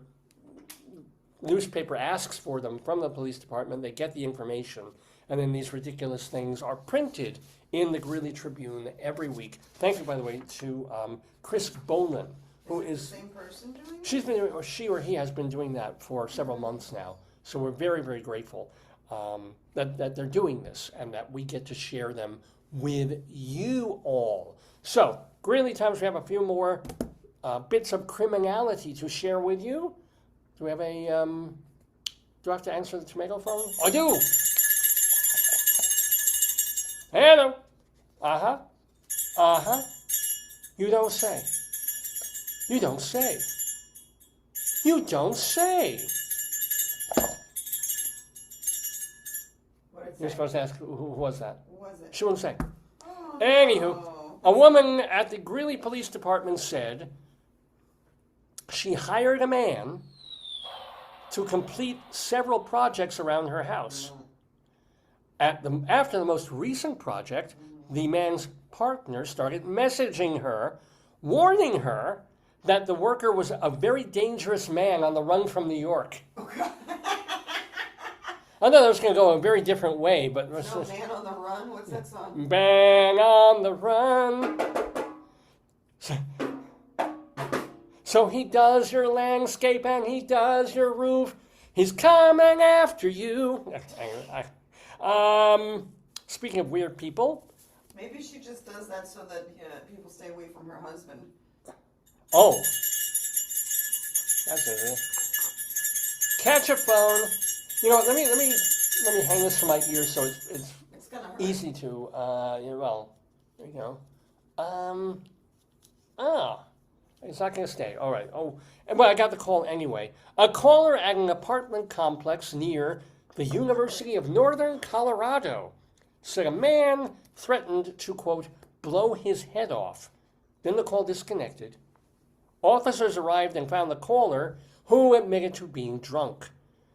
newspaper asks for them from the police department. They get the information, and then these ridiculous things are printed in the Greeley Tribune every week. Thank you, by the way, to Chris Bolan, who is the same person doing it? She's been doing, or she or he has been doing that for several months now. So we're very, very grateful that they're doing this and that we get to share them with you all. So, Greeley Times, we have a few more bits of criminality to share with you. Do we have do I have to answer the tomato phone? I do! Hello! Uh-huh. You don't say. You don't say. You don't say. You're supposed to ask who was that? Who was it? She wouldn't say. Oh. Anywho, a woman at the Greeley Police Department said she hired a man to complete several projects around her house. After the most recent project, the man's partner started messaging her, warning her that the worker was a very dangerous man on the run from New York. I thought it was going to go a very different way, but... Man on the Run? What's that song? Man on the Run. So he does your landscape and he does your roof. He's coming after you. Speaking of weird people. Maybe she just does that so that people stay away from her husband. Oh. That's it. Catch a phone. You know what, let me hang this to my ear so it's gonna hurt. Easy to, well, there you go. It's not going to stay. All right. Oh, but I got the call anyway. A caller at an apartment complex near the University of Northern Colorado said a man threatened to, quote, blow his head off. Then the call disconnected. Officers arrived and found the caller, who admitted to being drunk.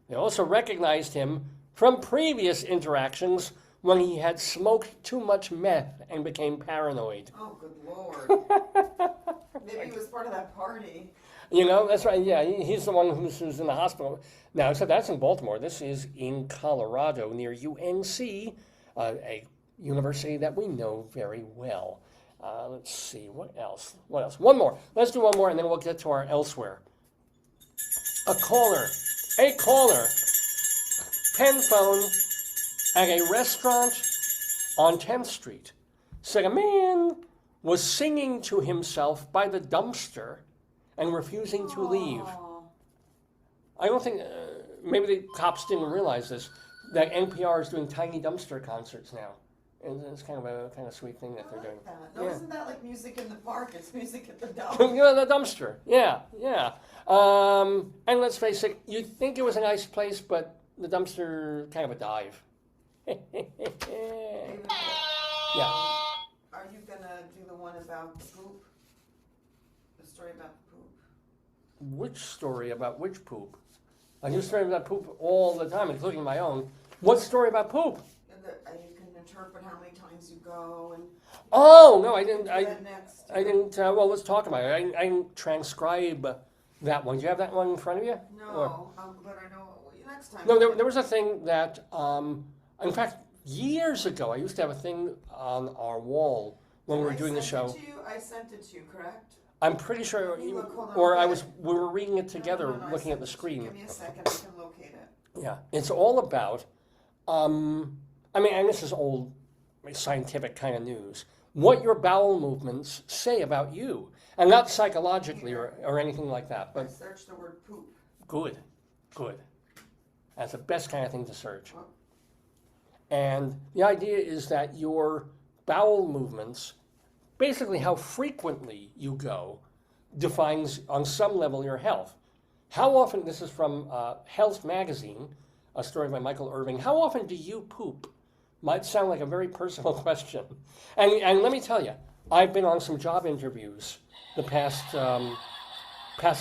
They also recognized him from previous interactions when he had smoked too much meth and became paranoid. Oh, good Lord. Maybe he was part of that party. You know, that's right. Yeah, he's the one who's in the hospital. Now, so that's in Baltimore. This is in Colorado near UNC, a university that we know very well. Let's see, what else? One more. Let's do one more, and then we'll get to our elsewhere. A caller, pen phone at a restaurant on 10th Street said a man was singing to himself by the dumpster and refusing to leave. I don't think, maybe the cops didn't realize this, that NPR is doing tiny dumpster concerts now. And it's kind of a sweet thing that they're doing. No, yeah. Isn't that like music in the park? It's music at the dump. The dumpster. Yeah. And let's face it, you'd think it was a nice place, but the dumpster kind of a dive. Yeah. Are you gonna do the one about poop? The story about poop? Which story about which poop? I do stories about poop all the time, including my own. What story about poop? You can interpret how many times you go and. Oh no, I didn't. I didn't. Well, let's talk about it. I didn't transcribe that one. Do you have that one in front of you? No, but I know next time. No, there was a thing that, in fact, years ago, I used to have a thing on our wall when we were doing the show. I sent it to you, correct? I'm pretty sure, we were reading it together, looking at the screen. Give me a second, I can locate it. Yeah, it's all about, and this is old scientific kind of news, what your bowel movements say about you. And not psychologically or anything like that. But I searched the word poop. Good. That's the best kind of thing to search. And the idea is that your bowel movements, basically how frequently you go, defines on some level your health. How often, this is from Health Magazine, a story by Michael Irving, how often do you poop? Might sound like a very personal question. And let me tell you, I've been on some job interviews the past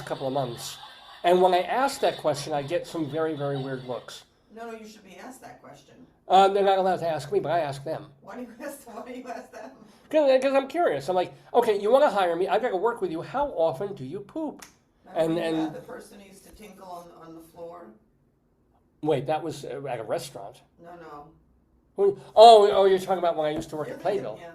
couple of months. And when I ask that question, I get some very, very weird looks. No, you should be asked that question. They're not allowed to ask me, but I ask them. Why do you ask them? Because I'm curious. I'm like, okay, you want to hire me? I've got to work with you. How often do you poop? And the person used to tinkle on the floor. Wait, that was at a restaurant. No. Oh, you're talking about when I used to work at Playville. Yeah.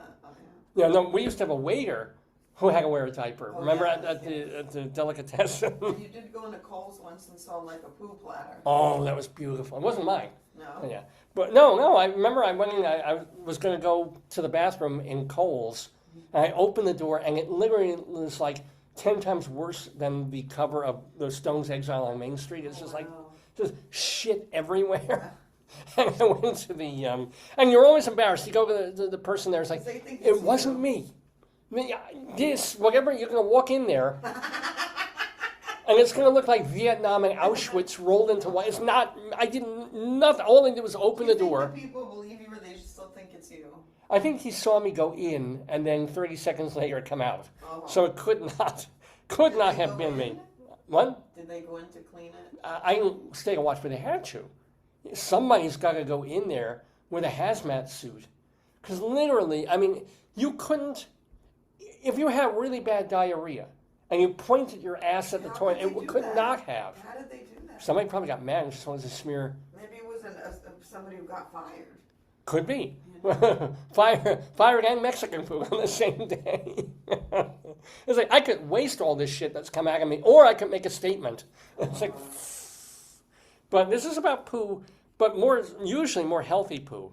Yeah, no, we used to have a waiter who had to wear a diaper. Remember at the delicatessen? You did go into Kohl's once and saw like a poop ladder. Oh, that was beautiful. It wasn't mine. No. Yeah, but no. I remember I went in. I was going to go to the bathroom in Kohl's, and I opened the door, and it literally was like 10 times worse than the cover of the Stones' Exile on Main Street. It's just like just shit everywhere. And I went to the and you're always embarrassed. You go to the person there. It's like it wasn't me. This whatever you're going to walk in there. And it's going to look like Vietnam and Auschwitz rolled into one. It's not, nothing. All I did was open the door. Do people believe you or they still think it's you? I think he saw me go in and then 30 seconds later come out. Oh. So it could not have been me. What? Did they go in to clean it? I didn't stay to watch, but they had to. Somebody's got to go in there with a hazmat suit. Because literally, you couldn't, if you have really bad diarrhea, and you pointed your ass at the toilet, it could not have. How did they do that? Somebody probably got mad and just wanted to smear. Maybe it was somebody who got fired. Could be. Firing and Mexican food on the same day. It's like I could waste all this shit that's come out of me, or I could make a statement. It's like, but this is about poo, but usually more healthy poo.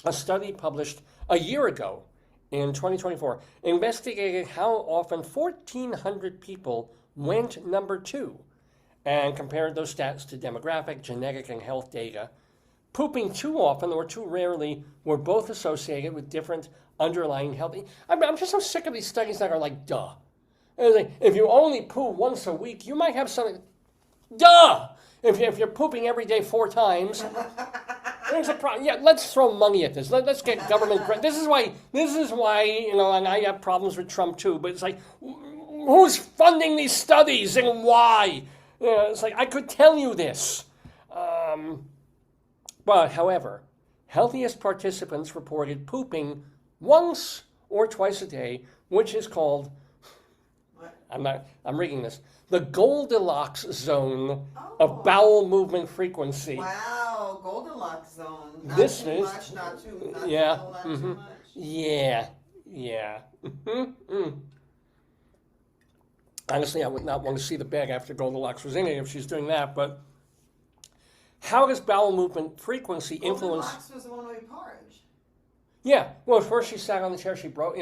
A study published a year ago in 2024 investigated how often 1,400 people went number 2 and compared those stats to demographic, genetic, and health data. Pooping too often or too rarely were both associated with different underlying health. I'm just so sick of these studies that are like, duh. Like, if you only poo once a week, you might have something. Duh! If you're pooping every day 4 times, there's a problem. Yeah, let's throw money at this. Let's get government credit. This is why, and I have problems with Trump too, but it's like, who's funding these studies and why? It's like, I could tell you this. But, however, healthiest participants reported pooping once or twice a day, which is called, I'm reading this, the Goldilocks zone of bowel movement frequency. Wow, Goldilocks zone. Not This too is- much, not too, not Yeah, too, not too much. Yeah. Honestly, I would not want to see the bag after Goldilocks was in it if she's doing that, but how does bowel movement frequency influence? Goldilocks was the one we porridge. Yeah, well, first she sat on the chair, she broke,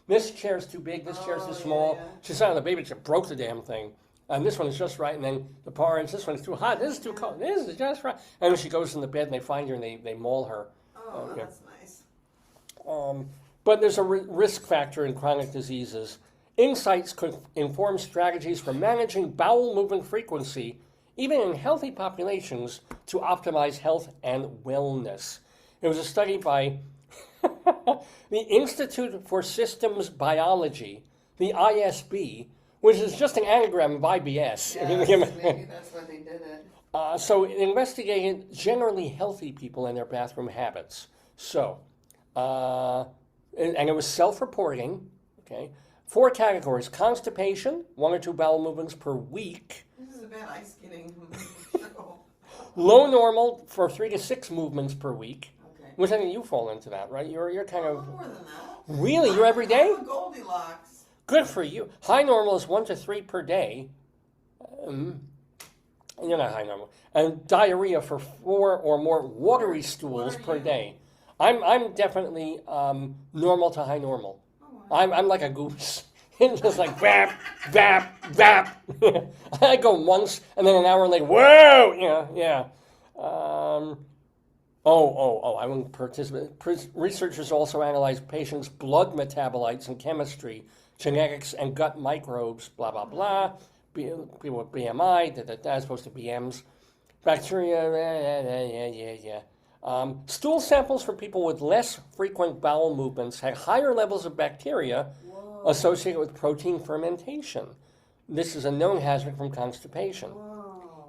this chair's too big, this chair's too small. Yeah. She sat on the baby chair, broke the damn thing. And this one is just right, and then the porridge, this one's too hot, this is too cold, this is just right. And then she goes in the bed and they find her and they maul her. Oh, yeah. that's nice. But there's a risk factor in chronic diseases. Insights could inform strategies for managing bowel movement frequency, even in healthy populations, to optimize health and wellness. It was a study by the Institute for Systems Biology, the ISB, which is just an anagram of IBS. Yes, maybe that's why they did it. So it investigated generally healthy people and their bathroom habits. So, and it was self-reporting, okay? 4 categories: constipation, 1 or 2 bowel movements per week. This is a bad ice skating show. Low normal for 3 to 6 movements per week. Okay. Which I think you fall into that, right? You're kind of More than that. really you're every day. I'm a Goldilocks. Good for you. High normal is 1 to 3 per day. You're not high normal. And diarrhea for 4 or more watery stools per day. I'm definitely normal to high normal. I'm like a goose. It's just like vap, vap, vap. I go once, and then an hour later, whoa, yeah. I wouldn't participate. Researchers also analyzed patients' blood metabolites and chemistry, genetics, and gut microbes, blah, blah, blah. People with BMI, as opposed to BMs. Bacteria, yeah. Stool samples for people with less frequent bowel movements had higher levels of bacteria associated with protein fermentation. This is a known hazard from constipation.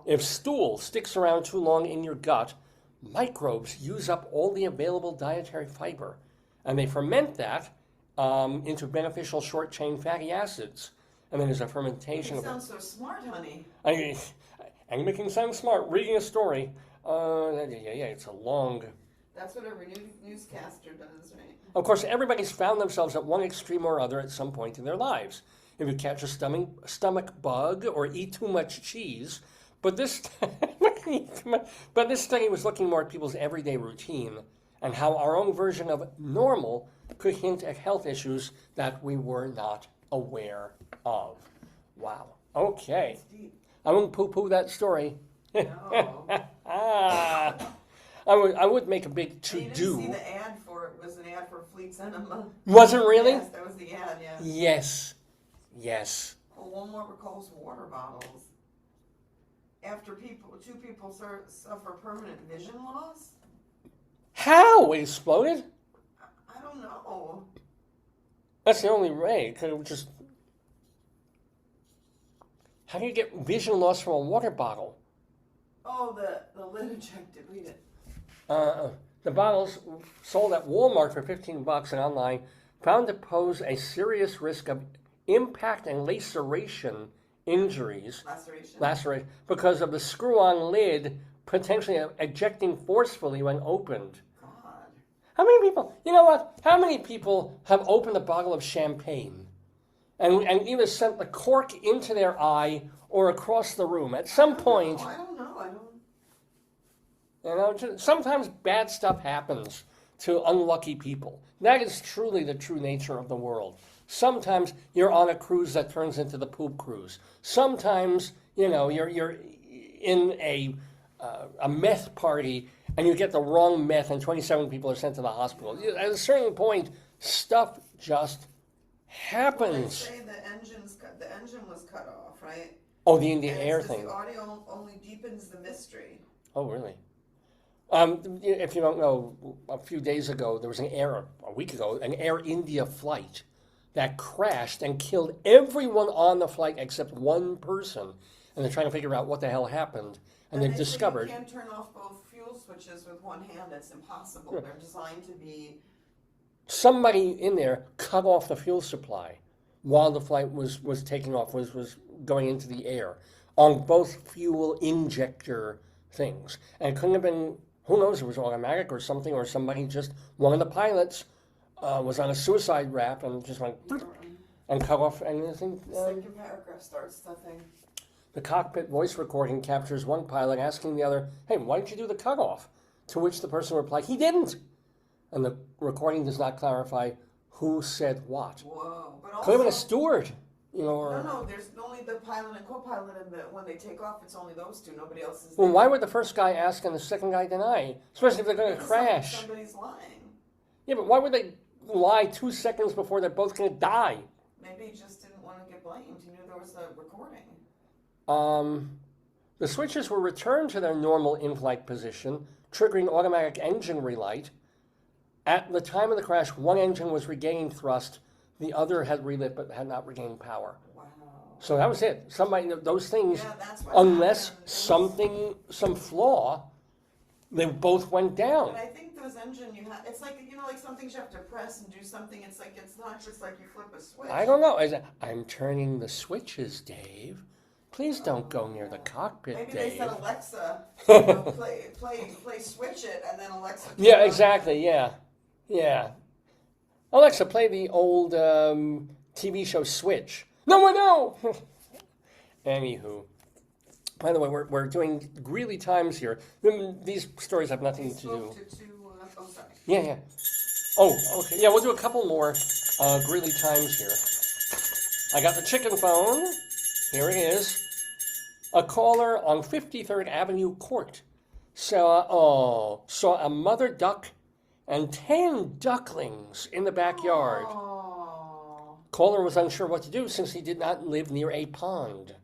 If stool sticks around too long in your gut, microbes use up all the available dietary fiber, and they ferment that into beneficial short-chain fatty acids. And then there's a fermentation. You sound so smart, honey. I'm making sound smart, reading a story. It's a long... That's what every newscaster does, right? Of course, everybody's found themselves at one extreme or other at some point in their lives. If you catch a stomach bug or eat too much cheese, but this study was looking more at people's everyday routine and how our own version of normal could hint at health issues that we were not aware of. Wow. Okay. I won't poo-poo that story. No. I would make a big You didn't to-do. see the ad for it. It was an ad for Fleet's Enema. Was it really? Yes, that was the ad, yeah. Yes. Well, one more Cole's water bottles. After two people suffer permanent vision loss? How? It exploded? I don't know. That's the only way. It could have just... How do you get vision loss from a water bottle? Oh, the lid ejected. Read it. The bottles sold at Walmart for $15 and online found to pose a serious risk of impact and laceration injuries. Laceration. Because of the screw-on lid potentially ejecting forcefully when opened. God. How many people, you know what? How many people have opened a bottle of champagne and either sent the cork into their eye or across the room? At some point, I don't know. sometimes bad stuff happens to unlucky people. That is truly the true nature of the world. Sometimes you're on a cruise that turns into the poop cruise. Sometimes, you're in a meth party and you get the wrong meth and 27 people are sent to the hospital. At a certain point, stuff just happens. Well, they say the engine was cut off, right? Oh, the air thing. The audio only deepens the mystery. Oh, really? If you don't know, a week ago, an Air India flight that crashed and killed everyone on the flight except one person. And they're trying to figure out what the hell happened. And they've discovered... You can't turn off both fuel switches with one hand. That's impossible. Yeah. They're designed to be... Somebody in there cut off the fuel supply while the flight was taking off, was going into the air, on both fuel injector things. And it couldn't have been... Who knows, it was automatic or something, or one of the pilots was on a suicide rap and just went and cut off anything. The second paragraph starts the thing. The cockpit voice recording captures one pilot asking the other, "Hey, why didn't you do the cutoff?" To which the person replied, "He didn't." And the recording does not clarify who said what. Whoa. But also, could have been a steward, or... No, there's only the pilot and co-pilot, and when they take off, it's only those two. Nobody else is there. Well, why would the first guy ask and the second guy deny? Especially if they're going to crash. Somebody's lying. Yeah, but why would they lie 2 seconds before they're both going to die? Maybe he just didn't want to get blamed. He knew there was a recording. The switches were returned to their normal in-flight position, triggering automatic engine relight. At the time of the crash, one engine was regaining thrust, the other had relit but had not regained power. Wow. So that was it. Those things, that's what unless happened. some flaw, they both went down. But I think those engine it's like, like some things you have to press and do something. It's like, it's not just like you flip a switch. I don't know. I'm turning the switches, Dave. Please don't go near the cockpit, Maybe Dave. They said Alexa, play switch it, and then Alexa. Yeah, exactly. Yeah. Alexa, play the old TV show Switch. No. Anywho, by the way, we're doing Greeley Times here. These stories have nothing to do. Oh, sorry. Yeah. Oh, okay. Yeah, we'll do a couple more Greeley Times here. I got the chicken phone. Here it is. A caller on 53rd Avenue Court saw a mother duck and 10 ducklings in the backyard. Aww. Caller was unsure what to do since he did not live near a pond.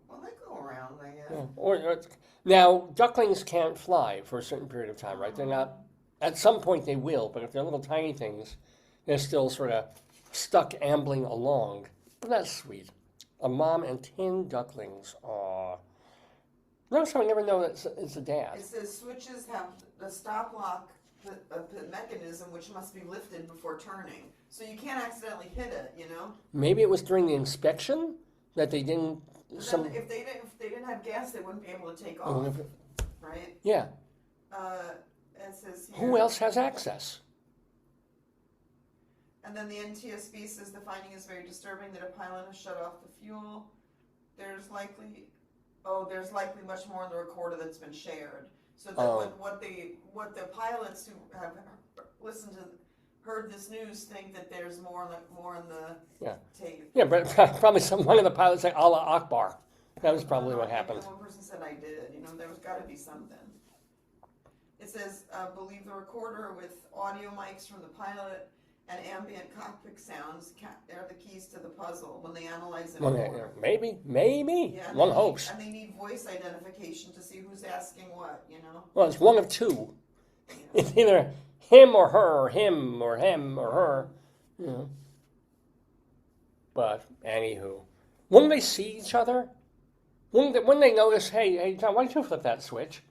Well, they go around, I guess. Yeah. Now, ducklings can't fly for a certain period of time, right? They're not. At some point they will, but if they're little tiny things, they're still sort of stuck ambling along. But that's sweet. A mom and 10 ducklings. Aww. No, so I never know it's a dad. It says switches have the stop lock mechanism, which must be lifted before turning. So you can't accidentally hit it, Maybe it was during the inspection that they didn't... If they didn't have gas, they wouldn't be able to take off, right? Yeah. It says here, who else has access? And then the NTSB says the finding is very disturbing that a pilot has shut off the fuel. There's likely much more in the recorder that's been shared. So that what the pilots who have heard this news think that there's more in the tape. Yeah, but probably one of the pilots said Allah Akbar. That was probably what happened. One person said I did. There's got to be something. It says believe the recorder with audio mics from the pilot and ambient cockpit sounds are the keys to the puzzle when they analyze it. Maybe. Yeah, One hopes. And they need voice identification to see who's asking what, Well, it's one of two. Yeah. It's either him or her, or him or him or her. But, anywho. Wouldn't they see each other? Wouldn't they notice, hey, John, why don't you flip that switch?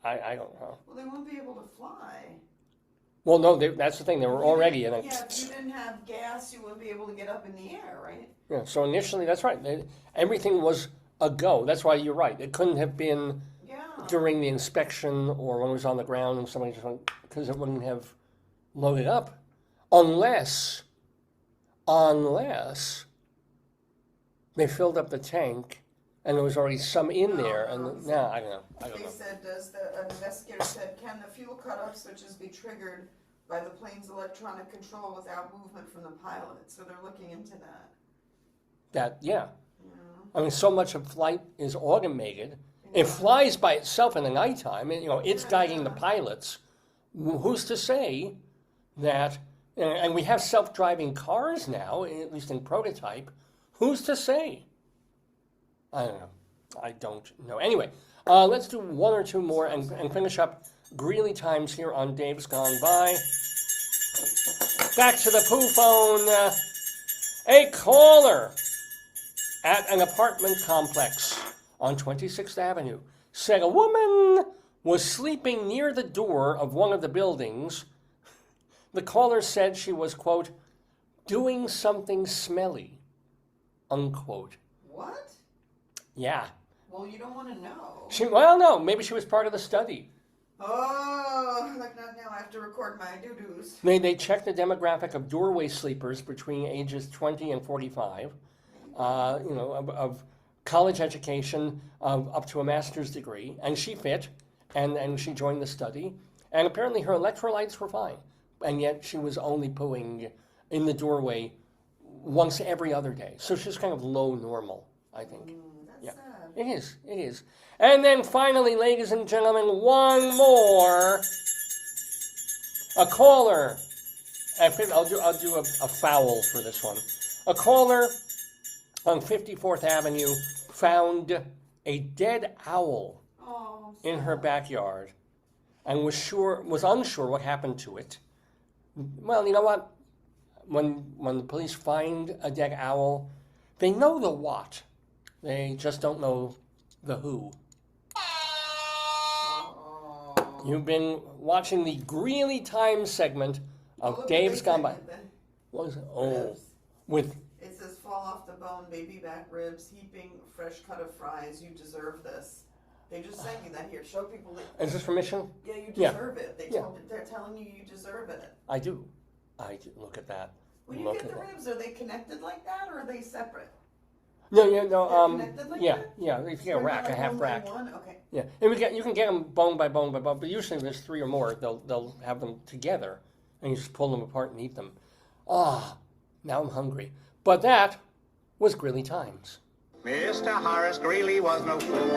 Yeah. I don't know. Well, they wouldn't be able to fly. Well, no, that's the thing. They were already in it. Yeah, if you didn't have gas, you wouldn't be able to get up in the air, right? Yeah, so initially, that's right. Everything was a go. That's why you're right. It couldn't have been during the inspection or when it was on the ground and somebody just went, because it wouldn't have load it up. Unless they filled up the tank and there was already some in there. And I don't know. They said, an investigator said, can the fuel cutoff switches be triggered by the plane's electronic control without movement from the pilot? So they're looking into that. I mean, so much of flight is automated. It flies by itself in the nighttime. And, it's guiding the pilots. Who's to say that? And we have self-driving cars now, at least in prototype. Who's to say? I don't know. Anyway, let's do one or two more and finish up Greeley Times here on Dave's Gone By. Back to the poo phone. A caller at an apartment complex on 26th Avenue said a woman was sleeping near the door of one of the buildings. The caller said she was, quote, doing something smelly, unquote. What? Yeah. Well, you don't want to know. No, maybe she was part of the study. Oh, like not now. I have to record my doo-doos. They checked the demographic of doorway sleepers between ages 20 and 45, of college education up to a master's degree, and she fit, and she joined the study, and apparently her electrolytes were fine, and yet she was only pooing in the doorway once every other day. So she's kind of low normal, I think. That's sad. It is. And then finally, ladies and gentlemen, one more. A caller. I'll do a foul for this one. A caller on 54th Avenue found a dead owl in her backyard and was unsure what happened to it. Well, you know what? When the police find a dead owl, they know the what. They just don't know the who. You've been watching the Greeley Times segment of Dave's Gone By. What was it? It says, fall off the bone, baby back ribs, heaping fresh cut of fries. You deserve this. They just sent you that here. Show people that. Is this for Mission? Yeah, you deserve it. They're telling you deserve it. I do. Look at that. When you get the ribs, are they connected like that or are they separate? No. Connected like that? Yeah. If you get a rack, a half rack. One? Okay. Yeah, and you can get them bone by bone by bone, but usually there's three or more. They'll have them together, and you just pull them apart and eat them. Now I'm hungry. But that was Greeley Times. Mr. Horace Greeley was no fool.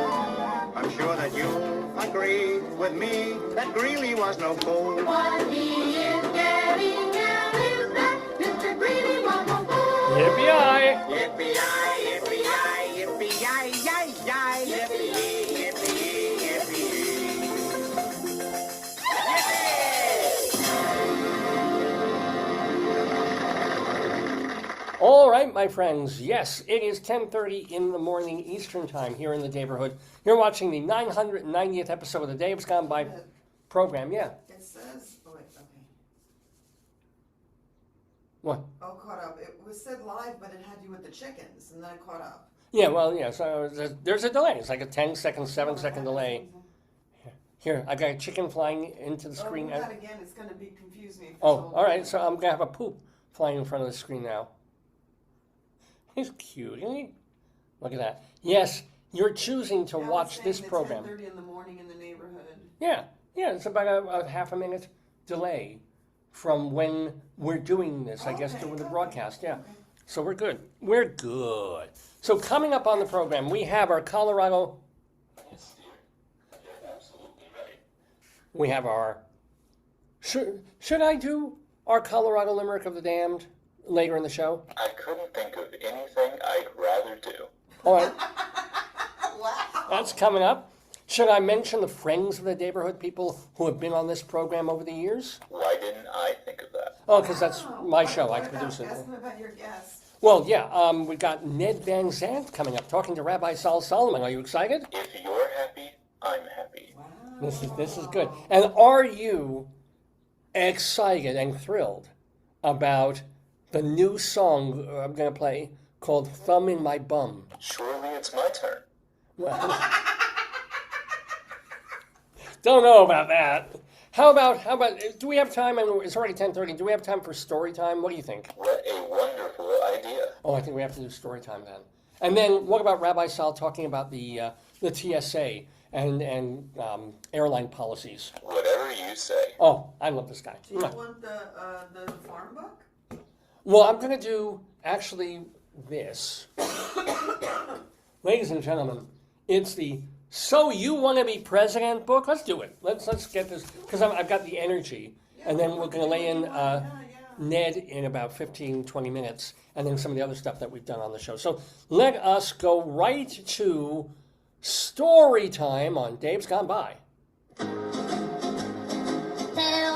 I'm sure that you agree with me that Greeley was no fool. What he is getting at is that Mr. Greeley was no fool. Yippee-yi! Yippee-yi, yippee-yi, yippee-yi, yi-yi, yippee-yi, yippee-yi, yippee-yi. All right, my friends. Yes, it is 10:30 in the morning Eastern Time here in the Daverhood. You're watching the 990th episode of the Dave's Gone By program. Yeah. It says, okay. What? Oh, caught up. It was said live, but it had you with the chickens, and then it caught up. Yeah, well, yeah, so there's a delay. It's like a 10-second, 7-second delay. Here, I got a chicken flying into the screen. Oh, that again. It's going to be confusing. Oh, all right, so I'm going to have a poop flying in front of the screen now. He's cute, isn't he? Look at that. Yes, you're choosing to watch this program. It's 10:30 in the morning in the neighborhood. Yeah, it's about a half a minute delay from when we're doing this, I guess, doing the broadcast, yeah. Okay. So we're good. We're good. So coming up on the program, we have our Colorado... Yes, dear. You're absolutely right. We have our... Should I do our Colorado Limerick of the Damned later in the show? I couldn't think of anything I'd rather do. All right. Wow. That's coming up. Should I mention the friends of the Daverhood people who have been on this program over the years? Why didn't I think of that? Oh, because that's my show. I produce it. Ask them about your guests. Well, yeah, we got Ned Van Zandt coming up, talking to Rabbi Sol Solomon. Are you excited? If you're happy, I'm happy. Wow. This is good. And are you excited and thrilled about the new song I'm going to play called Thumb in My Bum? Surely it's my turn. Well, don't know about that. How about, do we have time? And it's already 10:30. Do we have time for story time? What do you think? What a wonderful idea. Oh, I think we have to do story time then. And then what about Rabbi Sol talking about the TSA and airline policies? Whatever you say. Oh, I love this guy. Do you want the farm book? Well, I'm going to do actually this. Ladies and gentlemen, it's the So You Want to Be President book. Let's do it. Let's get this, because I've got the energy. And then we're going to lay in Ned in about 15, 20 minutes, and then some of the other stuff that we've done on the show. So let us go right to story time on Dave's Gone By. Tell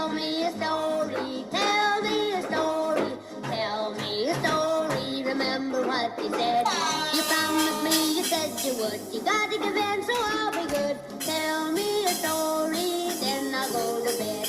me a story, tell me a story, tell me a story, remember what they said. You promised me, you said you would, you got to give in, so I'll be good. Tell me a story, then I'll go to bed.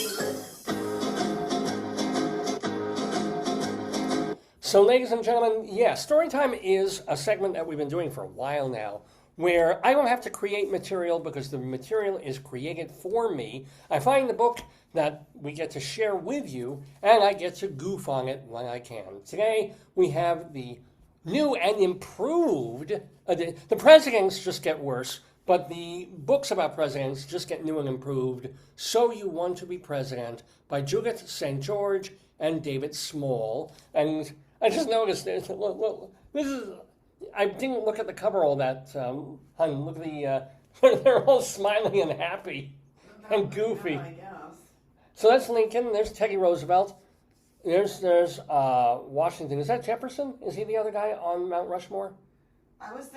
So, ladies and gentlemen, Storytime is a segment that we've been doing for a while now, where I don't have to create material because the material is created for me. I find the book that we get to share with you, and I get to goof on it when I can. Today, we have the new and improved, the presidents just get worse, but the books about presidents just get new and improved. So You Want to Be President by Judith St. George and David Small. And I just noticed this. Look, this is. I didn't look at the cover all that. Hun, look at the. They're all smiling and happy and goofy. Yeah, I guess. So that's Lincoln. There's Teddy Roosevelt. There's Washington. Is that Jefferson? Is he the other guy on Mount Rushmore? I was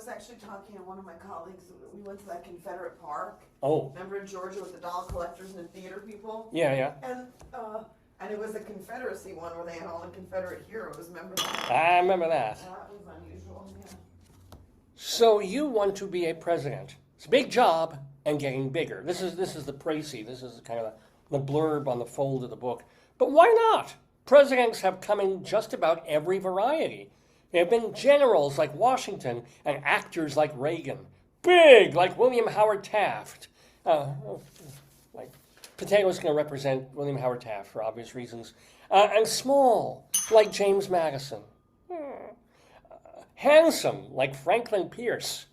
actually talking to one of my colleagues. We went to that Confederate Park. Oh. Remember in Georgia with the doll collectors and the theater people? Yeah. And it was a Confederacy one where they had all the Confederate heroes. Remember that? I remember that. That was unusual, yeah. So you want to be a president. It's a big job and getting bigger. This is the précis. This is kind of the blurb on the fold of the book. But why not? Presidents have come in just about every variety. There have been generals like Washington and actors like Reagan. Big like William Howard Taft. Potato's going to represent William Howard Taft for obvious reasons. And small, like James Madison. Handsome, like Franklin Pierce.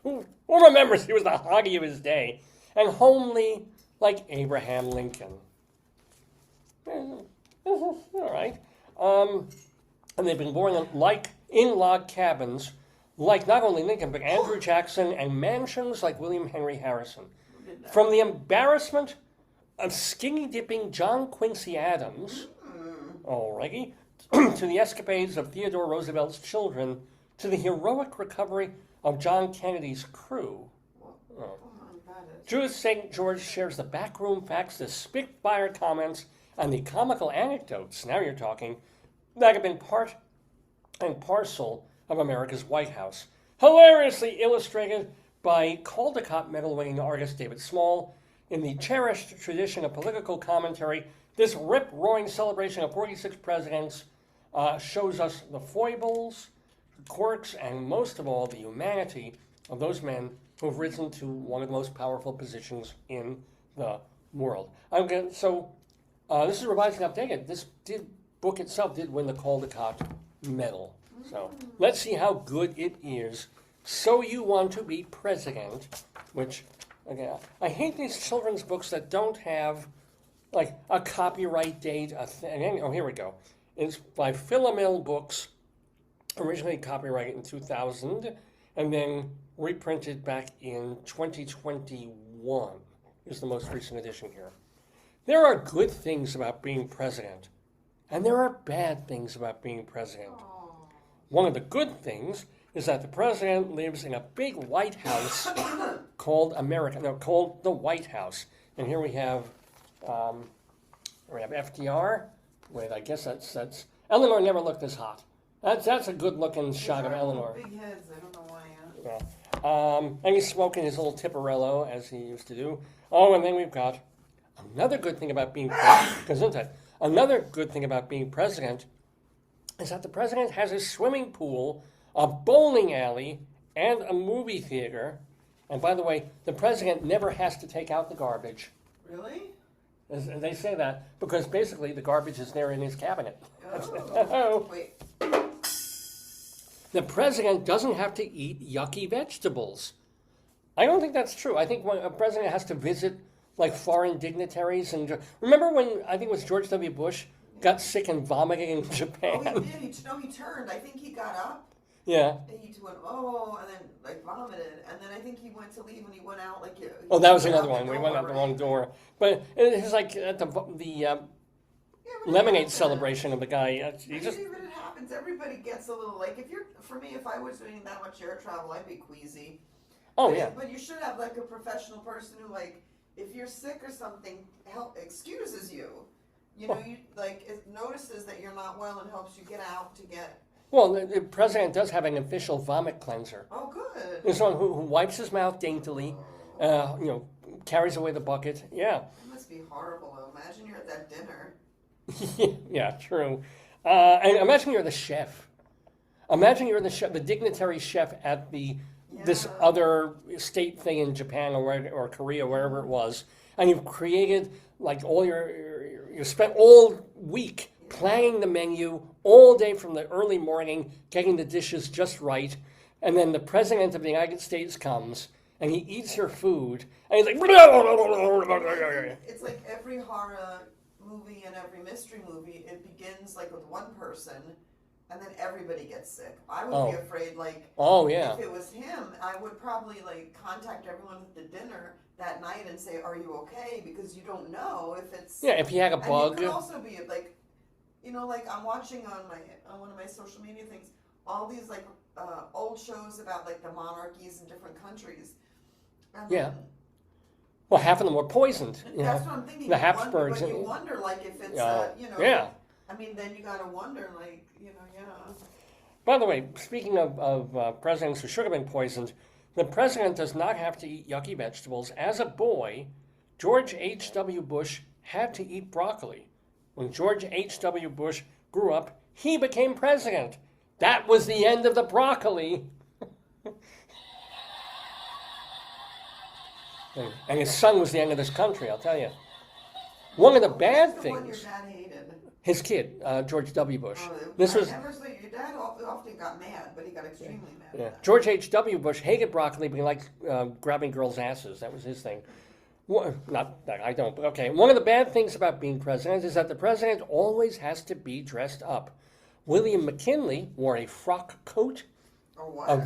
Who remembers he was the hottie of his day? And homely, like Abraham Lincoln. All right. And they've been born in log cabins, like not only Lincoln, but Andrew Jackson, and mansions like William Henry Harrison. From the embarrassment of skinny-dipping John Quincy Adams, alrighty, to the escapades of Theodore Roosevelt's children, to the heroic recovery of John Kennedy's crew. Judith St. George shares the backroom facts, the spitfire comments, and the comical anecdotes, now you're talking, that have been part and parcel of America's White House. Hilariously illustrated by Caldecott medal-winning artist David Small. In the cherished tradition of political commentary, this rip-roaring celebration of 46 presidents shows us the foibles, the quirks, and most of all, the humanity of those men who have risen to one of the most powerful positions in the world. This is revised and updated. This book itself did win the Caldecott Medal. So let's see how good it is. So You Want to Be President, which, again, I hate these children's books that don't have, like, a copyright date. Oh, here we go. It's by Philomel Books, originally copyrighted in 2000, and then reprinted back in 2021. Here's the most recent edition here. There are good things about being president, and there are bad things about being president. One of the good things is that the president lives in a big White House called the White House. And here we have FDR with, I guess that's Eleanor never looked this hot. That's a good looking shot of Eleanor. Big heads, I don't know why. And he's smoking his little Tipperello as he used to do. Oh, and then we've got another good thing about being president. Another good thing about being president is that the president has a swimming pool, a bowling alley, and a movie theater. And by the way, the president never has to take out the garbage. Really? And they say that because basically the garbage is there in his cabinet. Oh. Wait. The president doesn't have to eat yucky vegetables. I don't think that's true. I think when a president has to visit like foreign dignitaries and remember when I think it was George W. Bush got sick and vomited in Japan. Oh, he did. He turned. I think he got up. Yeah. And he went, and then like vomited, and then I think he went to leave, and he went out like. That was another one. We went out the wrong door, but it was like at the lemonade celebration of the guy. It happens. Everybody gets a little like if I was doing that much air travel, I'd be queasy. But you should have like a professional person who like if you're sick or something, excuses you. You know, it notices that you're not well and helps you get out to get. Well, the president does have an official vomit cleanser. Oh, good. There's someone who wipes his mouth daintily, carries away the bucket. Yeah. It must be horrible. Imagine you're at that dinner. Yeah, true. And imagine you're the chef. Imagine you're the chef, the dignitary chef at this other state thing in Japan or Korea, wherever it was, and you've created like you spent all week planning the menu all day from the early morning, getting the dishes just right, and then the president of the United States comes and he eats your food, and he's like, it's like every horror movie and every mystery movie. It begins like with one person, and then everybody gets sick. I would be afraid, like, if it was him, I would probably like contact everyone at the dinner that night and say, "Are you okay?" Because you don't know if it's if he had a bug. It could also be like. Like I'm watching on one of my social media things, all these like old shows about like the monarchies in different countries. And well, half of them were poisoned. That's what I'm thinking. The Habsburgs. But you wonder like if it's I mean, then you gotta wonder like By the way, speaking of presidents who should have been poisoned, the president does not have to eat yucky vegetables. As a boy, George H.W. Bush had to eat broccoli. When George H.W. Bush grew up, he became president. That was the end of the broccoli. And his son was the end of this country, I'll tell you. One of the bad things... One your dad hated? His kid, George W. Bush. Your dad often got mad, but he got extremely mad. Yeah. George H.W. Bush hated broccoli, but he liked grabbing girls' asses. That was his thing. Not that I don't, but okay. One of the bad things about being president is that the president always has to be dressed up. William McKinley wore a frock coat, a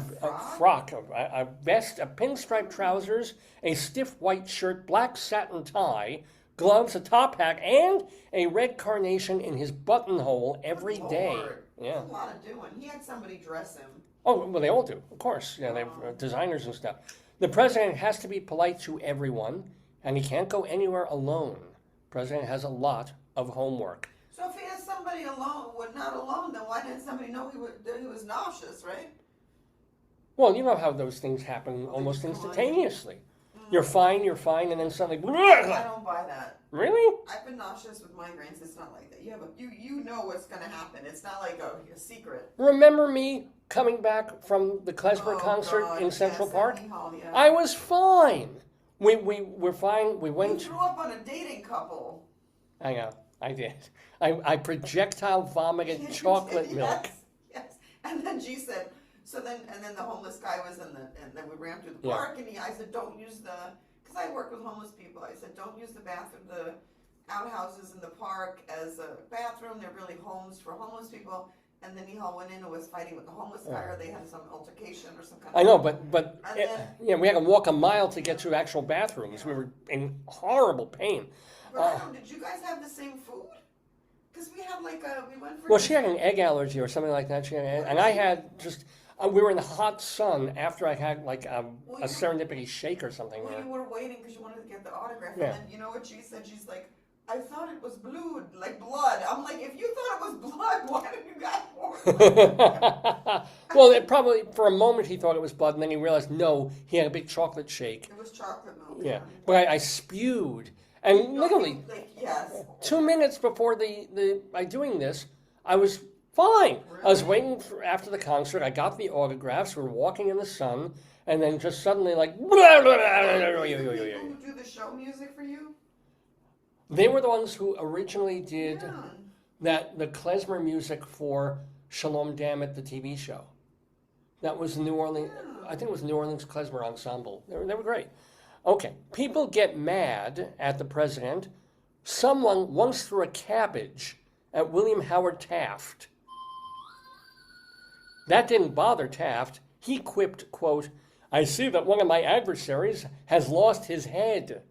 vest, a pinstripe trousers, a stiff white shirt, black satin tie, gloves, a top hat, and a red carnation in his buttonhole every day. Yeah, that's a lot of doing. He had somebody dress him. Oh, well, they all do, of course. Yeah, they have designers and stuff. The president has to be polite to everyone. And he can't go anywhere alone. The president has a lot of homework. So if he has somebody alone, not alone, then why didn't somebody know he was nauseous, right? Well, you know how those things happen almost instantaneously. You're fine, and then suddenly... I don't buy that. Really? I've been nauseous with migraines. It's not like that. You know what's going to happen. It's not like a secret. Remember me coming back from the Klezmer concert in Central Park? I was fine. We're fine. We went. You grew up on a dating couple. I know. I did. I projectile vomited chocolate milk. Yes. And then she said. And then the homeless guy was and then we ran through the park and I said don't use because I work with homeless people. I said don't use the bathroom, the outhouses in the park as a bathroom. They're really homes for homeless people. And then Nihal went in and was fighting with the homeless guy, or they had some altercation or some kind of... I know, but we had to walk a mile to get to actual bathrooms. We were in horrible pain. But did you guys have the same food? Because we had we went for... Well, she had an egg allergy or something like that. And I had just... we were in the hot sun after I had a serendipity shake or something. Well, you were waiting because you wanted to get the autograph. Yeah. And then you know what she said? She's like... I thought it was blood, like blood. I'm like, if you thought it was blood, why did you guys more? Well, it probably, for a moment, he thought it was blood, and then he realized, no, he had a big chocolate shake. It was chocolate milk. Yeah, but I spewed. And literally, 2 minutes before I doing this, I was fine. Really? I was waiting after the concert. I got the autographs. We were walking in the sun, and then just suddenly, Did people do the show music for you? They were the ones who originally did the klezmer music for Shalom Dammit, the TV show. That was New Orleans. I think it was New Orleans Klezmer Ensemble. They were great. Okay, people get mad at the president. Someone once threw a cabbage at William Howard Taft. That didn't bother Taft. He quipped, quote, "I see that one of my adversaries has lost his head."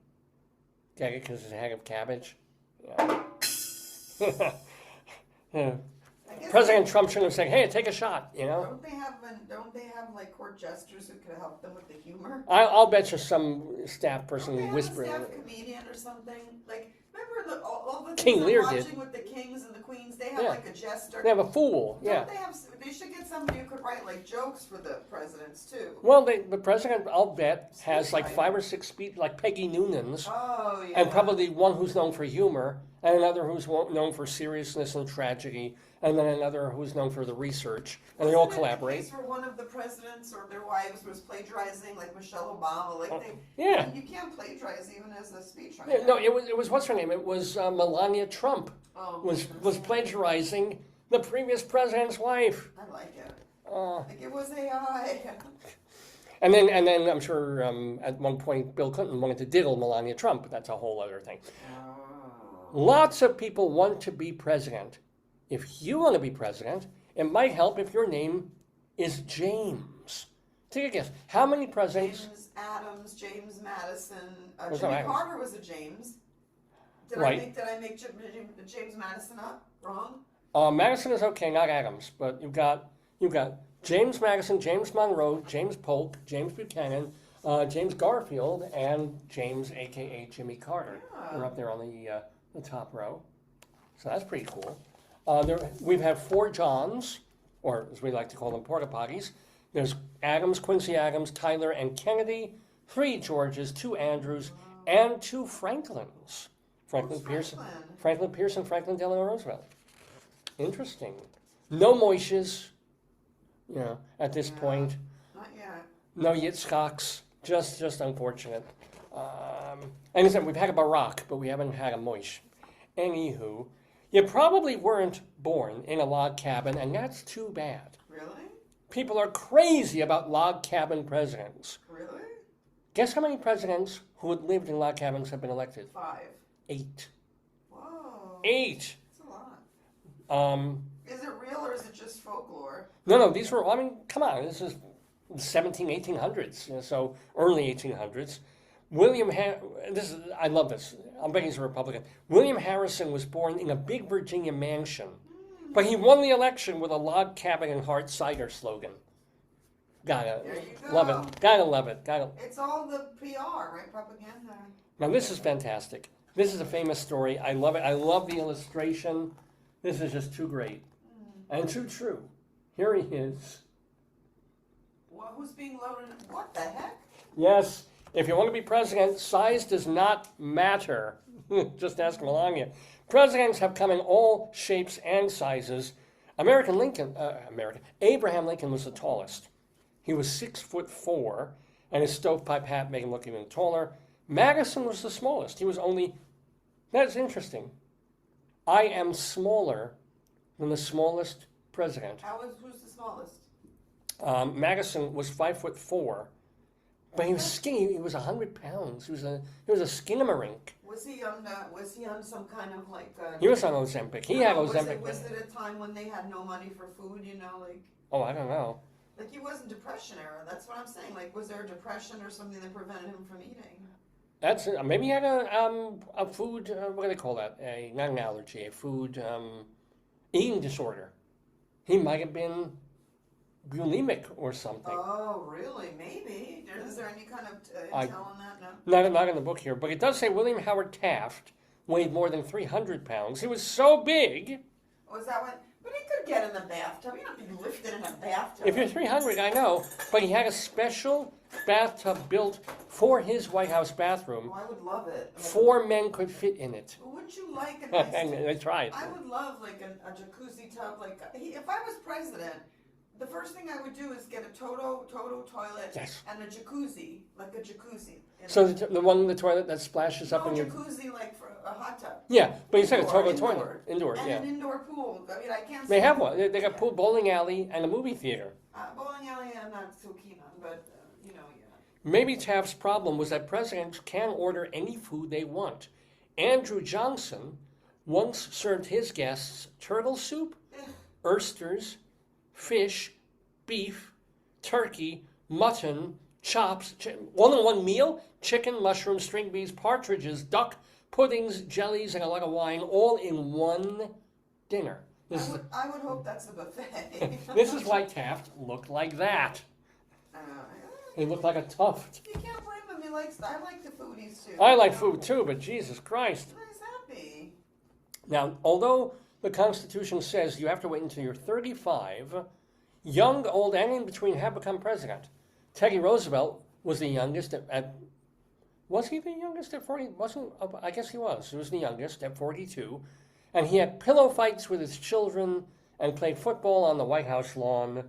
Okay, because it's a head of cabbage. Yeah. Yeah. President Trump shouldn't have said, "Hey, take a shot," you know? Don't they have like court jesters who could help them with the humor? I'll bet you some staff person whispering. Don't they have a staff comedian or something? Like, remember all the King things Lear I'm did. watching with the kings and the queens? They have like a jester. They have a fool, They should get somebody who could write like jokes for the presidents too. Well, the president, I'll bet, has like 5 or 6 speeches, like Peggy Noonan's. Oh, yeah. And probably one who's known for humor, and another who's known for seriousness and tragedy, and then another who's known for the research, and they all collaborate. Wasn't it the case where one of the presidents or their wives was plagiarizing, like Michelle Obama? Like you can't plagiarize even as a speechwriter. Yeah, no, it was what's her name? It was Melania Trump. Was plagiarizing the previous president's wife. I like it. Like it was AI. And then I'm sure at one point Bill Clinton wanted to diddle Melania Trump, but that's a whole other thing. Lots of people want to be president. If you want to be president, it might help if your name is James. Take a guess. How many presidents? James Adams, James Madison. Jimmy Carter was a James. Did I make James Madison up wrong? Madison is okay, not Adams, but you've got James Madison, James Monroe, James Polk, James Buchanan, James Garfield, and James, a.k.a. Jimmy Carter. They're up there on the top row. So that's pretty cool. We've had 4 Johns, or as we like to call them, porta potties. There's Adams, Quincy Adams, Tyler, and Kennedy, 3 Georges, 2 Andrews, and 2 Franklins. Franklin Pierce, Franklin Delano Roosevelt. Interesting. No Moishes, at this point. Not yet. No Yitzhaks. Just unfortunate. And we've had a Barack, but we haven't had a Moish. Anywho, you probably weren't born in a log cabin, and that's too bad. Really? People are crazy about log cabin presidents. Really? Guess how many presidents who had lived in log cabins have been elected? 5. 8. Whoa. 8. That's a lot. Is it real or is it just folklore? No, these were, come on, this is 1800s, so early 1800s. I love this. I'm betting he's a Republican. William Harrison was born in a big Virginia mansion, but he won the election with a log cabin and hard cider slogan. Gotta love it. Gotta love it. It's all the PR, right? Propaganda. Now this is fantastic. This is a famous story. I love it. I love the illustration. This is just too great and too true. Here he is. Well, who's being loaded? What the heck? Yes. If you want to be president, size does not matter. Just ask Melania. Presidents have come in all shapes and sizes. Abraham Lincoln was the tallest. He was 6'4", and his stovepipe hat made him look even taller. Madison was the smallest. He was that's interesting. I am smaller than the smallest president. Who's the smallest? Madison was 5'4", but he was skinny. He was 100 pounds. He was a skinamarink. Was he on some kind of like? He was on Ozempic. He had Ozempic. Was it a time when they had no money for food? Oh, I don't know. Like he wasn't Depression era. That's what I'm saying. Like, was there a depression or something that prevented him from eating? That's maybe he had a food. What do they call that? Not an allergy. A food eating disorder. He might have been bulimic or something. Oh, really? Maybe. Is there any kind of intel on that? No. Not in the book here, but it does say William Howard Taft weighed more than 300 pounds. He was so big. Was that what? But he could get in the bathtub. You don't have to be lifted in a bathtub. If you're 300, I know, but he had a special bathtub built for his White House bathroom. Oh, I would love it. 4 men could fit in it. Well, wouldn't you like a nice? They tried. I would love like a jacuzzi tub. Like if I was president, the first thing I would do is get a Toto toilet and a jacuzzi, like a jacuzzi. So the one in the toilet that splashes up in your... jacuzzi like for a hot tub. Yeah, but you said a Indoor, toilet. Indoor, and yeah. an indoor pool. I mean, I can't. They have one. They got pool, bowling alley, and a movie theater. Bowling alley, I'm not so keen on, but yeah. Maybe Taft's problem was that presidents can order any food they want. Andrew Johnson once served his guests turtle soup, oysters, fish, beef, turkey, mutton, chops, all in one meal, chicken, mushrooms, string beans, partridges, duck, puddings, jellies, and a lot of wine, all in one dinner. I would hope that's a buffet. This is why Taft looked like that. He looked like a tuft. You can't blame him. I like the foodies too. I like food too, but Jesus Christ. What does that be? Now, although the Constitution says you have to wait until you're 35, young, old, and in between have become president. Teddy Roosevelt was the youngest was he the youngest at 40? I guess he was. He was the youngest at 42. And he had pillow fights with his children and played football on the White House lawn.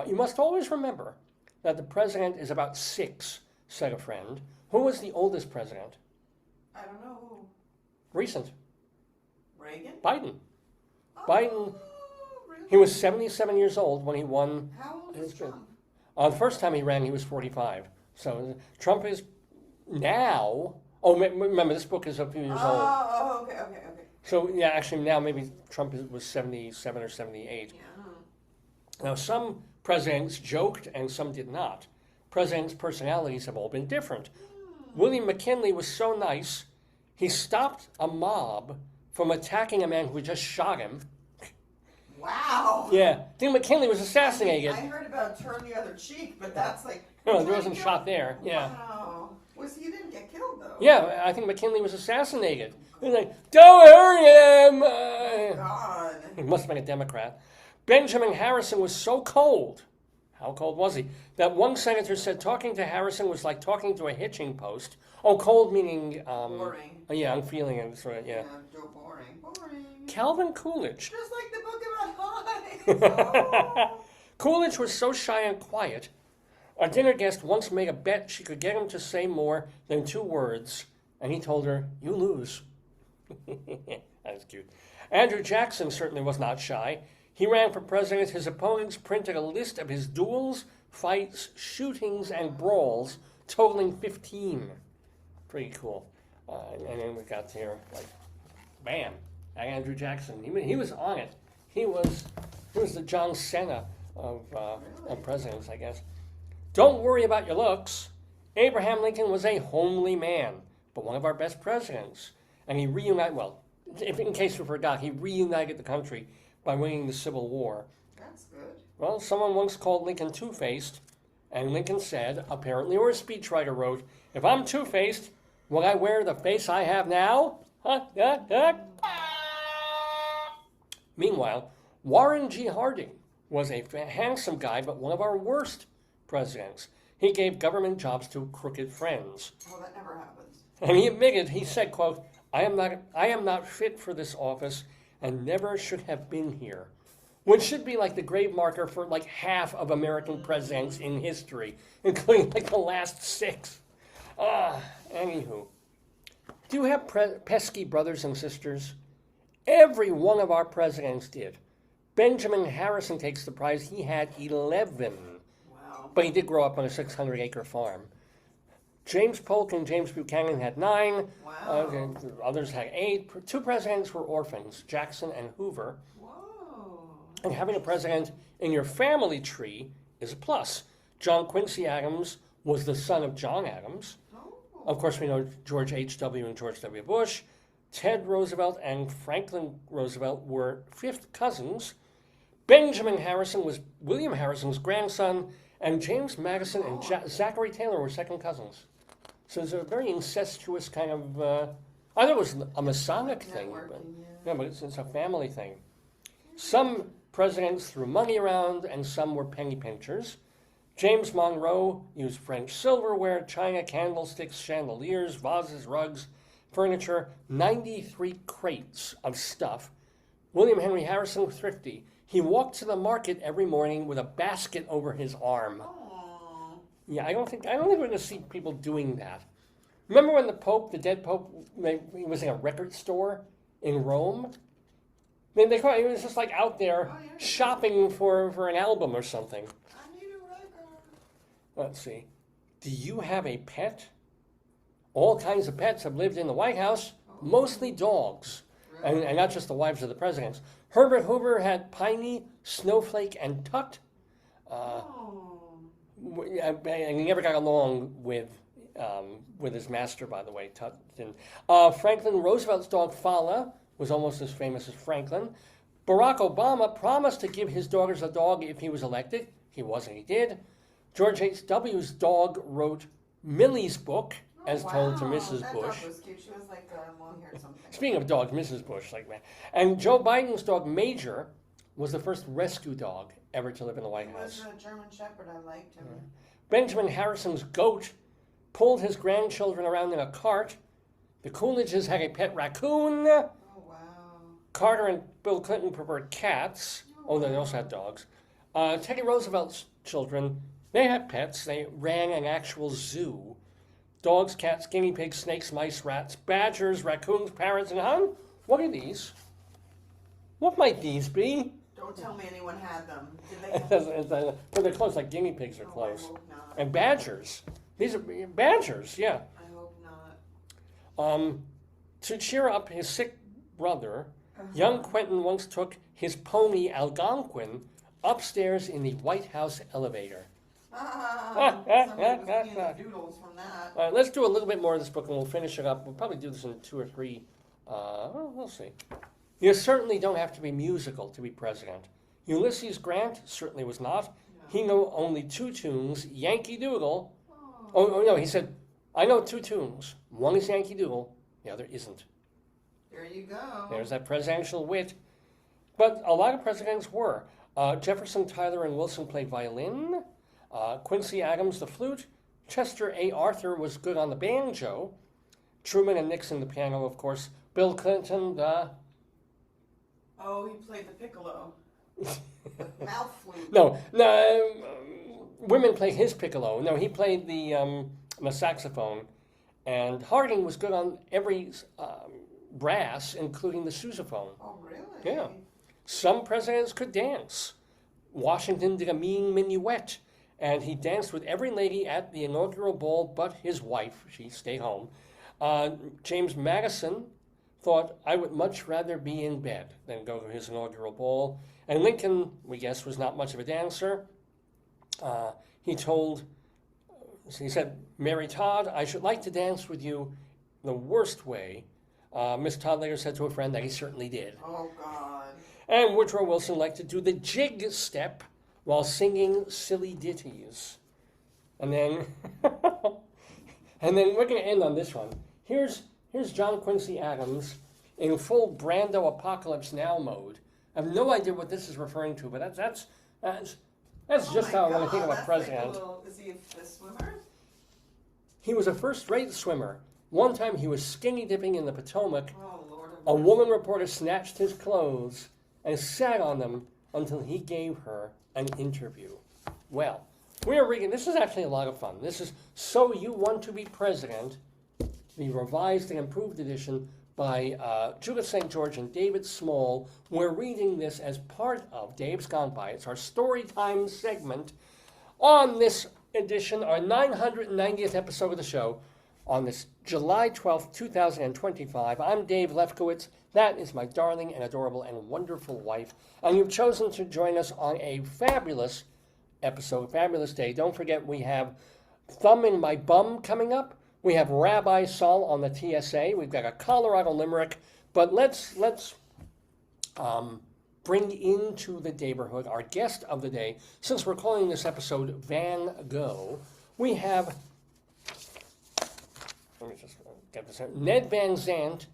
You must always remember that the president is about 6, said a friend. Who was the oldest president? I don't know who. Recent. Reagan? Biden. Oh, Biden. Really? He was 77 years old when he won. How old is Trump? The first time he ran, he was 45. So Trump is now. Oh, remember, this book is a few years old. Oh, okay. So, yeah, actually, now maybe Trump was 77 or 78. Yeah. Now, some presidents joked and some did not. Presidents' personalities have all been different. William McKinley was so nice, he stopped a mob from attacking a man who had just shot him. Wow. Yeah, I think McKinley was assassinated. I heard about turn the other cheek, but that's like... No, there wasn't shot there. Yeah. Wow. He didn't get killed, though. Yeah, I think McKinley was assassinated. He was like, don't hurt him! Oh, God. He must have been a Democrat. Benjamin Harrison was so cold. How cold was he? That one senator said talking to Harrison was like talking to a hitching post. Oh, cold meaning... boring. Yeah, I'm feeling it. Sort of, yeah. Boring. Calvin Coolidge. Just like the book about highs. Coolidge was so shy and quiet. A dinner guest once made a bet she could get him to say more than 2 words, and he told her, "You lose." That's cute. Andrew Jackson certainly was not shy. He ran for president. His opponents printed a list of his duels, fights, shootings, and brawls, totaling 15. Pretty cool. And then we got here, like, bam, Andrew Jackson. He was on it. He was the John Cena of presidents, I guess. Don't worry about your looks. Abraham Lincoln was a homely man, but one of our best presidents. And he in case you forgot, he reunited the country by winning the Civil War. That's good. Well, someone once called Lincoln two-faced, and Lincoln said, apparently, or a speechwriter wrote, "If I'm two-faced, will I wear the face I have now?" Meanwhile, Warren G. Harding was a handsome guy, but one of our worst presidents. He gave government jobs to crooked friends. Well, that never happens. And he said, quote, I am not fit for this office and never should have been here. Which should be like the grave marker for like half of American presidents in history, including like the last 6. Anywho. Do you have pesky brothers and sisters? Every one of our presidents did. Benjamin Harrison takes the prize. He had 11. Wow. But he did grow up on a 600-acre farm. James Polk and James Buchanan had 9. Wow. Others had 8. 2 presidents were orphans, Jackson and Hoover. Whoa. And having a president in your family tree is a plus. John Quincy Adams was the son of John Adams. Oh. Of course, we know George H.W. and George W. Bush. Ted Roosevelt and Franklin Roosevelt were 5th cousins. Benjamin Harrison was William Harrison's grandson, and James Madison and Zachary Taylor were 2nd cousins. So it's a very incestuous kind of, I thought it was a Masonic thing, but it's a family thing. Some presidents threw money around, and some were penny pinchers. James Monroe used French silverware, china, candlesticks, chandeliers, vases, rugs, furniture, 93 crates of stuff. William Henry Harrison was thrifty. He walked to the market every morning with a basket over his arm. Aww. Yeah, I don't think we're going to see people doing that. Remember when the dead Pope, he was in a record store in Rome? He was just like out there shopping for an album or something. I need a record. Let's see. Do you have a pet? All kinds of pets have lived in the White House, mostly dogs, and not just the wives of the presidents. Herbert Hoover had Piney, Snowflake, and Tut. And he never got along with his master, by the way, Tut didn't. Franklin Roosevelt's dog Fala was almost as famous as Franklin. Barack Obama promised to give his daughters a dog if he was elected. He wasn't, he did. George H.W.'s dog wrote Millie's book, as told to Mrs. Bush. That dog was cute. She was like long-haired something. Speaking of dogs, Mrs. Bush, like that. And Joe Biden's dog Major was the first rescue dog ever to live in the White House. He was a German Shepherd. I liked him. Benjamin Harrison's goat pulled his grandchildren around in a cart. The Coolidges had a pet raccoon. Oh, wow. Carter and Bill Clinton preferred cats. Oh, they also had dogs. Teddy Roosevelt's children, they had pets. They ran an actual zoo. Dogs, cats, guinea pigs, snakes, mice, rats, badgers, raccoons, parrots, and what are these? What might these be? Don't tell me anyone had them. Did they? But they're close, like guinea pigs are close. I hope not. And badgers. These are badgers, yeah. I hope not. To cheer up his sick brother, young Quentin once took his pony Algonquin upstairs in the White House elevator. Somebody was cleaning the doodles from that. Let's do a little bit more of this book and we'll finish it up. We'll probably do this in 2 or 3. We'll see. You certainly don't have to be musical to be president. Ulysses Grant certainly was not. No. He knew only 2 tunes, Yankee Doodle. Oh, no, he said, I know 2 tunes. One is Yankee Doodle, the other isn't. There you go. There's that presidential wit. But a lot of presidents were. Jefferson, Tyler, and Wilson played violin. Quincy Adams, the flute. Chester A. Arthur was good on the banjo. Truman and Nixon, the piano, of course. Bill Clinton, the... Oh, he played the piccolo. The mouth flute. No, women played his piccolo. No, he played the saxophone. And Harding was good on every brass, including the sousaphone. Oh, really? Yeah. Some presidents could dance. Washington did a mean minuet, and he danced with every lady at the inaugural ball but his wife. She stayed home. James Madison thought, I would much rather be in bed than go to his inaugural ball. And Lincoln, we guess, was not much of a dancer. He said, Mary Todd, I should like to dance with you the worst way. Miss Todd later said to a friend that he certainly did. Oh, God. And Woodrow Wilson liked to do the jig step while singing silly ditties. And then, and then we're going to end on this one. Here's John Quincy Adams in full Brando Apocalypse Now mode. I have no idea what this is referring to, but that's just how I want to think of a president. Is he a swimmer? He was a first-rate swimmer. One time he was skinny dipping in the Potomac. Oh, Lord. A woman reporter snatched his clothes and sat on them until he gave her an interview. Well, we are reading. This is actually a lot of fun. This is So You Want to Be President, the revised and improved edition by Judith St. George and David Small. We're reading this as part of Dave's Gone By. It's our StoryTime segment on this edition, our 990th episode of the show, on this July 12th, 2025. I'm Dave Lefkowitz. That is my darling and adorable and wonderful wife. And you've chosen to join us on a fabulous episode, fabulous day. Don't forget we have Thumb in My Bum coming up. We have Rabbi Sol on the TSA. We've got a Colorado Limerick. But let's bring into the Daverhood our guest of the day. Since we're calling this episode Van Gogh, we have, let me just get this out, Ned Van Zandt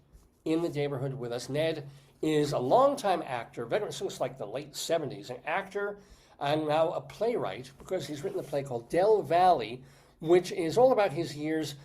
in the Daverhood with us. Ned is a longtime actor, veteran since like the late 70s, an actor and now a playwright, because he's written a play called Del Valley, which is all about his years,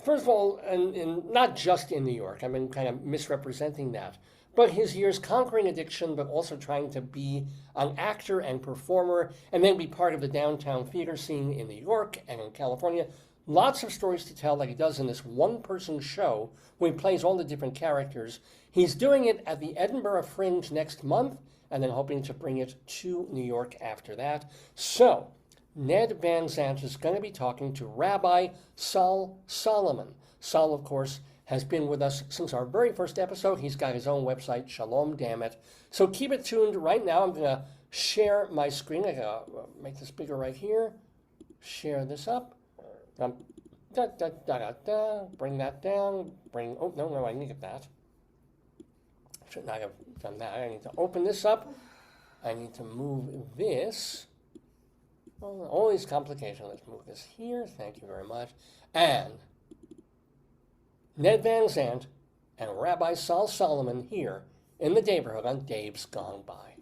first of all, and not just in New York. I've been kind of misrepresenting that. But his years conquering addiction, but also trying to be an actor and performer, and then be part of the downtown theater scene in New York and in California. lots of stories to tell like he does in this one-person show where he plays all the different characters. He's doing it at the Edinburgh Fringe next month and then hoping to bring it to New York after that. So, Ned Van Zandt is going to be talking to Rabbi Sol Solomon. Sol, of course, has been with us since our very first episode. He's got his own website, Shalom Damn It. So keep it tuned right now. I'm going to share my screen. I'm going to make this bigger right here. Share this up. Bring that down. Oh, no, I need that. Should not have done that. I need to open this up. I need to move this. All these complications. Let's move this here. Thank you very much. And Ned Van Zandt and Rabbi Sol Solomon here in the Daverhood on Dave's Gone By.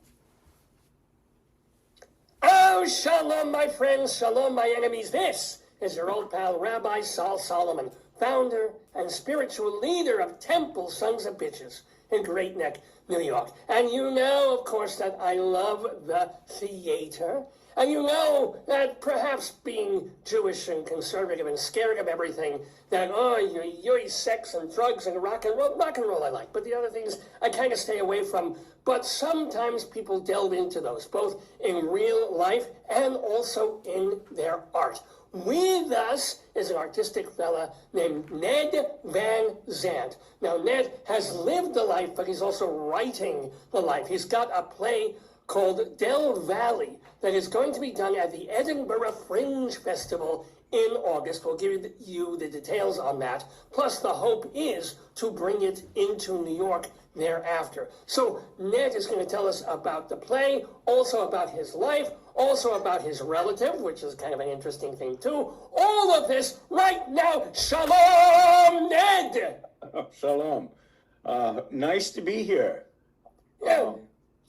Oh, shalom, my friends. Shalom, my enemies. This is your old pal, Rabbi Sol Solomon, founder and spiritual leader of Temple Sons of Bitches in Great Neck, New York. And you know, of course, that I love the theater. And you know that perhaps being Jewish and conservative and scared of everything, that, sex and drugs and rock and roll I like. But the other things I kind of stay away from. But sometimes people delve into those, both in real life and also in their art. With us is an artistic fella named Ned Van Zandt. Now, Ned has lived the life, but he's also writing the life. He's got a play called Del Valley that is going to be done at the Edinburgh Fringe Festival in August. We'll give you the details on that. Plus, the hope is to bring it into New York thereafter. So Ned is going to tell us about the play, also about his life, also about his relative, which is kind of an interesting thing too. All of this right now. Shalom, Ned! Shalom. Nice to be here. Yeah.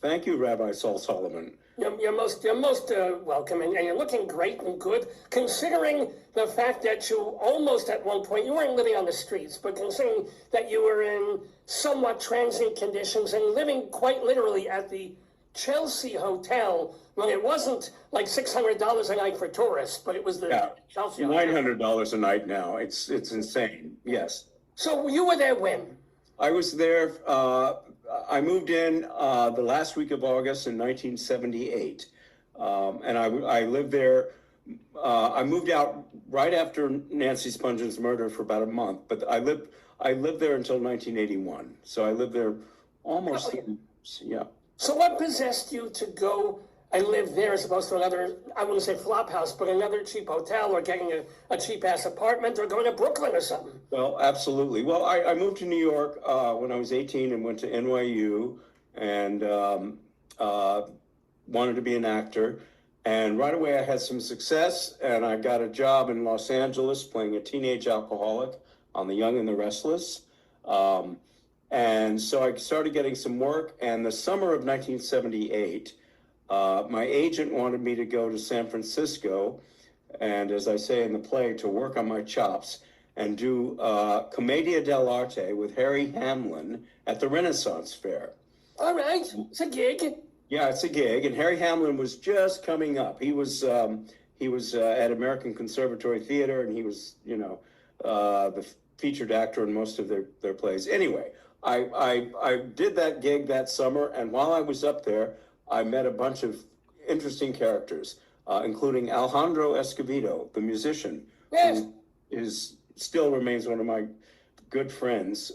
Thank you, Rabbi Sol Solomon. You're most welcome, and you're looking great and good, considering the fact that you almost at one point, you weren't living on the streets, but considering that you were in somewhat transient conditions and living quite literally at the Chelsea Hotel, when it wasn't like $600 a night for tourists, but it was the Chelsea Hotel. $900 a night now. It's insane, yes. So you were there when? I was there, I moved in the last week of August in 1978, and I lived there. I moved out right after Nancy Spongeon's murder for about a month, but I lived there until 1981. So I lived there almost 30 years, yeah. So what possessed you to go and live there as opposed to another, I wouldn't say flop house, but another cheap hotel, or getting a cheap-ass apartment, or going to Brooklyn or something? Well, absolutely. Well, I moved to New York when I was 18 and went to NYU and wanted to be an actor. And right away I had some success, and I got a job in Los Angeles playing a teenage alcoholic on The Young and the Restless. And so I started getting some work, and the summer of 1978, my agent wanted me to go to San Francisco, and as I say in the play, to work on my chops and do Commedia dell'arte with Harry Hamlin at the Renaissance Fair. All right, it's a gig. Yeah, it's a gig, and Harry Hamlin was just coming up. He was at American Conservatory Theater, and he was, the featured actor in most of their plays. Anyway, I did that gig that summer, and while I was up there, I met a bunch of interesting characters, including Alejandro Escovedo, the musician, yes, who still remains one of my good friends.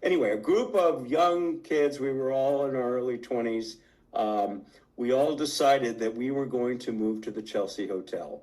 Anyway, a group of young kids, we were all in our early 20s. We all decided that we were going to move to the Chelsea Hotel,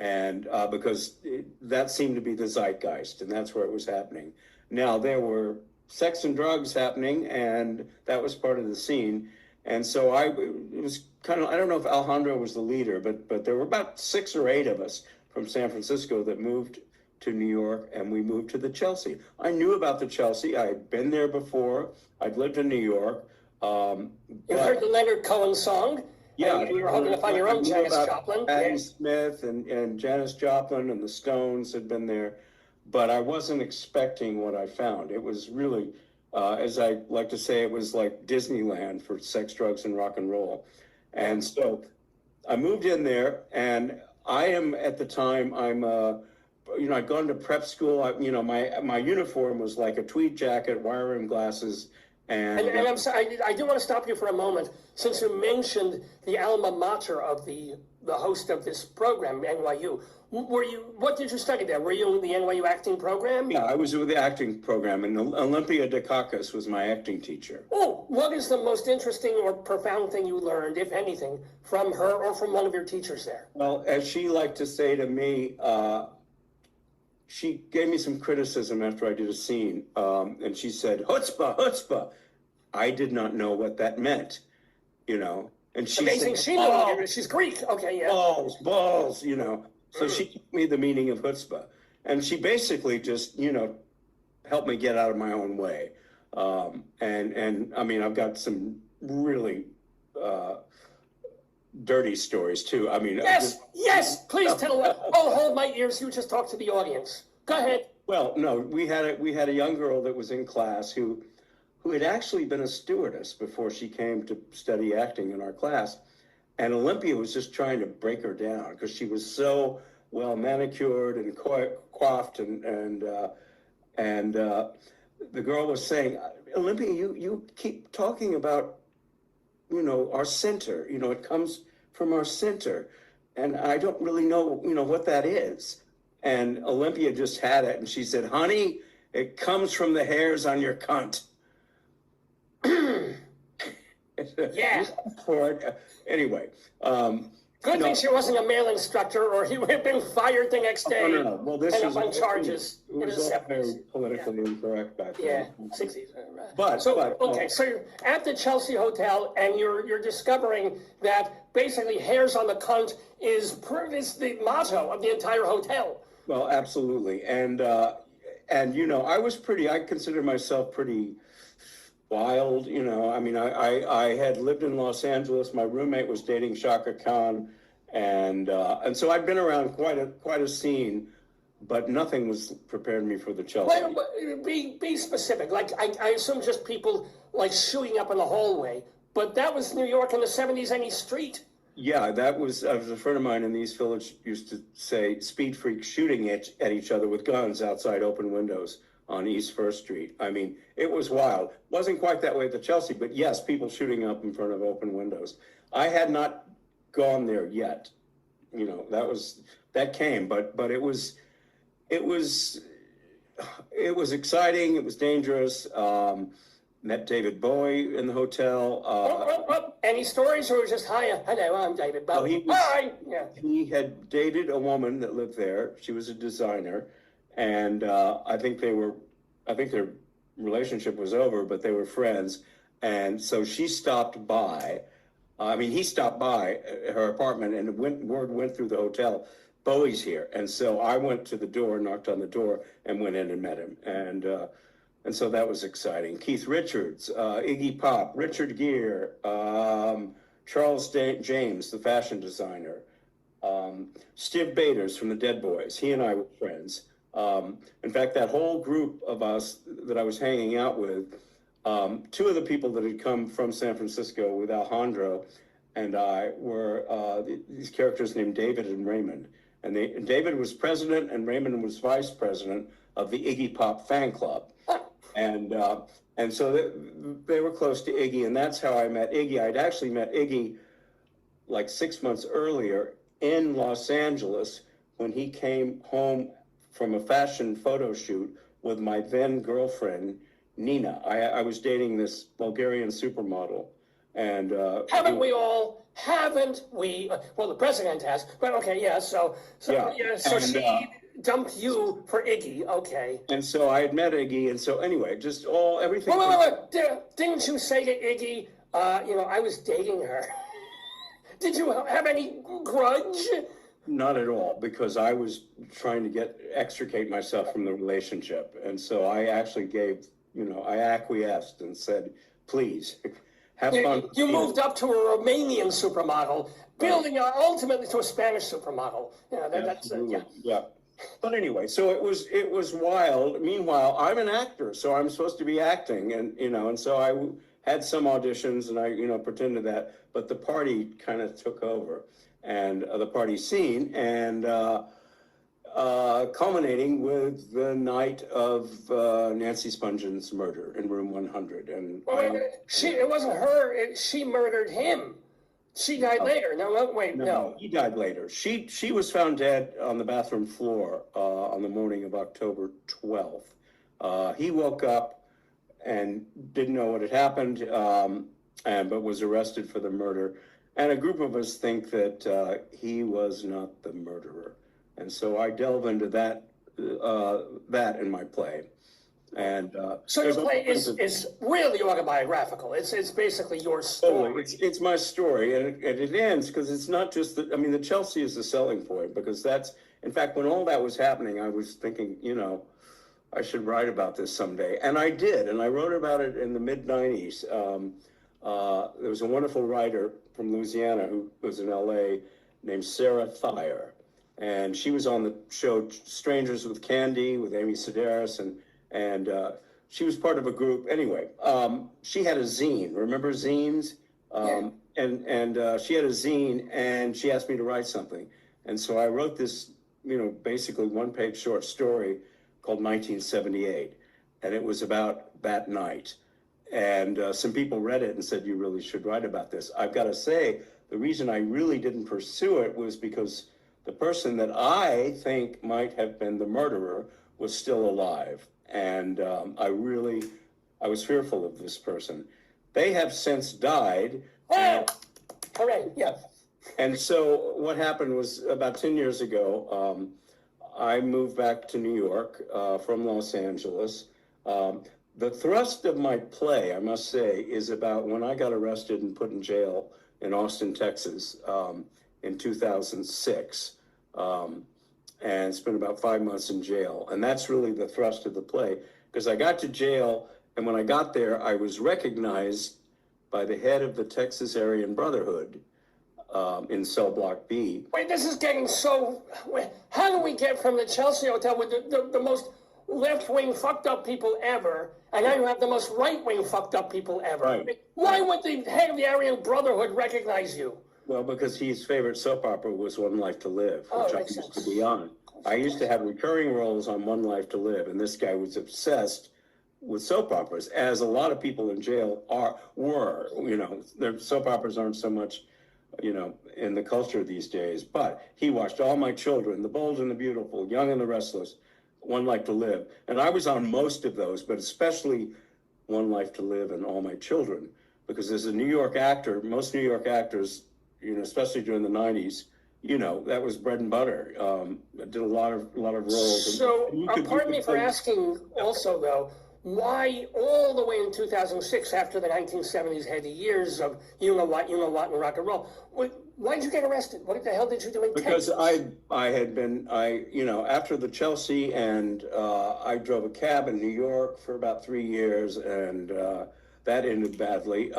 and because that seemed to be the zeitgeist, and that's where it was happening. Now, there were sex and drugs happening, and that was part of the scene. And so it was kind of, I don't know if Alejandro was the leader, but there were about 6 or 8 of us from San Francisco that moved to New York, and we moved to the Chelsea. I knew about the Chelsea. I had been there before. I'd lived in New York. You heard the Leonard Cohen song? Yeah. You were hoping to find your own Janis Joplin. Patti Smith and Janis Joplin and the Stones had been there, but I wasn't expecting what I found. It was really, as I like to say, it was like Disneyland for sex, drugs, and rock and roll. And so I moved in there, and I am, at the time, I'm I'd gone to prep school. My uniform was like a tweed jacket, wire rim glasses, and I'm sorry, I do want to stop you for a moment, since you mentioned the alma mater of the host of this program, NYU. What did you study there? Were you in the NYU acting program? Yeah, I was with the acting program, and Olympia Dukakis was my acting teacher. Oh, what is the most interesting or profound thing you learned, if anything, from her or from one of your teachers there? Well, as she liked to say to me, she gave me some criticism after I did a scene, and she said, "Chutzpah, chutzpah." I did not know what that meant, And she amazing. said, she knew. She's Greek. Okay, yeah. Balls, So she taught me the meaning of chutzpah, and she basically just, helped me get out of my own way. And I mean, I've got some really dirty stories too. I mean, yes, please tell them. Oh, hold my ears. You just talk to the audience. Go ahead. Well, no, we had a young girl that was in class who had actually been a stewardess before she came to study acting in our class. And Olympia was just trying to break her down because she was so well manicured and coiffed, and the girl was saying, "Olympia, you keep talking about, our center. It comes from our center, and I don't really know, what that is." And Olympia just had it, and she said, "Honey, it comes from the hairs on your cunt." Yeah. Anyway. Good thing she wasn't a male instructor, or he would have been fired the next day. No. Well, this and was up on charges. It was all very politically incorrect back then. Yeah, 60s. But so you're at the Chelsea Hotel, and you're discovering that basically "hairs on the cunt" is the motto of the entire hotel. Well, absolutely, and I consider myself pretty wild, I mean, I had lived in Los Angeles. My roommate was dating Shaka Khan, and so I'd been around quite a scene, but nothing was preparing me for the Chelsea. Be specific. Like I assume just people like shooting up in the hallway, but that was New York in the 70s, any street. Yeah, that was a friend of mine in the East Village used to say speed freaks shooting at each other with guns outside open windows on East First Street. I mean, it was wild. Wasn't quite that way at the Chelsea, but yes, people shooting up in front of open windows. I had not gone there yet. That came, but it was exciting. It was dangerous. Met David Bowie in the hotel. Any stories, or just hi? Hello, I'm David Bowie. Hi. Yeah. He had dated a woman that lived there. She was a designer. And I think their relationship was over, but they were friends. And so she stopped by. He stopped by her apartment, and word went through the hotel, "Bowie's here." And so I went to the door, knocked on the door, and went in and met him. And so that was exciting. Keith Richards, Iggy Pop, Richard Gere, Charles James, the fashion designer, Steve Baders from the Dead Boys. He and I were friends. In fact, that whole group of us that I was hanging out with, two of the people that had come from San Francisco with Alejandro and I were these characters named David and Raymond. And David was president and Raymond was vice president of the Iggy Pop fan club. And so they were close to Iggy, and that's how I met Iggy. I'd actually met Iggy like 6 months earlier in Los Angeles when he came home from a fashion photo shoot with my then girlfriend, Nina. I was dating this Bulgarian supermodel. And haven't we all? Haven't we? Well, the president has, but okay, yeah. So she dumped you for Iggy, okay. And so I had met Iggy, and so anyway, just everything. Wait. Didn't you say to Iggy, I was dating her? Did you have any grudge? Not at all, because I was trying to extricate myself from the relationship. And so I actually I acquiesced and said, please, have fun. You moved up to a Romanian supermodel, building ultimately to a Spanish supermodel. Yeah. But anyway, so it was wild. Meanwhile, I'm an actor, so I'm supposed to be acting, and so I had some auditions, and I pretended that, but the party kind of took over, and the party scene, and culminating with the night of Nancy Spongeon's murder in room 100. And it wasn't her. She murdered him. She died later. No. He died later. She was found dead on the bathroom floor on the morning of October 12th. He woke up and didn't know what had happened, but was arrested for the murder. And a group of us think that he was not the murderer. And so I delve into that in my play. And so your play is really autobiographical. It's basically your story. It's my story, and it ends because it's not just the Chelsea is the selling point, because that's, in fact, when all that was happening, I was thinking, I should write about this someday. And I did, and I wrote about it in the mid-90s. There was a wonderful writer from Louisiana who was in LA named Sarah Thayer. And she was on the show Strangers with Candy with Amy Sedaris, and she was part of a group. Anyway, she had a zine. Remember zines? And she had a zine, and she asked me to write something. And so I wrote this, basically one-page short story called 1978. And it was about that night. And some people read it and said, you really should write about this. I've got to say, the reason I really didn't pursue it was because the person that I think might have been the murderer was still alive. And I was fearful of this person. They have since died. Hooray, yeah. And so what happened was about 10 years ago, I moved back to New York from Los Angeles. The thrust of my play, I must say, is about when I got arrested and put in jail in Austin, Texas, in 2006, and spent about 5 months in jail. And that's really the thrust of the play, because I got to jail, and when I got there, I was recognized by the head of the Texas Aryan Brotherhood in cell block B. Wait, this is getting so... How do we get from the Chelsea Hotel with the most left-wing fucked up people ever, and now you have the most right-wing fucked up people ever? Right. Why would the head of the Aryan Brotherhood recognize you? Well, because his favorite soap opera was One Life to Live, which I used to be on. I used to have recurring roles on One Life to Live, and this guy was obsessed with soap operas, as a lot of people in jail were. Their soap operas aren't so much, in the culture these days. But he watched All My Children, The Bold and the Beautiful, Young and the Restless, One Life to Live, and I was on most of those, but especially One Life to Live and All My Children, because as a New York actor, most New York actors, especially during the 90s, that was bread and butter. I did a lot of roles. So, pardon me for asking also, though, why all the way in 2006, after the 1970s had years of you know what, and rock and roll, why did you get arrested? What the hell did you do in Texas? Because I had been, after the Chelsea, and I drove a cab in New York for about 3 years, and that ended badly.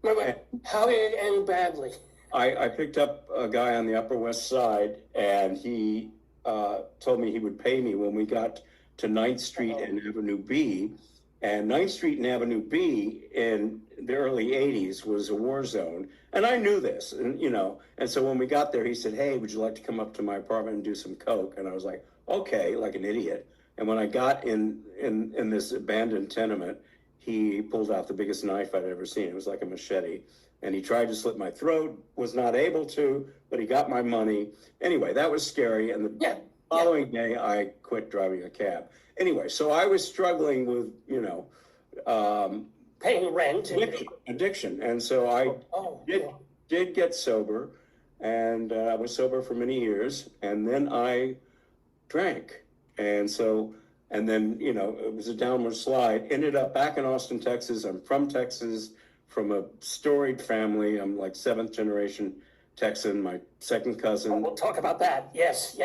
Wait, how did it end badly? I picked up a guy on the Upper West Side, and he told me he would pay me when we got to 9th Street and Avenue B. And 9th Street and Avenue B in the early 80s was a war zone. And I knew this, and so when we got there, he said, hey, would you like to come up to my apartment and do some coke? And I was like, okay, like an idiot. And when I got in this abandoned tenement, he pulled out the biggest knife I'd ever seen. It was like a machete. And he tried to slit my throat, was not able to, but he got my money. Anyway, that was scary. And the following day, I quit driving a cab. Anyway, so I was struggling with, paying rent. Addiction. And so I did get sober, and I was sober for many years. And then I drank. And then, it was a downward slide. Ended up back in Austin, Texas. I'm from Texas, from a storied family. I'm like 7th generation Texan, my second cousin. We'll talk about that. Yes.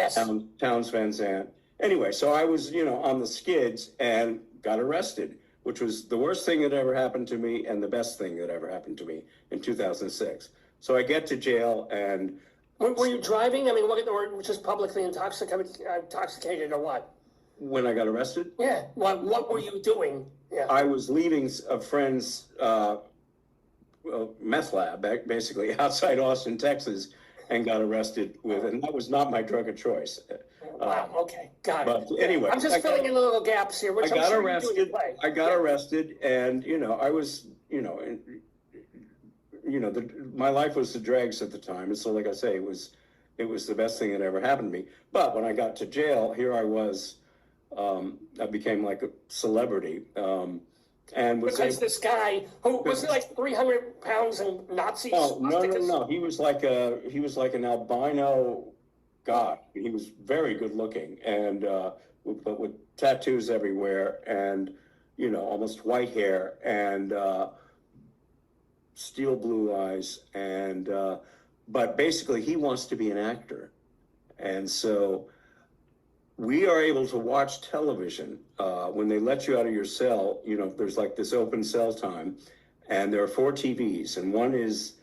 Towns Van Zandt. Anyway, so I was, on the skids and got arrested, which was the worst thing that ever happened to me and the best thing that ever happened to me in 2006. So I get to jail and... Were you driving? I mean, or just publicly intoxicated or what? When I got arrested? Yeah. What were you doing? Yeah. I was leaving a friend's meth lab, basically, outside Austin, Texas, and got arrested and that was not my drug of choice. Wow. Okay. Got But it. anyway, I'm just filling in the little gaps here. Which I got I'm sure arrested. You do in your play. I got arrested, and I was, my life was the dregs at the time, and so, like I say, it was the best thing that ever happened to me. But when I got to jail, here I was. I became like a celebrity, and was because this guy who was like 300 pounds and Nazi. Oh no! He was like an albino god. He was very good looking, and but with tattoos everywhere, and almost white hair, and steel blue eyes, and but basically he wants to be an actor, and so we are able to watch television when they let you out of your cell. There's like this open cell time, and there are 4 TVs, and one is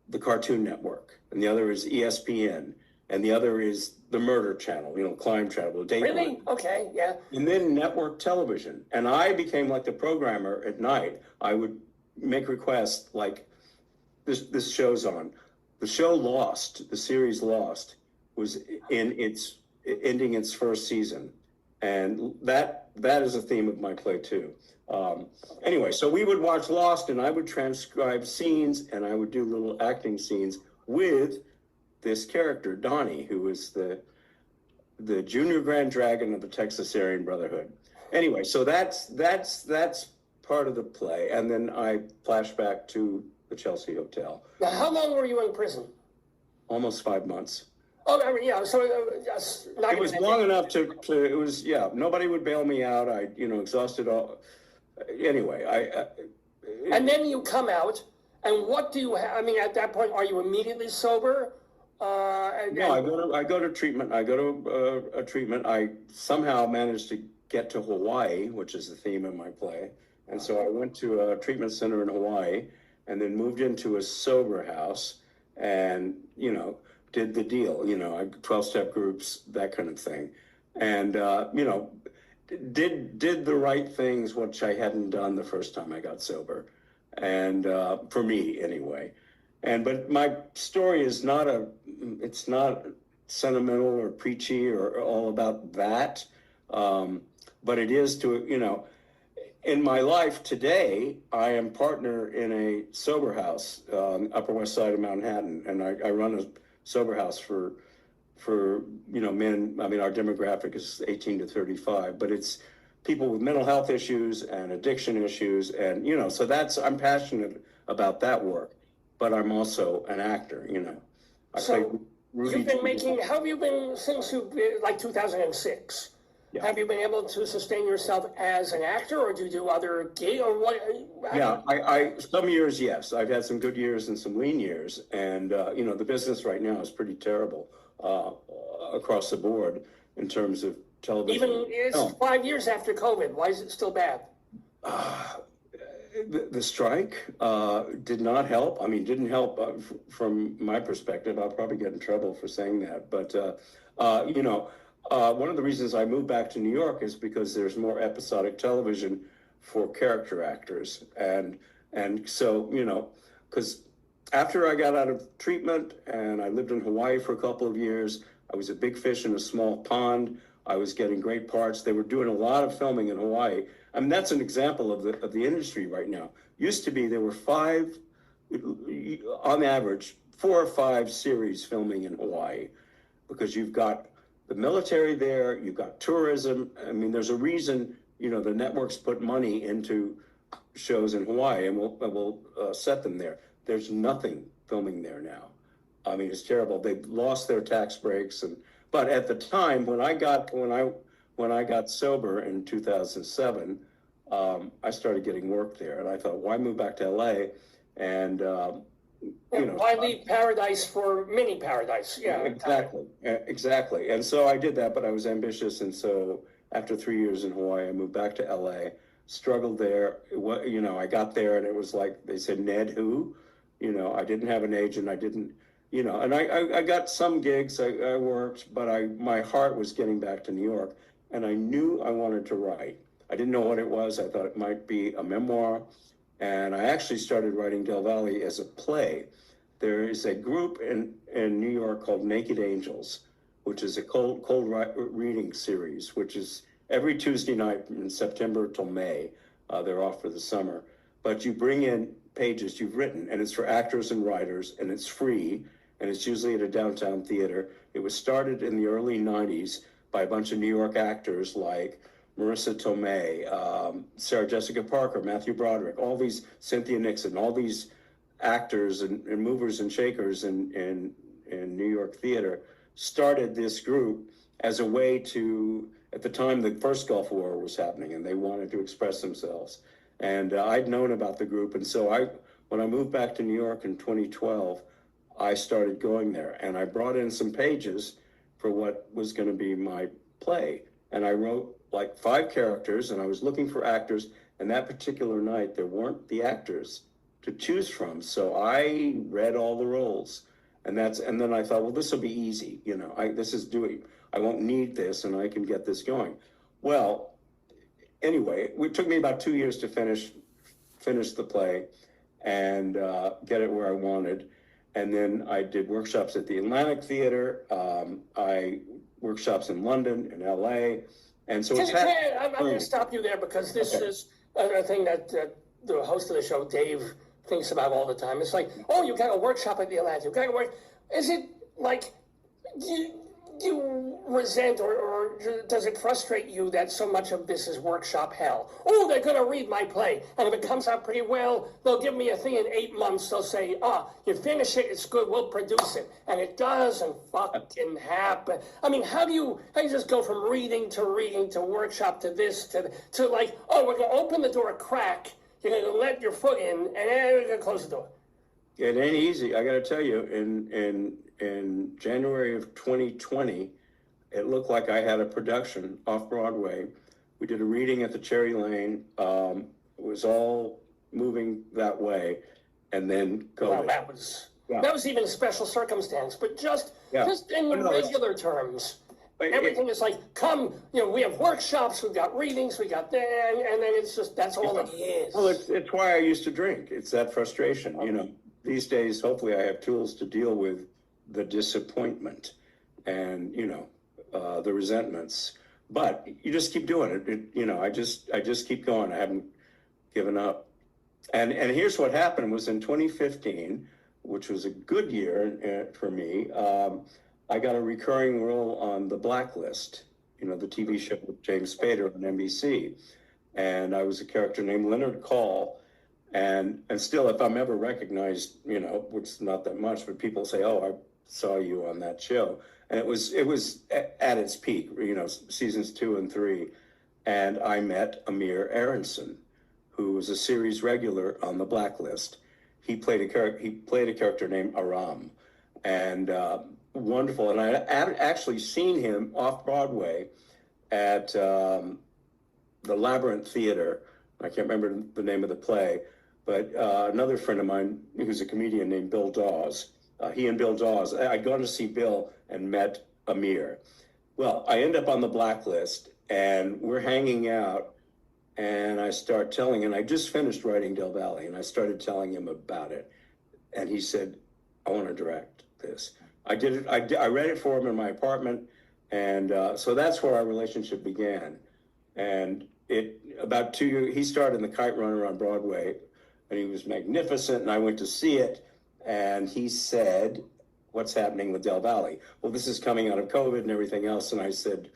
the Cartoon Network, and the other is ESPN, and the other is the Murder Channel, Crime Channel. Really? Okay, yeah. And then network television. And I became like the programmer at night. I would make requests like, this show's on. The show Lost, the series Lost, was ending its first season. And that is a theme of my play too. Anyway, so we would watch Lost, and I would transcribe scenes, and I would do little acting scenes with this character, Donnie, who was the junior Grand Dragon of the Texas Aryan Brotherhood. Anyway, so that's part of the play, and then I flash back to the Chelsea Hotel. Now, how long were you in prison? Almost 5 months. Oh, yeah. So it was long enough to. It was nobody would bail me out. I exhausted all. Anyway, and then you come out, and what do you have? I mean, at that point, are you immediately sober? No, I go to treatment. I go to a treatment. I somehow managed to get to Hawaii, which is the theme of my play, and so I went to a treatment center in Hawaii, and then moved into a sober house, and did the deal. 12-step groups, that kind of thing, and did the right things, which I hadn't done the first time I got sober, and for me anyway. But my story is it's not sentimental or preachy or all about that. But it is to, in my life today, I am partner in a sober house, Upper West Side of Manhattan. And I run a sober house for men. I mean, our demographic is 18 to 35, but it's people with mental health issues and addiction issues. And, so I'm passionate about that work. But I'm also an actor, So you've been making, how have you been since like 2006? Yeah. Have you been able to sustain yourself as an actor, or do you do other gigs, or what? I some years, yes. I've had some good years and some lean years. And, the business right now is pretty terrible across the board in terms of television. Even it's 5 years after COVID. Why is it still bad? The strike did not help. I mean, didn't help from my perspective. I'll probably get in trouble for saying that. But, one of the reasons I moved back to New York is because there's more episodic television for character actors. And so, because after I got out of treatment and I lived in Hawaii for a couple of years, I was a big fish in a small pond. I was getting great parts. They were doing a lot of filming in Hawaii. I mean, that's an example of the industry right now. Used to be there were 5, on average, 4 or 5 series filming in Hawaii, because you've got the military there, you've got tourism. I mean, there's a reason, the networks put money into shows in Hawaii, and we'll set them there. There's nothing filming there now. I mean, it's terrible. They've lost their tax breaks, but at the time when I got sober in 2007, I started getting work there, and I thought, why move back to LA? And why leave paradise for mini paradise? Yeah, exactly. And so I did that, but I was ambitious, and so after 3 years in Hawaii, I moved back to LA. Struggled there. I got there, and it was like they said, Ned, who? I didn't have an agent. I didn't. And I got some gigs. I worked, but my heart was getting back to New York. And I knew I wanted to write. I didn't know what it was. I thought it might be a memoir. And I actually started writing Del Valle as a play. There is a group in New York called Naked Angels, which is a cold reading series, which is every Tuesday night in September till May. They're off for the summer. But you bring in pages you've written, and it's for actors and writers, and it's free, and it's usually at a downtown theater. It was started in the early 90s by a bunch of New York actors like Marissa Tomei, Sarah Jessica Parker, Matthew Broderick, all these, Cynthia Nixon, all these actors and movers and shakers in New York theater started this group as a way to, at the time the first Gulf War was happening, and they wanted to express themselves. And I'd known about the group, and so when I moved back to New York in 2012, I started going there, and I brought in some pages for what was going to be my play. And I wrote like 5 characters, and I was looking for actors, and that particular night there weren't the actors to choose from. So I read all the roles, and then I thought, well, this will be easy. I won't need this, and I can get this going. Well, anyway, it took me about 2 years to finish the play and get it where I wanted. And then I did workshops at the Atlantic Theater. I workshops in London, in LA. And so I'm going to stop you there because this is a thing that the host of the show, Dave, thinks about all the time. It's like, oh, you got a workshop at the Atlantic. You got to work. Is it like you resent or does it frustrate you that so much of this is workshop hell? Oh, they're going to read my play, and if it comes out pretty well, they'll give me a thing in 8 months. They'll say, you finish it, it's good, we'll produce it. And it doesn't fucking happen. I mean, how do you just go from reading to workshop to this to like, oh, we're going to open the door a crack, you're going to let your foot in, and then we're going to close the door? It ain't easy. I got to tell you, in January of 2020, it looked like I had a production off Broadway. We did a reading at the Cherry Lane. It was all moving that way, and then COVID. Well, that was even a special circumstance, but just in regular terms. Everything is like, come, we have workshops, we've got readings, we got that, and then it's just, that's all it is. Well, it's why I used to drink. It's that frustration, These days, hopefully I have tools to deal with the disappointment and, the resentments. But you just keep doing it. I just keep going. I haven't given up. And here's what happened was in 2015, which was a good year for me, I got a recurring role on The Blacklist, the TV show with James Spader on NBC. And I was a character named Leonard Call. And still, if I'm ever recognized, which is not that much, but people say, oh, I saw you on that show. And it was at its peak, seasons 2 and 3. And I met Amir Aronson, who was a series regular on The Blacklist. He played a character named Aram, and wonderful. And I had actually seen him off Broadway at the Labyrinth Theater. I can't remember the name of the play, but another friend of mine who's a comedian named Bill Dawes. He and Bill Dawes, I'd gone to see Bill and met Amir. Well, I end up on The Blacklist, and we're hanging out, and I start telling, and I just finished writing Del Valle, and I started telling him about it. And he said, I want to direct this. I did it. I read it for him in my apartment, and so that's where our relationship began. And about 2 years, he starred in The Kite Runner on Broadway, and he was magnificent, and I went to see it, and he said, what's happening with Del Valle? Well, this is coming out of COVID and everything else, and I said,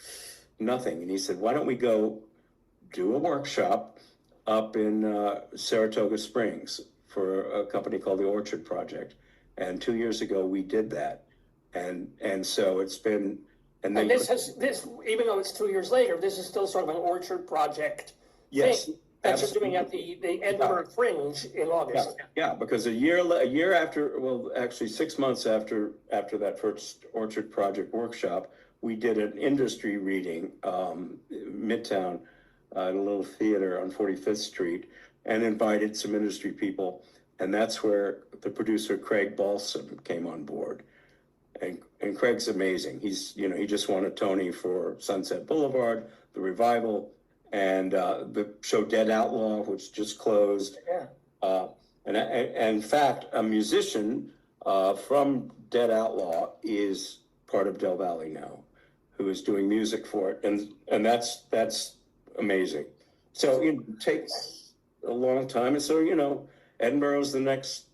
nothing. And he said, why don't we go do a workshop up in Saratoga Springs for a company called the Orchard Project. And 2 years ago, we did that. And so it's been... And this, even though it's 2 years later, this is still sort of an Orchard Project thing that you're doing at the Edinburgh Fringe in August. Yeah, because a year after, well, actually 6 months after that first Orchard Project workshop, we did an industry reading, Midtown, at a little theater on 45th Street, and invited some industry people. And that's where the producer, Craig Balsam, came on board. And Craig's amazing. He's, he just won a Tony for Sunset Boulevard, The Revival, and the show Dead Outlaw, which just closed. Yeah. And in fact, a musician from Dead Outlaw is part of Del Valle now, who is doing music for it, and that's amazing. So it takes a long time, and so Edinburgh's the next.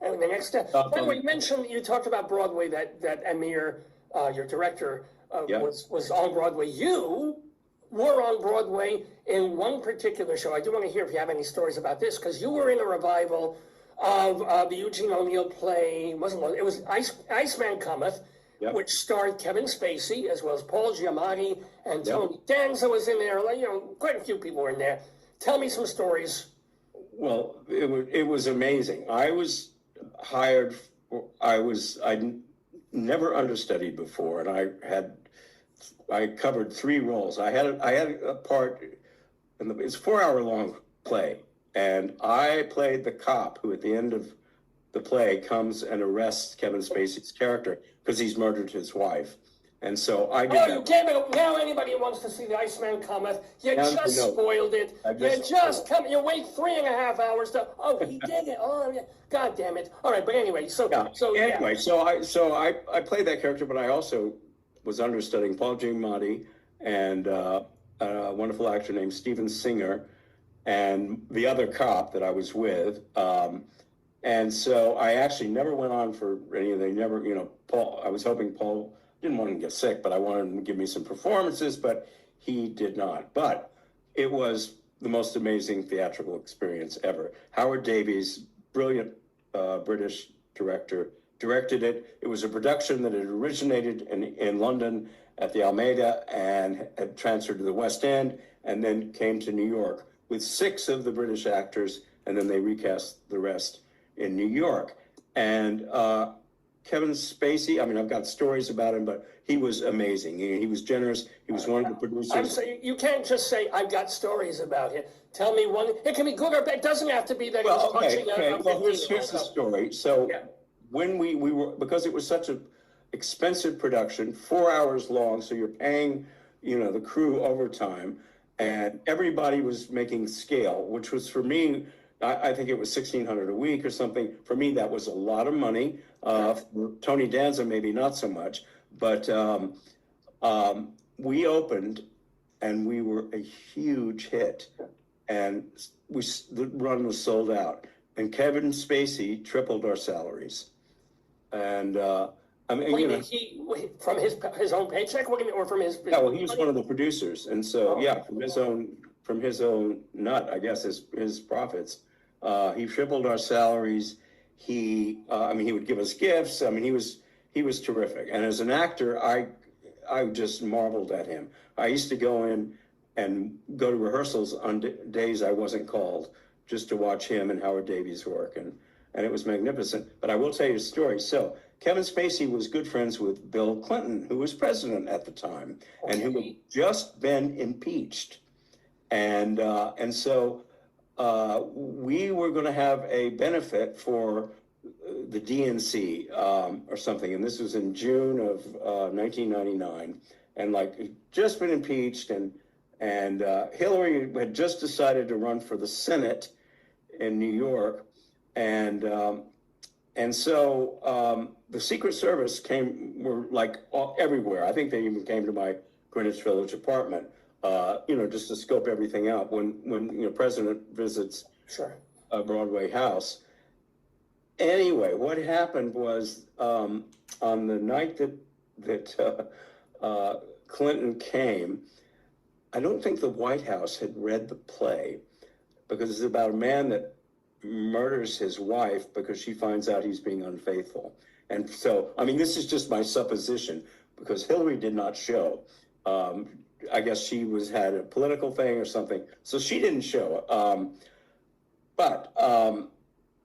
And the next step. By the way, you talked about Broadway. That Amir, your director, was on Broadway. You were on Broadway in one particular show. I do want to hear if you have any stories about this, because you were in a revival of the Eugene O'Neill play. It was Iceman Cometh, which starred Kevin Spacey as well as Paul Giamatti and Tony Danza was in there. Quite a few people were in there. Tell me some stories. Well, it was amazing. I was hired. I never understudied before, and I covered 3 roles. I had a part it's a 4-hour long play, and I played the cop who at the end of the play comes and arrests Kevin Spacey's character because he's murdered his wife. And so I did you gave it. Now anybody who wants to see the Iceman Cometh, you just spoiled it. You wait 3.5 hours to, he did it. Oh, yeah. God damn it. All right, but anyway, so I played that character, but I also was understudying Paul Giamatti and a wonderful actor named Steven Singer and the other cop that I was with. And so I actually never went on for anything. Paul, I was hoping Paul didn't want him to get sick, but I wanted him to give me some performances, but he did not. But it was the most amazing theatrical experience ever. Howard Davies, brilliant British director, directed it. It was a production that had originated in London at the Almeida and had transferred to the West End and then came to New York with 6 of the British actors, and then they recast the rest in New York. And Kevin Spacey, I've got stories about him, but he was amazing. He was generous. He was one of the producers. I'm saying you can't just say, I've got stories about him. Tell me one. It can be good or bad. It doesn't have to be that he was punching a Well, here's the story. So when we were, because it was such an expensive production, 4 hours long, so you're paying, the crew overtime, and everybody was making scale, which was for me, I think it was $1,600 a week or something. For me, that was a lot of money. For Tony Danza, maybe not so much. But we opened, and we were a huge hit. And the run was sold out. And Kevin Spacey tripled our salaries. And from his own paycheck, or from his? Yeah, well, he was one of the producers, and so from his own nut, I guess, his profits. He tripled our salaries. He would give us gifts. He was terrific. And as an actor, I just marveled at him. I used to go in and go to rehearsals on days I wasn't called, just to watch him and Howard Davies work, and it was magnificent. But I will tell you a story. So Kevin Spacey was good friends with Bill Clinton, who was president at the time, and who had just been impeached. And so we were going to have a benefit for the DNC or something, and this was in June of 1999, and just been impeached, and Hillary had just decided to run for the Senate in New York, and so the Secret Service were everywhere. I think they even came to my Greenwich Village apartment, just to scope everything out when President visits a Broadway house. Anyway, what happened was on the night that Clinton came, I don't think the White House had read the play, because it's about a man that murders his wife because she finds out he's being unfaithful. And so, this is just my supposition, because Hillary did not show. I guess she had a political thing or something, so she didn't show. But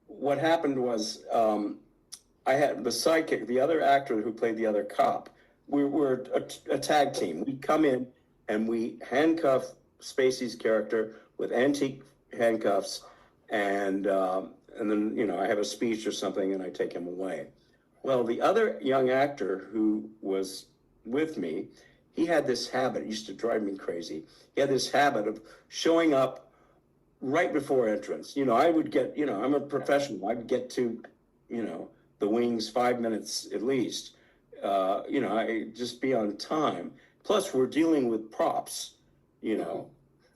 what happened was I had the sidekick, the other actor who played the other cop. We were a tag team. We'd come in and we handcuff Spacey's character with antique handcuffs, and then I have a speech or something, and I take him away. Well, the other young actor who was with me, he had this habit. It used to drive me crazy. He had this habit of showing up right before entrance. I would get, I'm a professional. I'd get to, the wings 5 minutes at least. just be on time. Plus, we're dealing with props,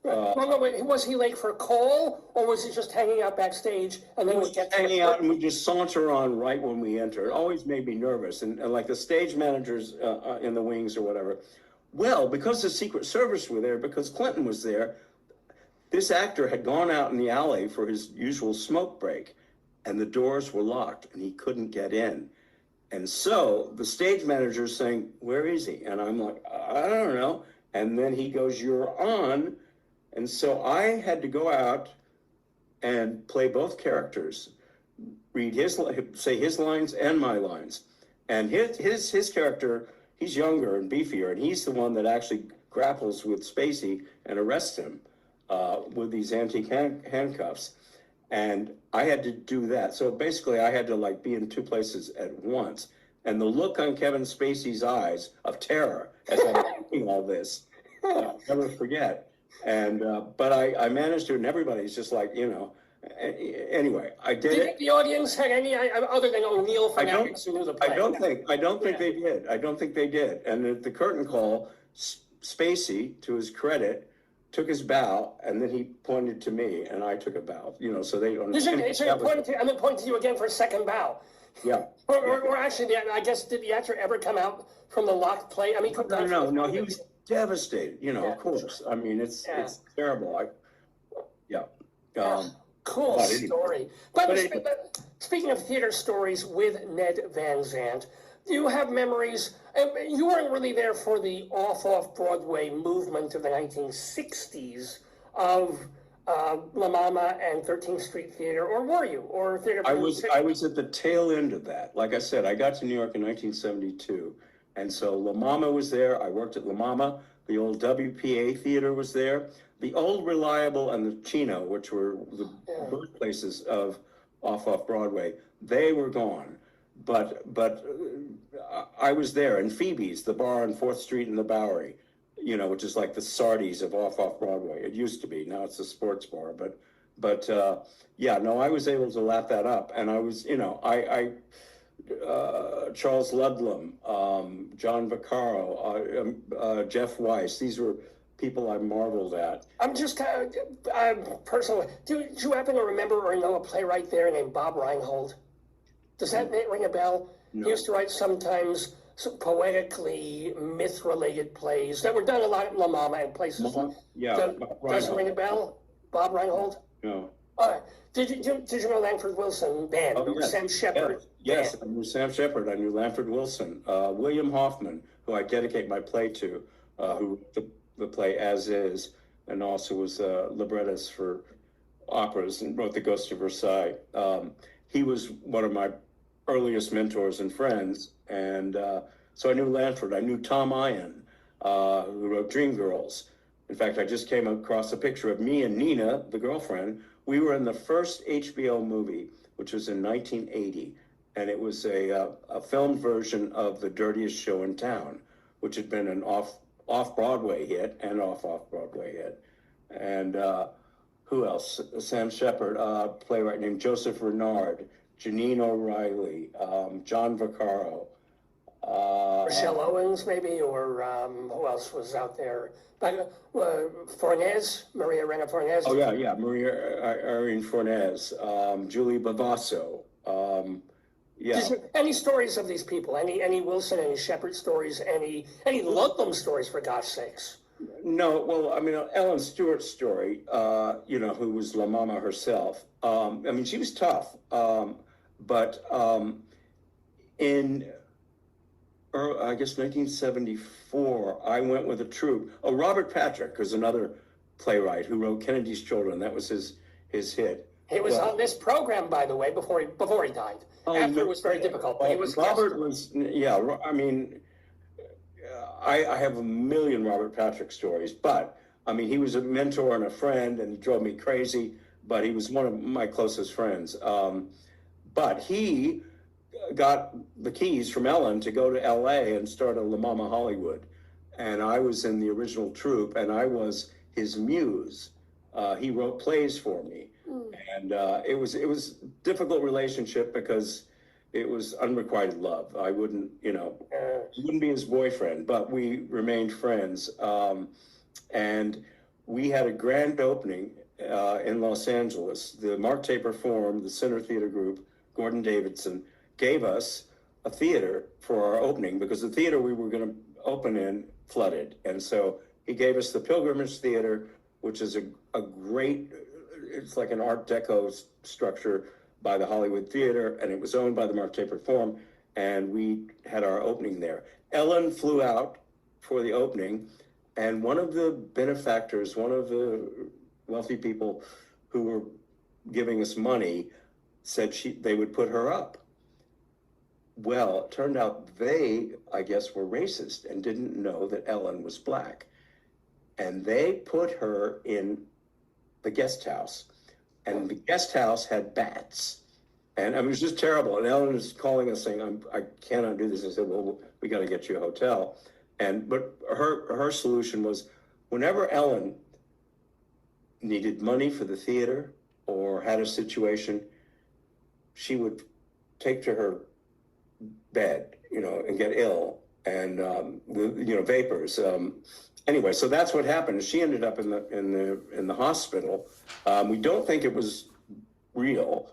Was he late for a call, or was he just hanging out backstage and then hanging out and we just saunter on right when we enter? It always made me nervous, and like the stage managers in the wings or whatever. Well, because the Secret Service were there, because Clinton was there, this actor had gone out in the alley for his usual smoke break, and the doors were locked, and he couldn't get in. And so the stage manager's saying, "Where is he?" And I'm like, "I don't know." And then he goes, "You're on." And so I had to go out and play both characters, say his lines and my lines. And his character, he's younger and beefier, and he's the one that actually grapples with Spacey and arrests him with these antique handcuffs. And I had to do that. So basically I had to be in two places at once. And the look on Kevin Spacey's eyes of terror as I'm doing all this, I'll never forget. And but I managed to, and everybody's just anyway, I did. Do you think the audience had any other than O'Neill fanatics who knew the play? I don't think they did. I don't think they did. And at the curtain call, Spacey, to his credit, took his bow, and then he pointed to me, and I took a bow. So they understand. I'm pointing to you again for a second bow. Yeah. Or actually, I guess, did the actor ever come out from the locked play? I mean, no, he was devastated. Of course. I mean, it's terrible. Cool story. But speaking of theater stories with Ned Van Zandt, do you have memories? You weren't really there for the off-Broadway movement of the 1960s of La Mama and 13th Street Theater, or were you? Or theater? I was at the tail end of that. Like I said, I got to New York in 1972, and so La Mama was there. I worked at La Mama. The old WPA theater was there. The old Reliable and the Chino, which were the birthplaces of off-Broadway, they were gone. But I was there, and Phoebe's, the bar on 4th Street in the Bowery, which is like the Sardi's of off-Broadway. It used to be. Now it's a sports bar. But I was able to lap that up. And I was, Charles Ludlam, John Vaccaro, Jeff Weiss. These were people I marveled at. I'm just personally, do you happen to remember or know a playwright there named Bob Reinhold? Does that ring a bell? No. He used to write sometimes some poetically myth-related plays that were done a lot at La Mama and places like that. Does it ring a bell? Bob Reinhold? No. All right. Did you know Lanford Wilson band? Yes. Sam Shepard? Yes, I knew Sam Shepard. I knew Lanford Wilson. William Hoffman, who I dedicate my play to, who wrote the play As Is, and also was librettist for operas and wrote The Ghost of Versailles. He was one of my earliest mentors and friends, and so I knew Lanford. I knew Tom Ian, who wrote Dreamgirls. In fact, I just came across a picture of me and Nina, the girlfriend. We were in the first HBO movie, which was in 1980, and it was a filmed version of The Dirtiest Show in Town, which had been an off-Broadway hit and off-Broadway hit. And who else? Sam Shepard, playwright named Joseph Renard, Janine O'Reilly, John Vaccaro. Rochelle Owens, maybe, or who else was out there? Fornez, Maria Rena Fornez. Oh, yeah, Maria Irene Fornez, Julie Bavasso. Any stories of these people? Any Wilson, any Shepard stories, any Ludlam stories, for gosh sakes? No, well, I mean, Ellen Stewart's story, who was La Mama herself. She was tough, but in, I guess, 1974, I went with a troupe. Oh, Robert Patrick was another playwright who wrote Kennedy's Children. That was his hit. He was on this program, by the way, before he died. After it was very difficult, but he was Robert was, I have a million Robert Patrick stories, but he was a mentor and a friend, and he drove me crazy, but he was one of my closest friends. But he got the keys from Ellen to go to LA and start a La Mama Hollywood. And I was in the original troupe, and I was his muse. He wrote plays for me. And it was a difficult relationship because it was unrequited love. I wouldn't, wouldn't be his boyfriend, but we remained friends. And we had a grand opening in Los Angeles. The Mark Taper Forum, the Center Theater Group, Gordon Davidson, gave us a theater for our opening because the theater we were going to open in flooded. And so he gave us the Pilgrimage Theater, which is a great, it's like an Art Deco structure by the Hollywood Theater, and it was owned by the Mark Taper Forum, and we had our opening there. Ellen flew out for the opening, and one of the benefactors, one of the wealthy people who were giving us money, said they would put her up. Well, it turned out they, I guess, were racist and didn't know that Ellen was black. And they put her in the guest house. And the guest house had bats. And it was just terrible. And Ellen was calling us saying, I cannot do this. I said, well, we got to get you a hotel. But her solution was, whenever Ellen needed money for the theater or had a situation, she would take to her bed, and get ill and vapors. Anyway, so that's what happened. She ended up in the hospital. We don't think it was real,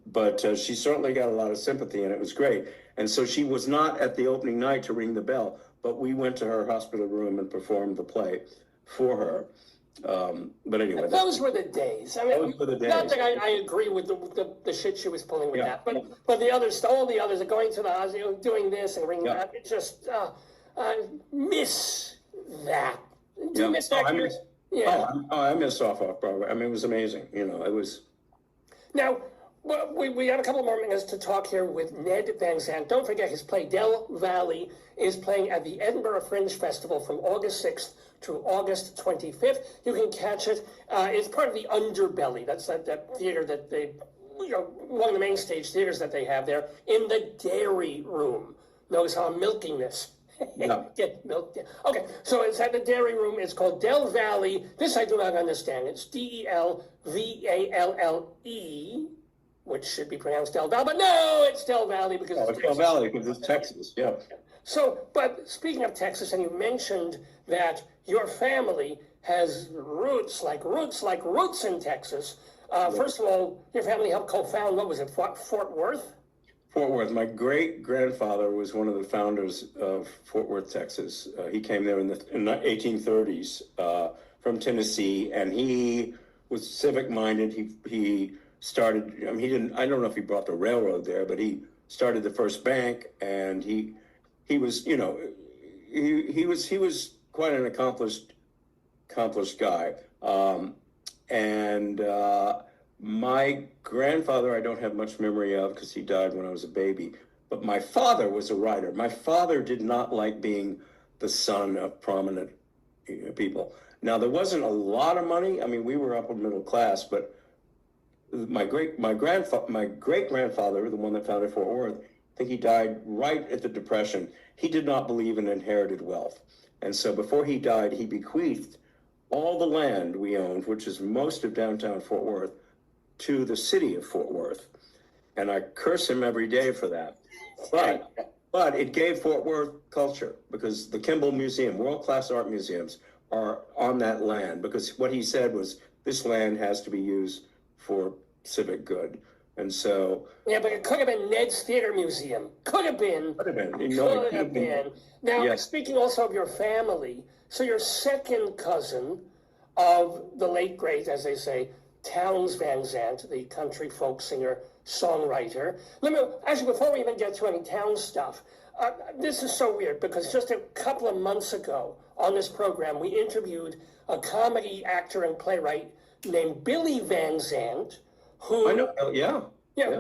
but she certainly got a lot of sympathy, and it was great. And so she was not at the opening night to ring the bell, but we went to her hospital room and performed the play for her. But anyway, those were the days. I mean, those were the days. Not that I agree with the shit she was pulling with that, but the others, all the others are going to the hospital, doing this and ringing that. It just miss that. Do you miss that? I miss off Broadway. I mean, it was amazing. It was. Now, we have a couple more minutes to talk here with Ned Van Zandt. Don't forget his play Del Valley is playing at the Edinburgh Fringe Festival from August 6th to August 25th. You can catch it. It's part of the Underbelly. That's that theater that they, one of the main stage theaters that they have there in the Dairy Room. Notice how I'm milking this. Yeah. Get milked. Okay, so it's at the Dairy Room. It's called Del Valley. This I do not understand. It's Delvalle, which should be pronounced Del Valley, but no, it's Del Valley because it's Del Valley because it's Texas. Yeah. So, but speaking of Texas, and you mentioned that your family has roots like roots in Texas. First of all, your family helped co-found, what was it, Fort Worth? Fort Worth. My great-grandfather was one of the founders of Fort Worth, Texas. He came there in the 1830s from Tennessee, and he was civic-minded. He started, I don't know if he brought the railroad there, but he started the first bank, and he was, he was quite an accomplished guy. My grandfather, I don't have much memory of because he died when I was a baby, but my father was a writer. My father did not like being the son of prominent people. Now, there wasn't a lot of money. I mean, we were upper middle class, but my great-grandfather, the one that founded Fort Worth, I think he died right at the Depression. He did not believe in inherited wealth. And so before he died, he bequeathed all the land we owned, which is most of downtown Fort Worth, to the city of Fort Worth. And I curse him every day for that. But it gave Fort Worth culture because the Kimball Museum, world-class art museums, are on that land because what he said was this land has to be used for civic good. And so... Yeah, but it could have been Ned's Theater Museum. Could have been. Could have been. Could have been. Now, speaking also of your family, so your second cousin of the late great, as they say, Townes Van Zandt, the country folk singer, songwriter. Actually, before we even get to any Townes stuff, this is so weird because just a couple of months ago on this program, we interviewed a comedy actor and playwright named Billy Van Zandt, who... I know, yeah.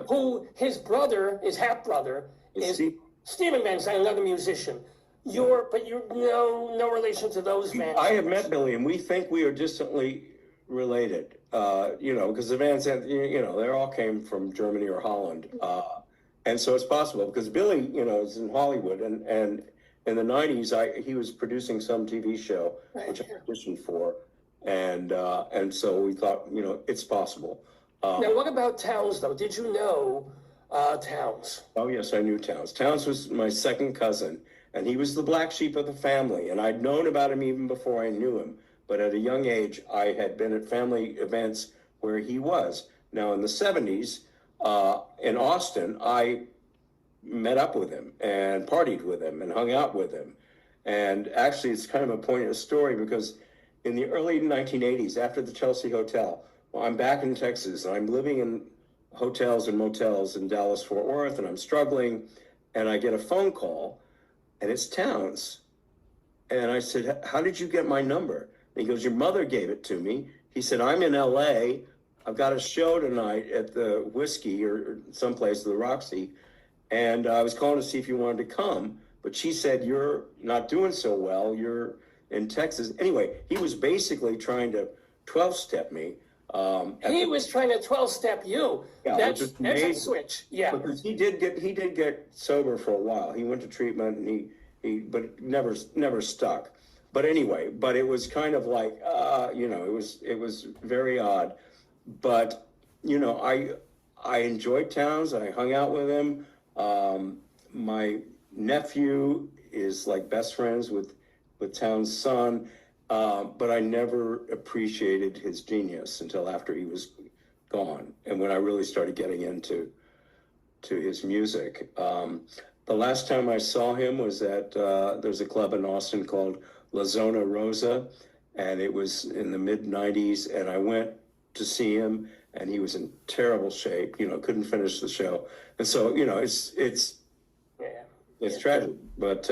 Who his brother, his half-brother, is Stephen Van Zandt, another musician. But you're no relation to those Van Zandts. I have met Billy, and we think we are distantly related. Because the Van Zandt, they all came from Germany or Holland. And so it's possible because Billy, is in Hollywood and in the 90s, he was producing some TV show, which I auditioned for. And so we thought, it's possible. Now, what about Townes, though? Did you know Towns. Oh, yes, I knew Towns. Towns was my second cousin, and he was the black sheep of the family. And I'd known about him even before I knew him. But at a young age, I had been at family events where he was. Now, in the 70s, in Austin, I met up with him and partied with him and hung out with him. And actually, it's kind of a poignant story because in the early 1980s, after the Chelsea Hotel, well, I'm back in Texas, and I'm living in hotels and motels in Dallas, Fort Worth, and I'm struggling, and I get a phone call, and it's Towns. And I said, how did you get my number? And he goes, your mother gave it to me. He said, I'm in LA. I've got a show tonight at the Whiskey or someplace, the Roxy, and I was calling to see if you wanted to come. But she said, you're not doing so well. You're in Texas. Anyway, he was basically trying to 12-step me. He was trying to 12-step you. Yeah, that's a switch. Yeah, because he did get sober for a while. He went to treatment, and but never stuck. But anyway, it was kind of like it was very odd. But I enjoyed Towns. I hung out with him. My nephew is like best friends with Towns' son. But I never appreciated his genius until after he was gone, and when I really started getting into his music. The last time I saw him was at there's a club in Austin called La Zona Rosa, and it was in the mid-90s, and I went to see him, and he was in terrible shape, couldn't finish the show. And so, it's tragic, but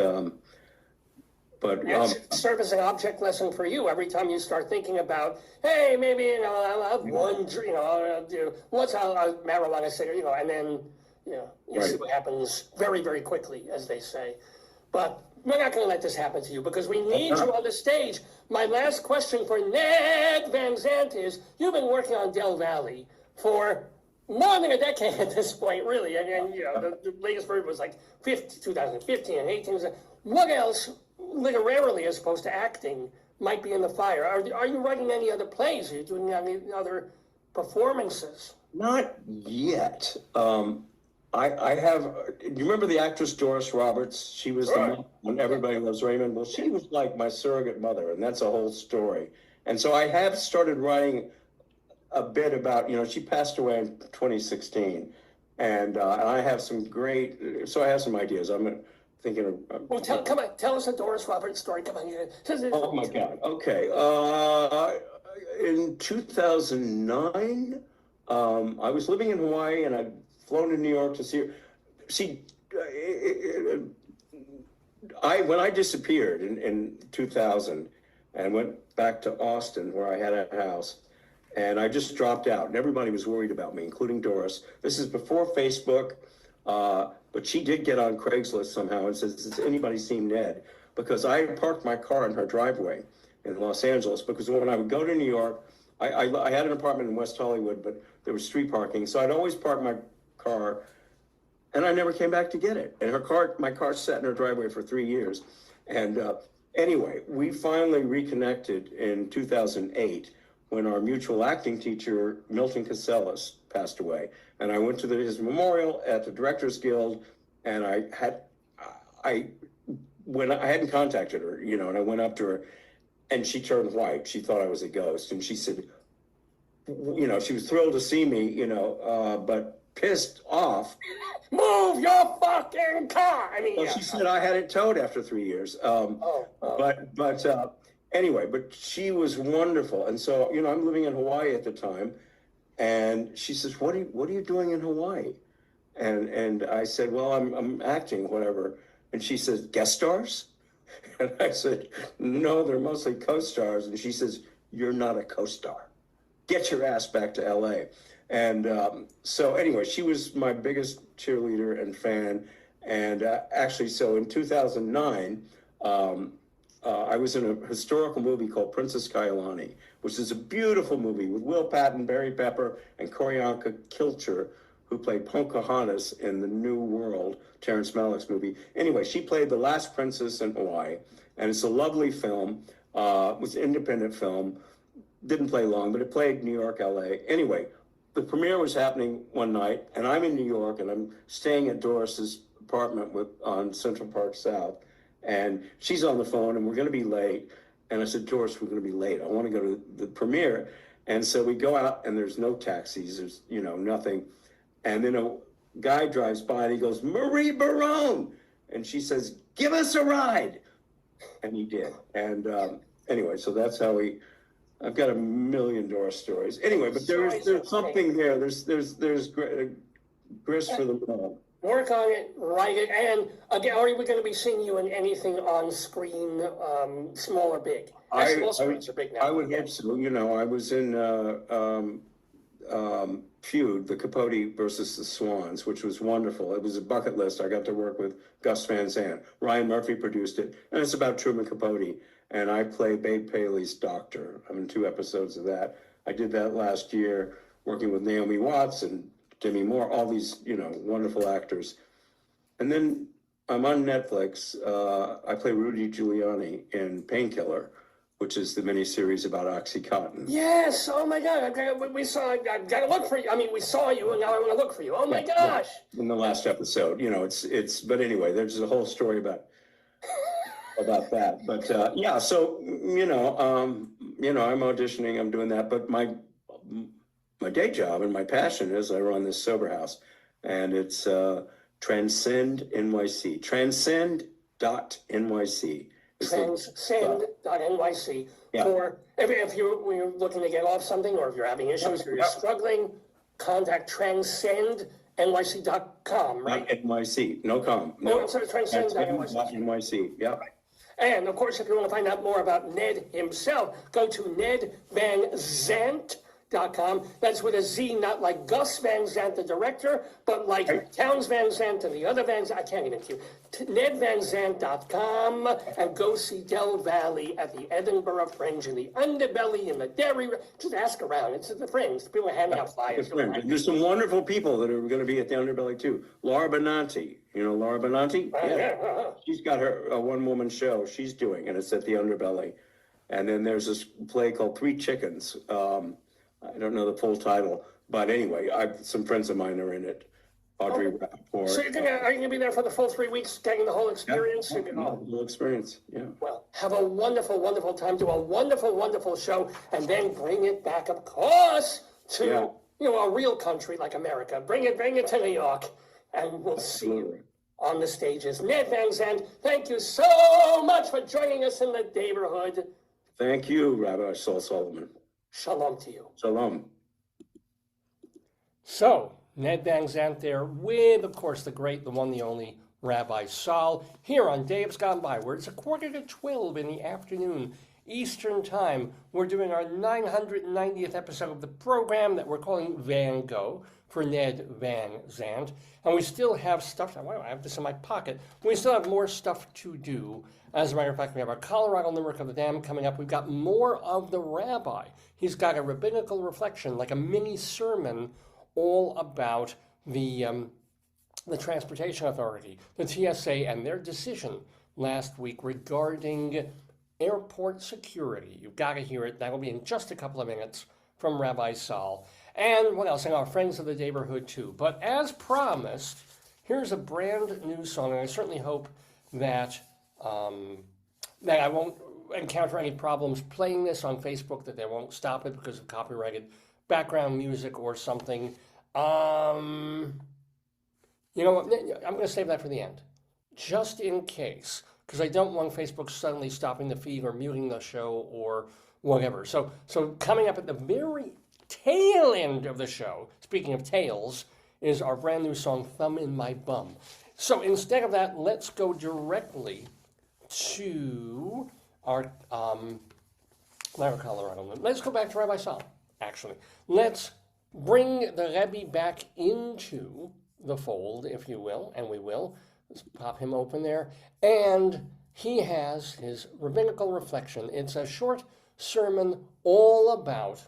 serve as an object lesson for you every time you start thinking about, hey, maybe I'll have one, I'll do what's a marijuana cigarette, and then you see what happens very, very quickly, as they say. But we're not going to let this happen to you because we need you on the stage. My last question for Ned Van Zandt is: you've been working on Del Valley for more than a decade at this point, really. And the latest version was like 2015 and 18. What else, literarily as opposed to acting, might be in the fire? Are you writing any other plays? Are you doing any other performances? Not yet. I have. Do you remember the actress Doris Roberts? She was the mom when Everybody Loves Raymond. Well, she was like my surrogate mother, and that's a whole story. And so I have started writing a bit about. She passed away in 2016, and I have some great. So I have some ideas. I'm thinking of. Well, tell us a Doris Roberts story. Come on. Oh my God. Okay. In 2009, I was living in Hawaii, and I'd flown to New York to see her. When I disappeared in 2000 and went back to Austin, where I had a house, and I just dropped out, and everybody was worried about me, including Doris. This is before Facebook, but she did get on Craigslist somehow and says, "Has anybody seen Ned?" Because I parked my car in her driveway in Los Angeles, because when I would go to New York, I had an apartment in West Hollywood, but there was street parking, so I'd always park my car, and I never came back to get it. And my car sat in her driveway for 3 years. And anyway, we finally reconnected in 2008 when our mutual acting teacher, Milton Casellas, passed away. And I went to his memorial at the Directors Guild, and I hadn't contacted her, and I went up to her, and she turned white. She thought I was a ghost, and she said, she was thrilled to see me, but pissed off. Move your fucking car! She said I had it towed after 3 years. Anyway, but she was wonderful. And so, I'm living in Hawaii at the time, and she says, what are you doing in Hawaii? And I said, well, I'm acting, whatever. And she says, guest stars? And I said, no, they're mostly co-stars. And she says, you're not a co-star. Get your ass back to LA. And so anyway, she was my biggest cheerleader and fan. And actually, so in 2009, I was in a historical movie called Princess Kailani, which is a beautiful movie with Will Patton, Barry Pepper, and Koryanka Kilcher, who played Pocahontas in the New World, Terrence Malick's movie. Anyway, she played the last princess in Hawaii, and it's a lovely film. It was an independent film. Didn't play long, but it played New York, LA. Anyway, the premiere was happening one night, and I'm in New York, and I'm staying at Doris's apartment on Central Park South, and she's on the phone, and we're going to be late. And I said, Doris, we're going to be late. I want to go to the premiere. And so we go out, and there's no taxis. There's, nothing. And then a guy drives by, and he goes, Marie Barone. And she says, give us a ride. And he did. And anyway, so that's how I've got a million Doris stories. Anyway, but there's something there. There's grist for the mill. Work on it, write it, and again, are we going to be seeing you in anything on screen, small or big? Small screens are big now. I would hope so. I was in Feud, the Capote versus the Swans, which was wonderful. It was a bucket list. I got to work with Gus Van Zandt. Ryan Murphy produced it, and it's about Truman Capote. And I play Babe Paley's doctor. I'm in 2 episodes of that. I did that last year, working with Naomi Watts and Demi Moore, all these, wonderful actors. And then I'm on Netflix. I play Rudy Giuliani in Painkiller, which is the miniseries about OxyContin. Yes. Oh my God. I've got to look for you. I mean, we saw you, and now I want to look for you. Oh my gosh. In the last episode, but anyway, there's a whole story about that. But so I'm auditioning. I'm doing that. But my day job and my passion is I run this sober house, and it's Transcend NYC. Transcend.nyc. Transcend.nyc. Yeah. For if you're looking to get off something, or if you're having issues, or you're struggling, contact transcendnyc.com, right? NYC, no com. No. So transcend.nyc. Yeah. And of course, if you want to find out more about Ned himself, go to nedvanzandt.com. That's with a Z, not like Gus Van Zandt, the director, but like Towns Van Zandt and the other Van Zandt. I can't even keep nedvanzandt.com, and go see Del Valley at the Edinburgh Fringe in the Underbelly in the Derry. Just ask around. It's at the Fringe. People are handing out flyers. There's some wonderful people that are going to be at the Underbelly too. Laura Benanti. You know Laura Benanti? Yeah. She's got a one-woman show she's doing, and it's at the Underbelly. And then there's this play called Three Chickens. I don't know the full title, but anyway, some friends of mine are in it. Audrey Rappaport. So are you going to be there for the full 3 weeks, getting the whole experience? The whole experience, yeah. Well, have a wonderful, wonderful time, do a wonderful, wonderful show, and then bring it back, of course, to a real country like America. Bring it to New York, and we'll see you on the stages. Ned Van Zandt, thank you so much for joining us in the Daverhood. Thank you, Rabbi Sol Solomon. Shalom to you. Shalom. So, Ned Van Zandt there with, of course, the great, the one, the only Rabbi Sol, here on Dave's Gone By, where it's 11:45 in the afternoon, Eastern Time. We're doing our 990th episode of the program that we're calling Van Gogh for Ned Van Zandt. And we still have stuff, I have this in my pocket, we still have more stuff to do. As a matter of fact, we have our Colorado Limerick of the Dam coming up. We've got more of the rabbi. He's got a Rabbinical Reflection, like a mini sermon, all about the Transportation Authority, the TSA, and their decision last week regarding airport security. You've got to hear it. That'll be in just a couple of minutes from Rabbi Sol. And what else? And our friends of the Daverhood, too. But as promised, here's a brand new song, and I certainly hope that that I won't encounter any problems playing this on Facebook, that they won't stop it because of copyrighted background music or something. You know what? I'm going to save that for the end, just in case, because I don't want Facebook suddenly stopping the feed or muting the show or whatever. So coming up at the very tail end of the show, speaking of tails, is our brand new song, Thumb in My Bum. So instead of that, let's go directly to our Colorado. Let's go back to Rabbi Sol, actually. Let's bring the Rebbe back into the fold, if you will, and we will. Let's pop him open there. And he has his Rabbinical Reflection. It's a short sermon all about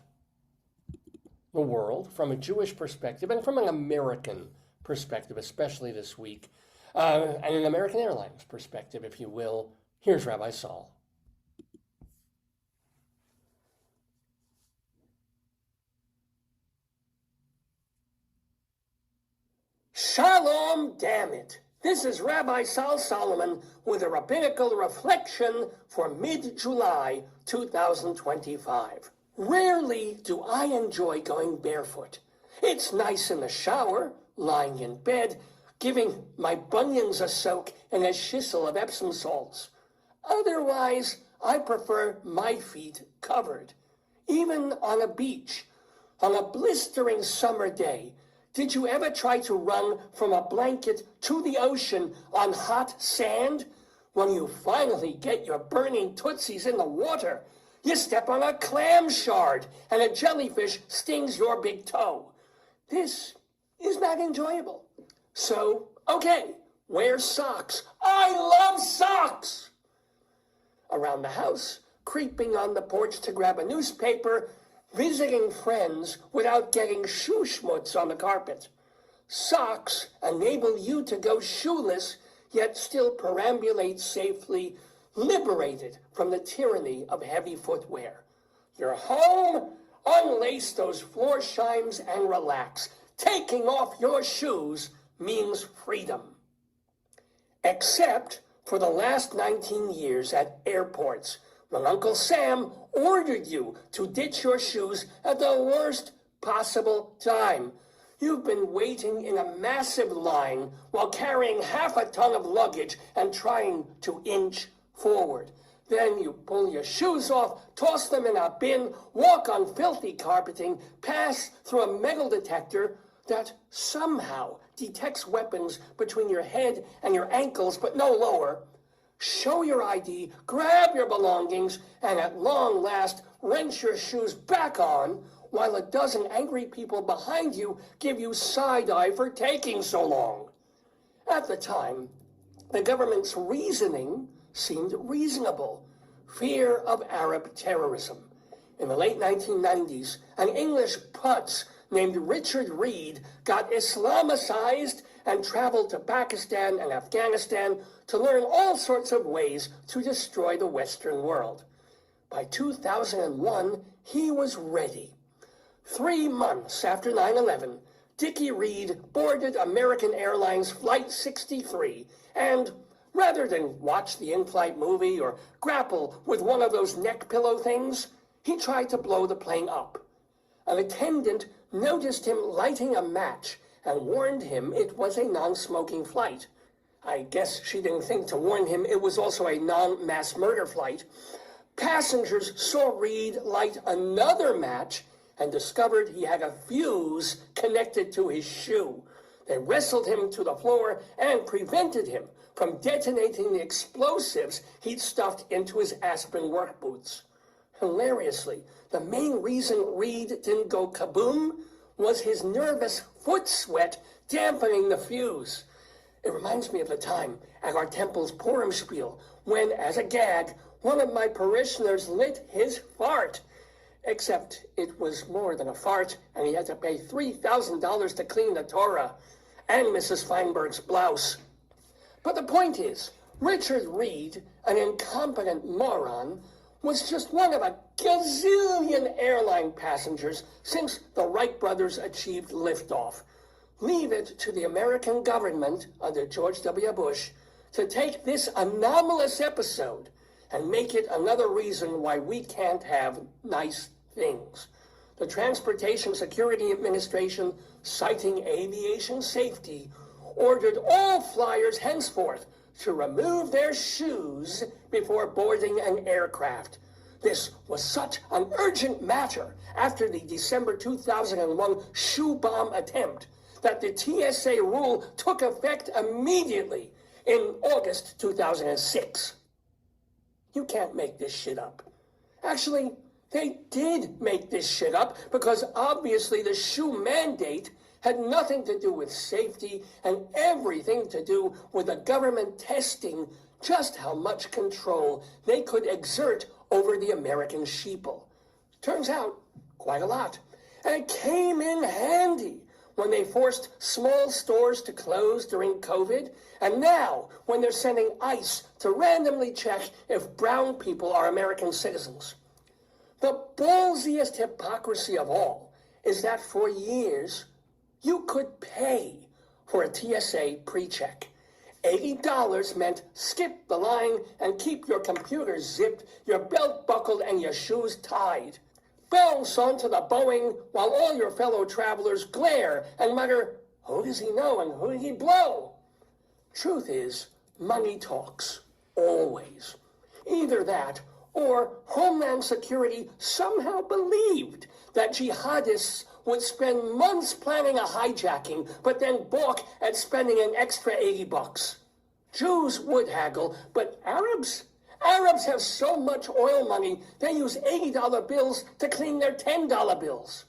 the world from a Jewish perspective and from an American perspective, especially this week, and an American Airlines perspective, if you will. Here's Rabbi Sol. Shalom, damn it. This is Rabbi Sol Solomon with a Rabbinical Reflection for mid-July 2025. Rarely do I enjoy going barefoot. It's nice in the shower, lying in bed, giving my bunions a soak in a shissel of Epsom salts. Otherwise, I prefer my feet covered. Even on a beach, on a blistering summer day, did you ever try to run from a blanket to the ocean on hot sand? When you finally get your burning tootsies in the water, you step on a clam shard and a jellyfish stings your big toe. This is not enjoyable. So, okay, wear socks. I love socks! Around the house, creeping on the porch to grab a newspaper, visiting friends without getting shoe schmutz on the carpet. Socks enable you to go shoeless, yet still perambulate safely, liberated from the tyranny of heavy footwear. You're home, unlace those floor chimes and relax. Taking off your shoes means freedom. Except for the last 19 years at airports, when Uncle Sam ordered you to ditch your shoes at the worst possible time. You've been waiting in a massive line while carrying half a ton of luggage and trying to inch forward. Then you pull your shoes off, toss them in a bin, walk on filthy carpeting, pass through a metal detector that somehow detects weapons between your head and your ankles, but no lower. Show your ID, grab your belongings, and at long last, wrench your shoes back on, while a dozen angry people behind you give you side-eye for taking so long. At the time, the government's reasoning seemed reasonable. Fear of Arab terrorism. In the late 1990s, an English putz named Richard Reed got Islamicized and traveled to Pakistan and Afghanistan to learn all sorts of ways to destroy the Western world. By 2001, he was ready. 3 months after 9/11, Dickie Reed boarded American Airlines Flight 63 and, rather than watch the in-flight movie or grapple with one of those neck pillow things, he tried to blow the plane up. An attendant noticed him lighting a match and warned him it was a non-smoking flight. I guess she didn't think to warn him it was also a non-mass murder flight. Passengers saw Reed light another match and discovered he had a fuse connected to his shoe. They wrestled him to the floor and prevented him from detonating the explosives he'd stuffed into his Aspen work boots. Hilariously, the main reason Reed didn't go kaboom was his nervous foot sweat dampening the fuse. It reminds me of the time at our temple's Purim spiel when, as a gag, one of my parishioners lit his fart. Except it was more than a fart, and he had to pay $3,000 to clean the Torah and Mrs. Feinberg's blouse. But the point is, Richard Reed, an incompetent moron, was just one of a gazillion airline passengers since the Wright brothers achieved liftoff. Leave it to the American government under George W. Bush to take this anomalous episode and make it another reason why we can't have nice things. The Transportation Security Administration, citing aviation safety, ordered all flyers henceforth to remove their shoes before boarding an aircraft. This was such an urgent matter after the December 2001 shoe bomb attempt that the TSA rule took effect immediately in August 2006. You can't make this shit up. Actually, they did make this shit up because obviously the shoe mandate had nothing to do with safety and everything to do with the government testing just how much control they could exert over the American sheeple. Turns out, quite a lot. And it came in handy when they forced small stores to close during COVID, and now when they're sending ICE to randomly check if brown people are American citizens. The ballsiest hypocrisy of all is that for years, you could pay for a TSA pre-check. $80 meant skip the line and keep your computer zipped, your belt buckled, and your shoes tied. Bounce onto the Boeing while all your fellow travelers glare and mutter, who does he know and who did he blow? Truth is, money talks. Always. Either that, or Homeland Security somehow believed that jihadists would spend months planning a hijacking, but then balk at spending an extra $80. Jews would haggle, but Arabs have so much oil money, they use $80 bills to clean their $10 bills.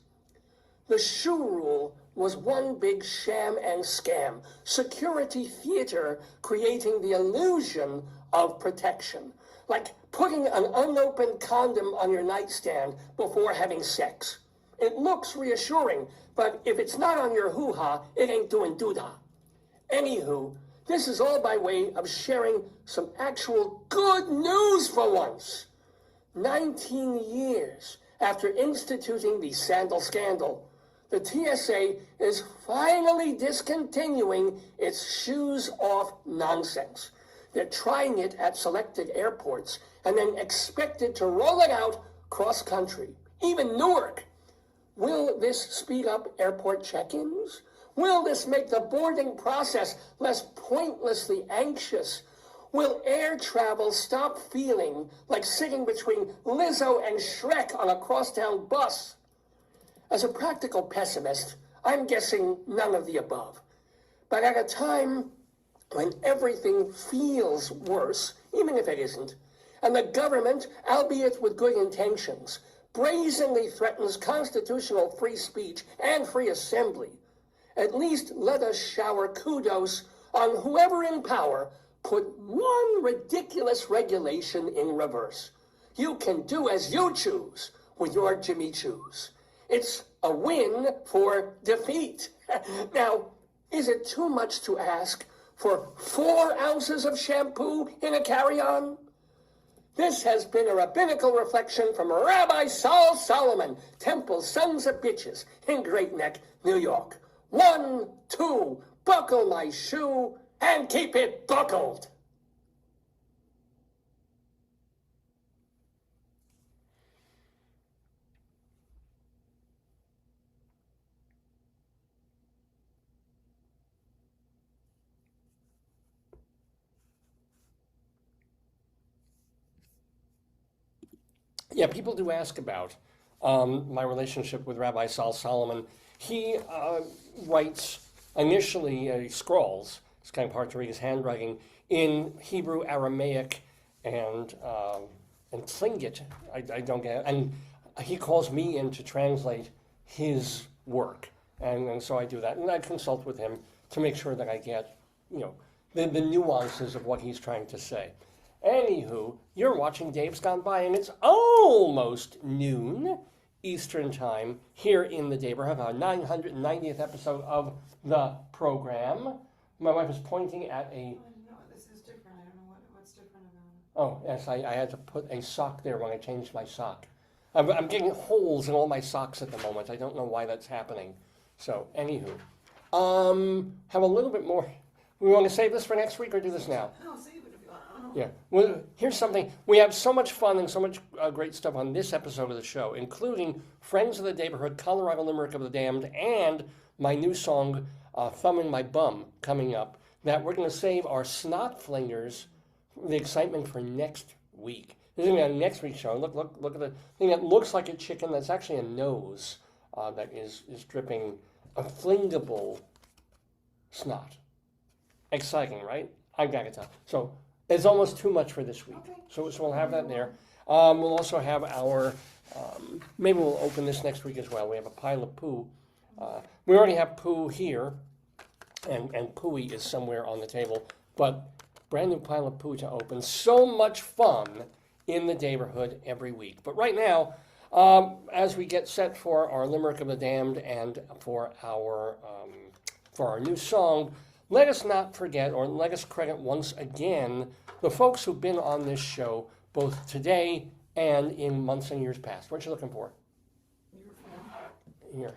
The shoe rule was one big sham and scam, security theater creating the illusion of protection, like putting an unopened condom on your nightstand before having sex. It looks reassuring, but if it's not on your hoo-ha, it ain't doing doodah. Anywho, this is all by way of sharing some actual good news for once. 19 years after instituting the sandal scandal, the TSA is finally discontinuing its shoes-off nonsense. They're trying it at selected airports and then expected to roll it out cross-country, even Newark. Will this speed up airport check-ins? Will this make the boarding process less pointlessly anxious? Will air travel stop feeling like sitting between Lizzo and Shrek on a crosstown bus? As a practical pessimist, I'm guessing none of the above. But at a time when everything feels worse, even if it isn't, and the government, albeit with good intentions, brazenly threatens constitutional free speech and free assembly, at least let us shower kudos on whoever in power put one ridiculous regulation in reverse. You can do as you choose with your Jimmy Choos. It's a win for defeat. Now, is it too much to ask for 4 ounces of shampoo in a carry-on? This has been a Rabbinical Reflection from Rabbi Sol Solomon, Temple Sons of Bitches in Great Neck, New York. 1, 2, buckle my shoe and keep it buckled. Yeah, people do ask about my relationship with Rabbi Sol Solomon. He writes initially, scrawls, it's kind of hard to read his handwriting, in Hebrew, Aramaic, and Tlingit. I don't get it. And he calls me in to translate his work. And so I do that. And I consult with him to make sure that I get, the nuances of what he's trying to say. Anywho, you're watching Dave's Gone By, and it's almost noon Eastern Time here in the Daverhood, our 990th episode of the program. My wife is pointing at a... No, this is different. I don't know what's different about it. Oh, yes, I had to put a sock there when I changed my sock. I'm getting holes in all my socks at the moment. I don't know why that's happening. So, anywho. Have a little bit more... We want to save this for next week or do this now? No, save it if you want. Yeah. Well, here's something. We have so much fun and so much great stuff on this episode of the show, including Friends of the Daverhood, Colorado Limerick of the Damned, and my new song, Thumb in My Bum, coming up, that we're going to save our snot flingers, the excitement for next week. This is going to be a next week's show. Look at the thing that looks like a chicken. That's actually a nose that is dripping a flingable snot. Exciting, right? I've got to tell. So it's almost too much for this week. Okay. So we'll have that there. We'll also have our, maybe we'll open this next week as well. We have a pile of poo. We already have poo here, and pooey is somewhere on the table, but brand new pile of poo to open. So much fun in the Daverhood every week. But right now, as we get set for our Limerick of the Damned and for our new song, let us not forget, or let us credit once again, the folks who've been on this show, both today and in months and years past. What you looking for? Here.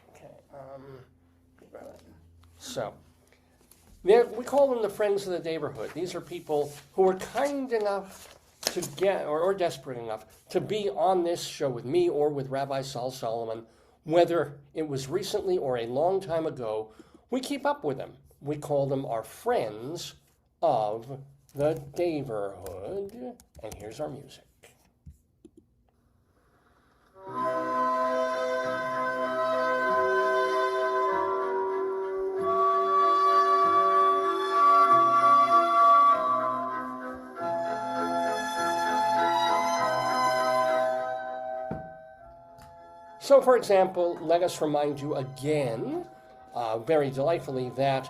Okay. So, we call them the Friends of the Daverhood. These are people who are kind enough to get, or desperate enough, to be on this show with me or with Rabbi Sol Solomon, whether it was recently or a long time ago. We keep up with them. We call them our Friends of the Daverhood. And here's our music. So, for example, let us remind you again, very delightfully, that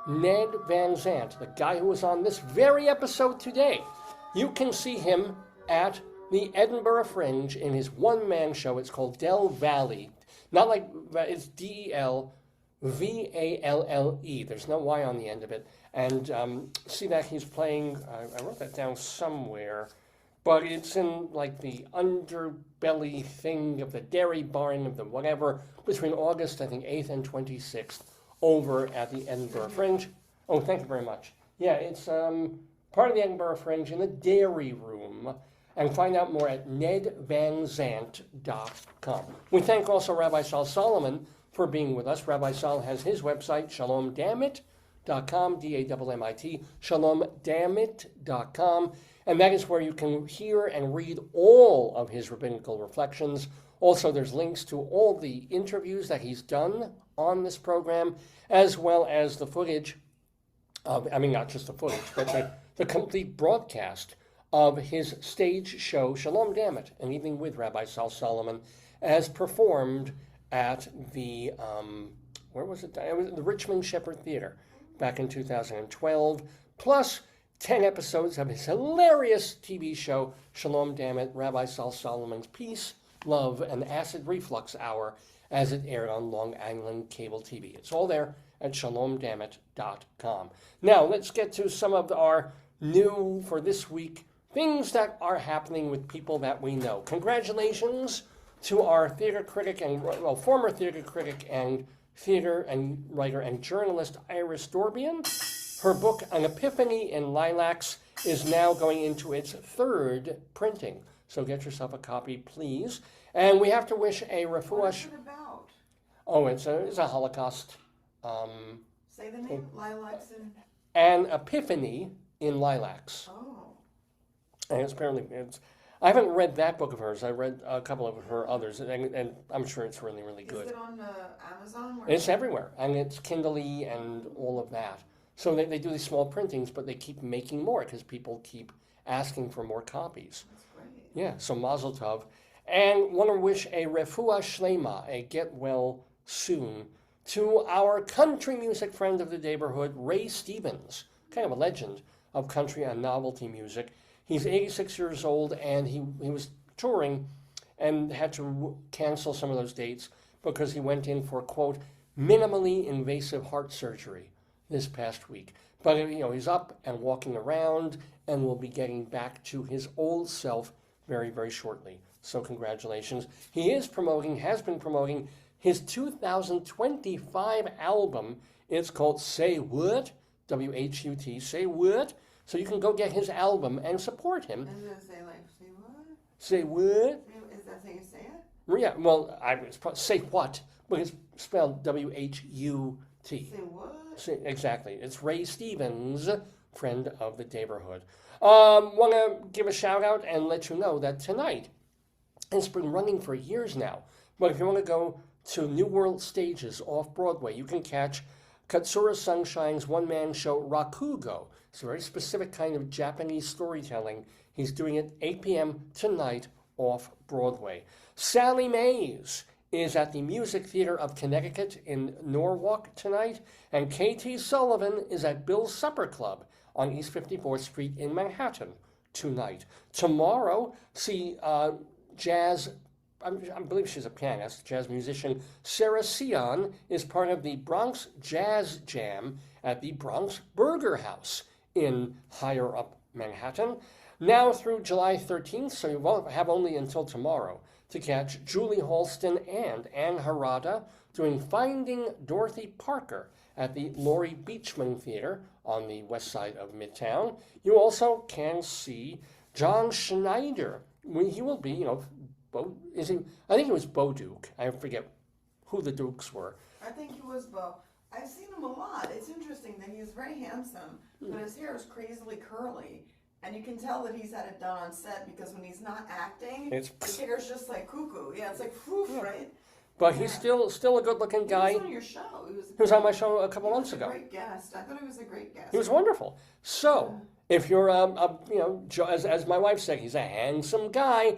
Ned Van Zandt, the guy who was on this very episode today, you can see him at the Edinburgh Fringe in his one-man show. It's called Del Valley. Not like, it's Delvalle. There's no Y on the end of it. And see that he's playing, I wrote that down somewhere, but it's in like the underbelly thing of the dairy barn of the whatever, between August, I think, 8th and 26th, over at the Edinburgh Fringe. Oh, thank you very much. Yeah, it's part of the Edinburgh Fringe in the dairy room. And find out more at nedvanzandt.com. We thank also Rabbi Sol Solomon for being with us. Rabbi Sol has his website, shalomdammit.com, D-A-M-M-I-T, shalomdammit.com. And that is where you can hear and read all of his rabbinical reflections. Also, there's links to all the interviews that he's done on this program, as well as the footage of, I mean, not just the footage, but the complete broadcast of his stage show, Shalom Dammit, An Evening with Rabbi Sol Solomon, as performed at the, where was it? It was the Richmond Shepherd Theater back in 2012, plus 10 episodes of his hilarious TV show, Shalom Dammit, Rabbi Sol Solomon's Peace, Love, and Acid Reflux Hour, as it aired on Long Island cable TV. It's all there at shalomdammit.com. Now, let's get to some of our new, for this week, things that are happening with people that we know. Congratulations to our theater critic and, well, former theater critic and theater and writer and journalist Iris Dorbian. Her book, An Epiphany in Lilacs, is now going into its third printing. So get yourself a copy, please. And we have to wish a refuah. What is it about? Oh, it's a Holocaust. Say the name, Lilacs and... An Epiphany in Lilacs. Oh. And I haven't read that book of hers. I read a couple of her others, and I'm sure it's really, really good. Is it on Amazon? It's everywhere, and it's Kindle-y and all of that. So they do these small printings, but they keep making more because people keep asking for more copies. That's great. Yeah, so mazel tov. And want to wish a refuah shlema, a get well soon, to our country music friend of the neighborhood, Ray Stevens, kind of a legend of country and novelty music. He's 86 years old, and he was touring and had to cancel some of those dates because he went in for, quote, minimally invasive heart surgery this past week. But, you know, he's up and walking around and will be getting back to his old self very, very shortly. So congratulations. Has been promoting his 2025 album. It's called Say What, W-H-U-T, Say What. So you can go get his album and support him. Does it say like, say what? Say what? Is that how you say it? Yeah, well, it's say what, but it's spelled W-H-U-T. Say what? Exactly. It's Ray Stevens, friend of the Daverhood. Want to give a shout out and let you know that tonight, it's been running for years now, but if you want to go to New World Stages off Broadway, you can catch Katsura Sunshine's one-man show Rakugo. It's a very specific kind of Japanese storytelling. He's doing it 8 p.m. tonight off Broadway. Sally Mays is at the Music Theater of Connecticut in Norwalk tonight, and K.T. Sullivan is at Bill's Supper Club on East 54th Street in Manhattan tonight. Tomorrow, see jazz, I believe she's a pianist, jazz musician, Sarah Sion is part of the Bronx Jazz Jam at the Bronx Burger House in higher up Manhattan. Now through July 13th, so you won't have only until tomorrow to catch Julie Halston and Ann Harada doing Finding Dorothy Parker at the Laurie Beachman Theater on the west side of Midtown. You also can see John Schneider. He will be, I think it was Bo Duke. I forget who the Dukes were. I think he was Bo. I've seen him a lot. It's interesting that he's very handsome, but his hair is crazily curly. And you can tell that he's had it done on set because when he's not acting, his hair's just like cuckoo. Yeah, it's like poof, right? But he's still a good-looking guy. He was on your show. He was on my show a couple months ago. He was a great guest. I thought he was a great guest. He was wonderful. So, if you're, as my wife said, he's a handsome guy.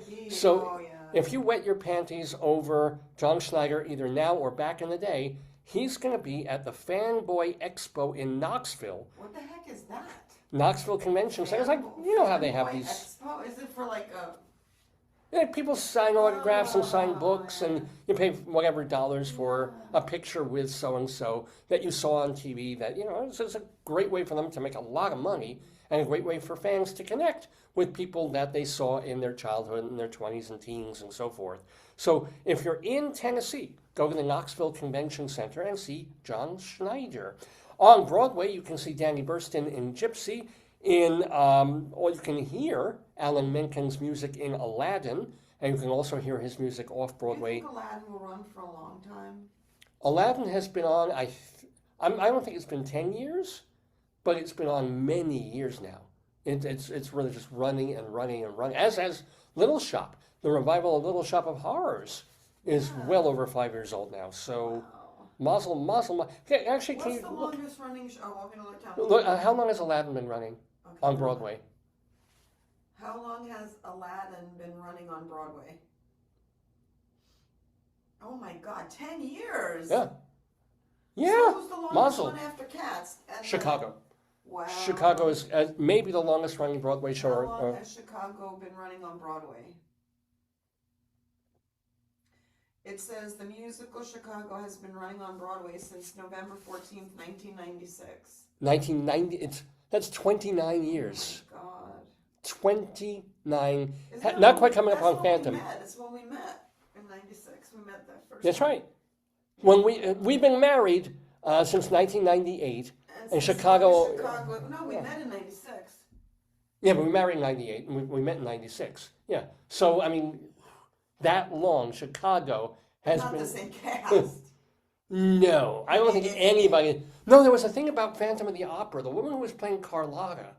If you wet your panties over John Schneider, either now or back in the day, he's going to be at the Fanboy Expo in Knoxville. What the heck is that? Knoxville Convention Center. It's like, you know how they have these. Expo? Is it for like a... Yeah, people sign autographs and sign books, and you pay whatever dollars for a picture with so-and-so that you saw on TV that, it's a great way for them to make a lot of money and a great way for fans to connect with people that they saw in their childhood, in their 20s and teens and so forth. So if you're in Tennessee, go to the Knoxville Convention Center and see John Schneider. On Broadway, you can see Danny Burston in Gypsy. Or you can hear Alan Menken's music in Aladdin, and you can also hear his music off Broadway. Do you think Aladdin will run for a long time? Aladdin has been on, I don't think it's been 10 years, but it's been on many years now. It's really just running and running and running. As has Little Shop. The revival of Little Shop of Horrors is well over 5 years old now. So, Mazel. Actually, can you What's the longest running show? I'm going to look down. Look, how long has Aladdin been running on Broadway? How long has Aladdin been running on Broadway? Oh my God, 10 years! Yeah. Yeah. So who's the longest Mazel. one after Cats? Chicago. Wow. Chicago is maybe the longest running Broadway show. How long has Chicago been running on Broadway? It says the musical Chicago has been running on Broadway since November 14th, 1996. 1990, that's 29 years. Oh my God. 29, not quite coming up on Phantom. It's when we met in 96. We met that first That's time. right. When we've been married since 1998, and Chicago. No, we met in 96. Yeah, but we married in 98, and we met in 96. Yeah, so I mean, that long, Chicago has Not been. the same cast. No, I don't think anybody. No, there was a thing about Phantom of the Opera. The woman who was playing Carlotta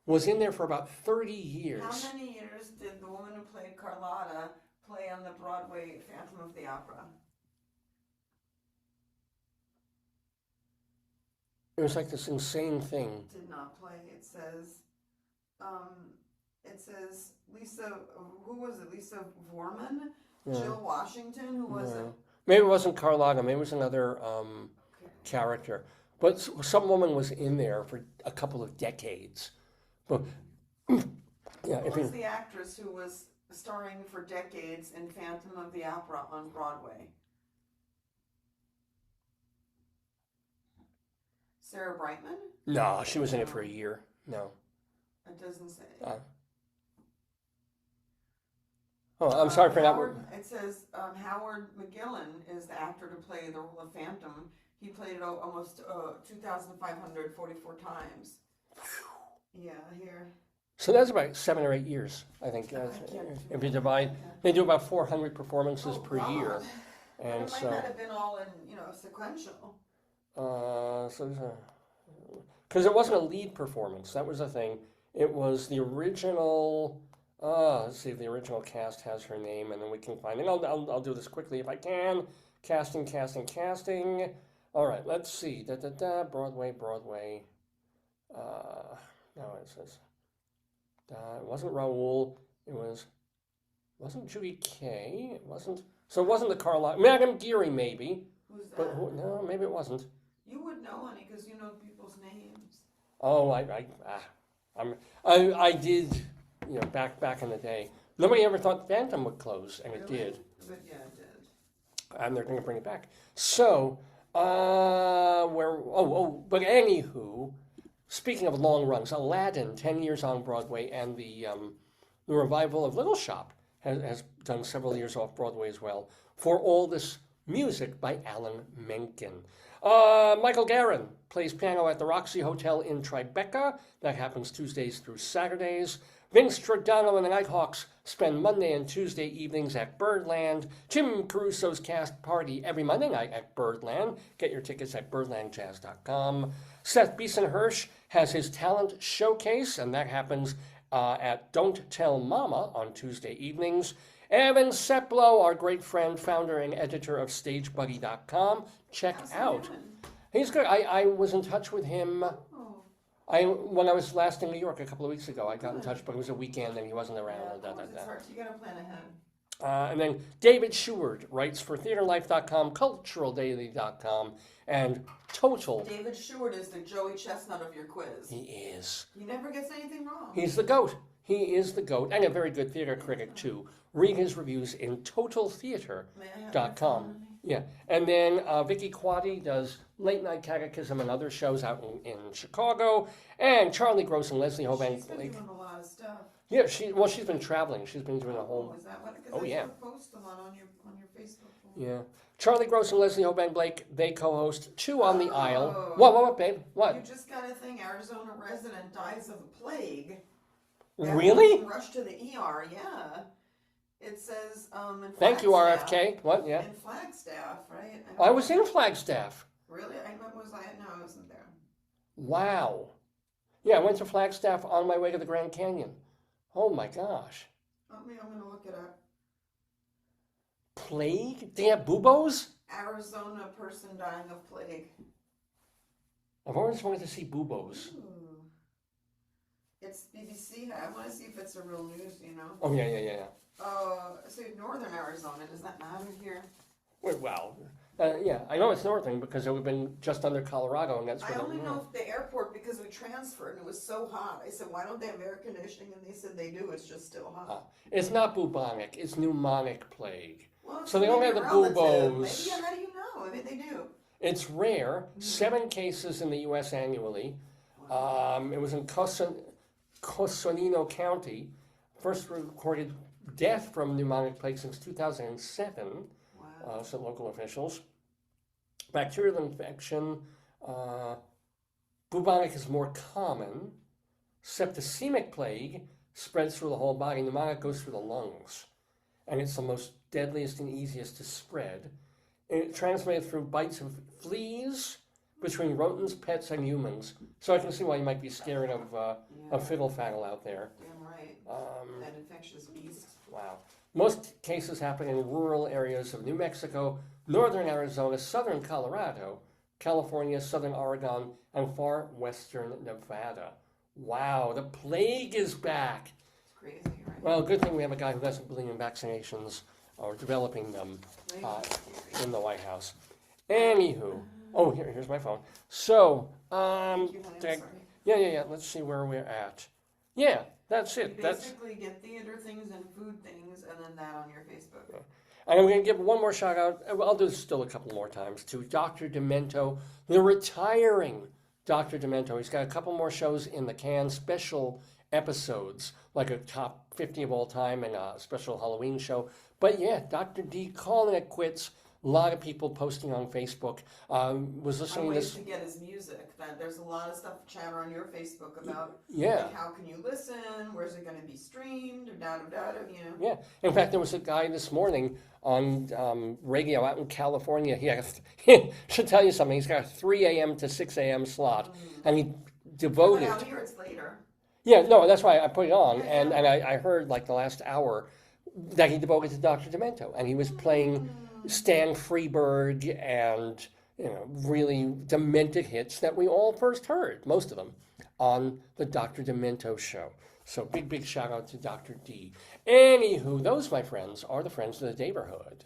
was in there for about 30 years. How many years did the woman who played Carlotta play on the Broadway Phantom of the Opera? It was like this insane thing. Did not play. It says Lisa, who was it? Lisa Vorman? Yeah. Jill Washington, who was it? Maybe it wasn't Carlotta, maybe it was another character. But some woman was in there for a couple of decades. But, yeah, Who was the actress who was starring for decades in Phantom of the Opera on Broadway? Sarah Brightman? No, she was in it for a year. No. It doesn't say. I'm sorry for Howard, that. It says Howard McGillen is the actor to play the role of Phantom. He played it almost 2,544 times. Yeah, here. So that's about 7 or 8 years, I think. If you divide, they do about 400 performances per year. And it might not have been all in, sequential. Because it wasn't a lead performance. That was the thing. It was the original. Let's see if the original cast has her name, and then we can find it. I'll do this quickly if I can. Casting. All right, let's see. Broadway. No, it says. It wasn't Raoul. Wasn't Judy Kay. It wasn't. So it wasn't the Carlotta. Madame Geary, maybe. Who's that? But no, maybe it wasn't. You would know, honey, because you know people's names. Oh, I did. Back in the day, nobody ever thought Phantom would close, and it did. But yeah, it did. And they're going to bring it back. So, but anywho, speaking of long runs, Aladdin, 10 years on Broadway, and the revival of Little Shop has done several years off Broadway as well, for all this music by Alan Menken. Michael Guerin plays piano at the Roxy Hotel in Tribeca. That happens Tuesdays through Saturdays. Vince Giordano and the Nighthawks spend Monday and Tuesday evenings at Birdland. Jim Caruso's cast party every Monday night at Birdland. Get your tickets at birdlandjazz.com. Seth Beeson-Hirsch has his talent showcase, and that happens at Don't Tell Mama on Tuesday evenings. Evan Seplow, our great friend, founder and editor of StageBuddy.com. Check out. He's good. I was in touch with him. When I was last in New York a couple of weeks ago, I got in touch, but it was a weekend and he wasn't around. It's hard. You gotta plan ahead. And then David Sheward writes for TheaterLife.com, CulturalDaily.com, and Total. David Sheward is the Joey Chestnut of your quiz. He is. He never gets anything wrong. He's the GOAT. He is the GOAT, and a very good theater critic, too. Read his reviews in TotalTheater.com. Yeah, and then Vicky Quaddy does Late Night Catechism and other shows out in Chicago, and Charlie Gross and Leslie Hobank. She's been doing a lot of stuff. Yeah, she's been traveling. She's been doing a whole. Is that what? Oh yeah. Post a lot on your Facebook. Yeah, Charlie Gross and Leslie Hobank Blake, they co-host Two on the Aisle. What, babe? What? You just got a thing. Arizona resident dies of a plague. Really? Rushed to the ER. Yeah. It says in Thank you, RFK. What? Yeah. In Flagstaff, right? I was in Flagstaff. Really? No, I wasn't there. Wow. Yeah, I went to Flagstaff on my way to the Grand Canyon. Oh my gosh. I'm going to look it up. Plague? Do you have buboes? Arizona person dying of plague. I've always wanted to see buboes. Ooh. It's BBC. I want to see if it's a real news, Oh, yeah. So northern Arizona, does that matter here? Well, yeah, I know it's northern because it would have been just under Colorado, and that's where I only know if the airport, because we transferred and it was so hot. I said, why don't they have air conditioning? And they said they do, it's just still hot. It's not bubonic, it's pneumonic plague. Well, so they don't have the buboes. Maybe, how do you know? I mean, they do. It's rare, 7 cases in the U.S. annually. Wow. It was in Coconino County, first recorded death from pneumonic plague since 2007, said local officials. Bacterial infection, bubonic is more common. Septicemic plague spreads through the whole body. Pneumonic goes through the lungs, and it's the most deadliest and easiest to spread. And it transmitted through bites of fleas between rodents, pets, and humans. So I can see why you might be scared of Fiddle Faddle out there. Damn right. That infectious beast. Wow. Most cases happen in rural areas of New Mexico, northern Arizona, southern Colorado, California, southern Oregon, and far western Nevada. Wow, the plague is back. It's crazy, right? Well, good thing we have a guy who doesn't believe in vaccinations or developing them in the White House. Anywho, here's my phone. So, yeah. Let's see where we're at. Yeah, that's it. You basically get theater things and food things, and then that on your Facebook. Yeah. And I'm going to give one more shout out. I'll do this still a couple more times to Dr. Demento, the retiring Dr. Demento. He's got a couple more shows in the can, special episodes, like a top 50 of all time and a special Halloween show. But yeah, Dr. D calling it quits. A lot of people posting on Facebook. Was listening to this. To get his music. There's a lot of stuff chatter on your Facebook about. Yeah. Like how can you listen? Where's it going to be streamed? Yeah. In fact, there was a guy this morning on radio out in California. He should tell you something. He's got a 3 a.m. to 6 a.m. slot, and he devoted. Out here it's later. Yeah. No, that's why I put it on, and I heard like the last hour that he devoted to Dr. Demento, and he was playing Stan Freberg and really demented hits that we all first heard, most of them, on the Dr. Demento show. So big shout out to Dr. D. Anywho, those, my friends, are the friends of the Daverhood.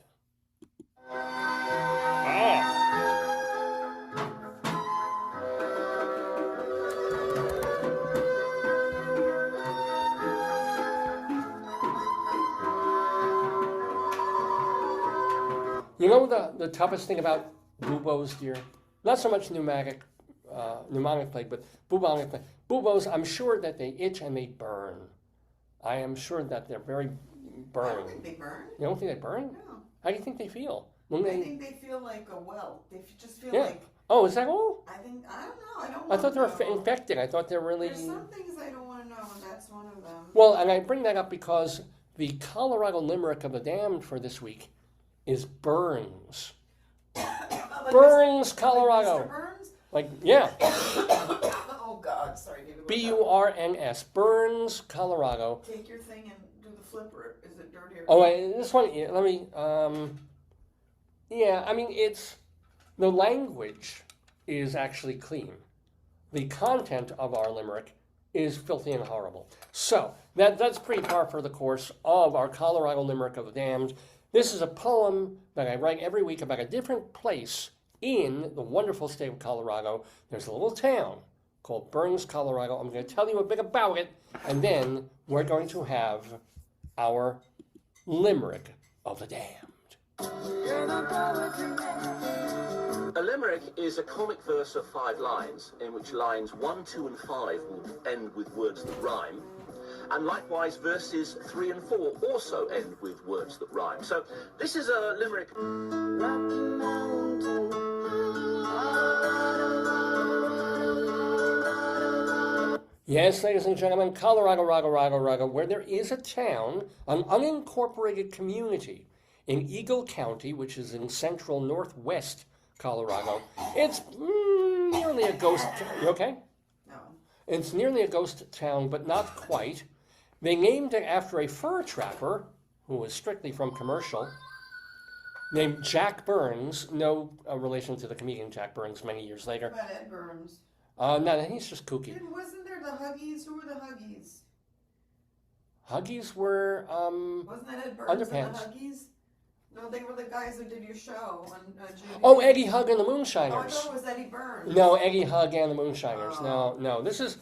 You know the toughest thing about buboes, dear? Not so much pneumonic plague, but bubonic plague. Buboes, I'm sure that they itch and they burn. I am sure that they're very burned. I don't think they burn. You don't think they burn? No. How do you think they feel? I think they feel like a welt. They just feel like Oh, is that all? I don't know. I thought they were infected. I thought they were really... There's some things I don't want to know, and that's one of them. Well, and I bring that up because the Colorado Limerick of the Damned for this week is Burns. Burns, Colorado. Like Mr. Burns? Like, yeah. Oh, God. Sorry, David. Burns, Burns, Colorado. Take your thing and do the flipper. Is it dirty or... Oh, wait, this one, let me, yeah, I mean, the language is actually clean. The content of our limerick is filthy and horrible. So, that's pretty par for the course of our Colorado Limerick of the Damned. This is a poem that I write every week about a different place in the wonderful state of Colorado. There's a little town called Burns, Colorado. I'm going to tell you a bit about it, and then we're going to have our Limerick of the Damned. A limerick is a comic verse of 5 lines, in which lines 1, 2, and 5 will end with words that rhyme, and likewise verses 3 and 4 also end with words that rhyme. So this is a limerick. Rocky Mountain, Yes, ladies and gentlemen, Colorado, where there is a town, an unincorporated community in Eagle County, which is in central northwest Colorado. It's nearly a ghost town. You okay? No. It's nearly a ghost town, but not quite. They named it after a fur trapper who was strictly from commercial, named Jack Burns, no relation to the comedian Jack Burns many years later. What about Ed Burns? No, he's just kooky. Wasn't there the Huggies? Who were the Huggies? Huggies were, Wasn't that Ed Burns underpants. and the Huggies? No, they were the guys who did your show on Judith. Oh, Eddie Hugg and the Oh, I Moonshiners. thought it was Eddie Burns. No, Eddie Hugg and the Moonshiners. No. This is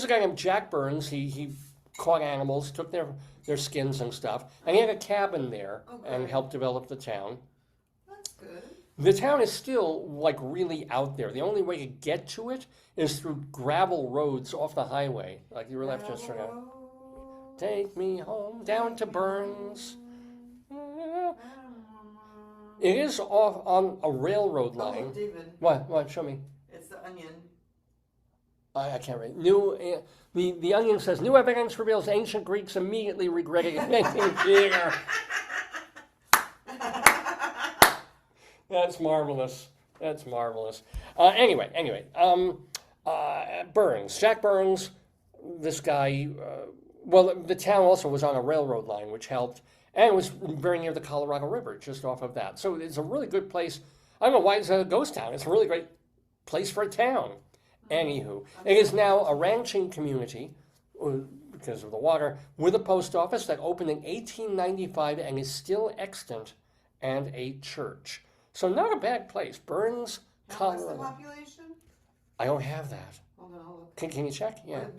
a guy named Jack Burns. He caught animals, took their skins and stuff, and he had a cabin there and helped develop the town. That's good. The town is still like really out there. The only way to get to it is through gravel roads off the highway, like you were left just right now. Take me home down to Burns. It is off on a railroad line. Oh, David. What? Show me. It's the Onion. I can't read. The Onion says, new evidence reveals ancient Greeks immediately regretted inventing theater. That's marvelous. Anyway. Burns. Jack Burns, this guy, the town also was on a railroad line, which helped, and it was very near the Colorado River, just off of that. So it's a really good place. I don't know why it's a ghost town. It's a really great place for a town. Anywho, it is now a ranching community, because of the water, with a post office that opened in 1895 and is still extant, and a church. So not a bad place. Burns, Colorado. What's the population? I don't have that. Hold on, I'll look. Can you check? Yeah. Hold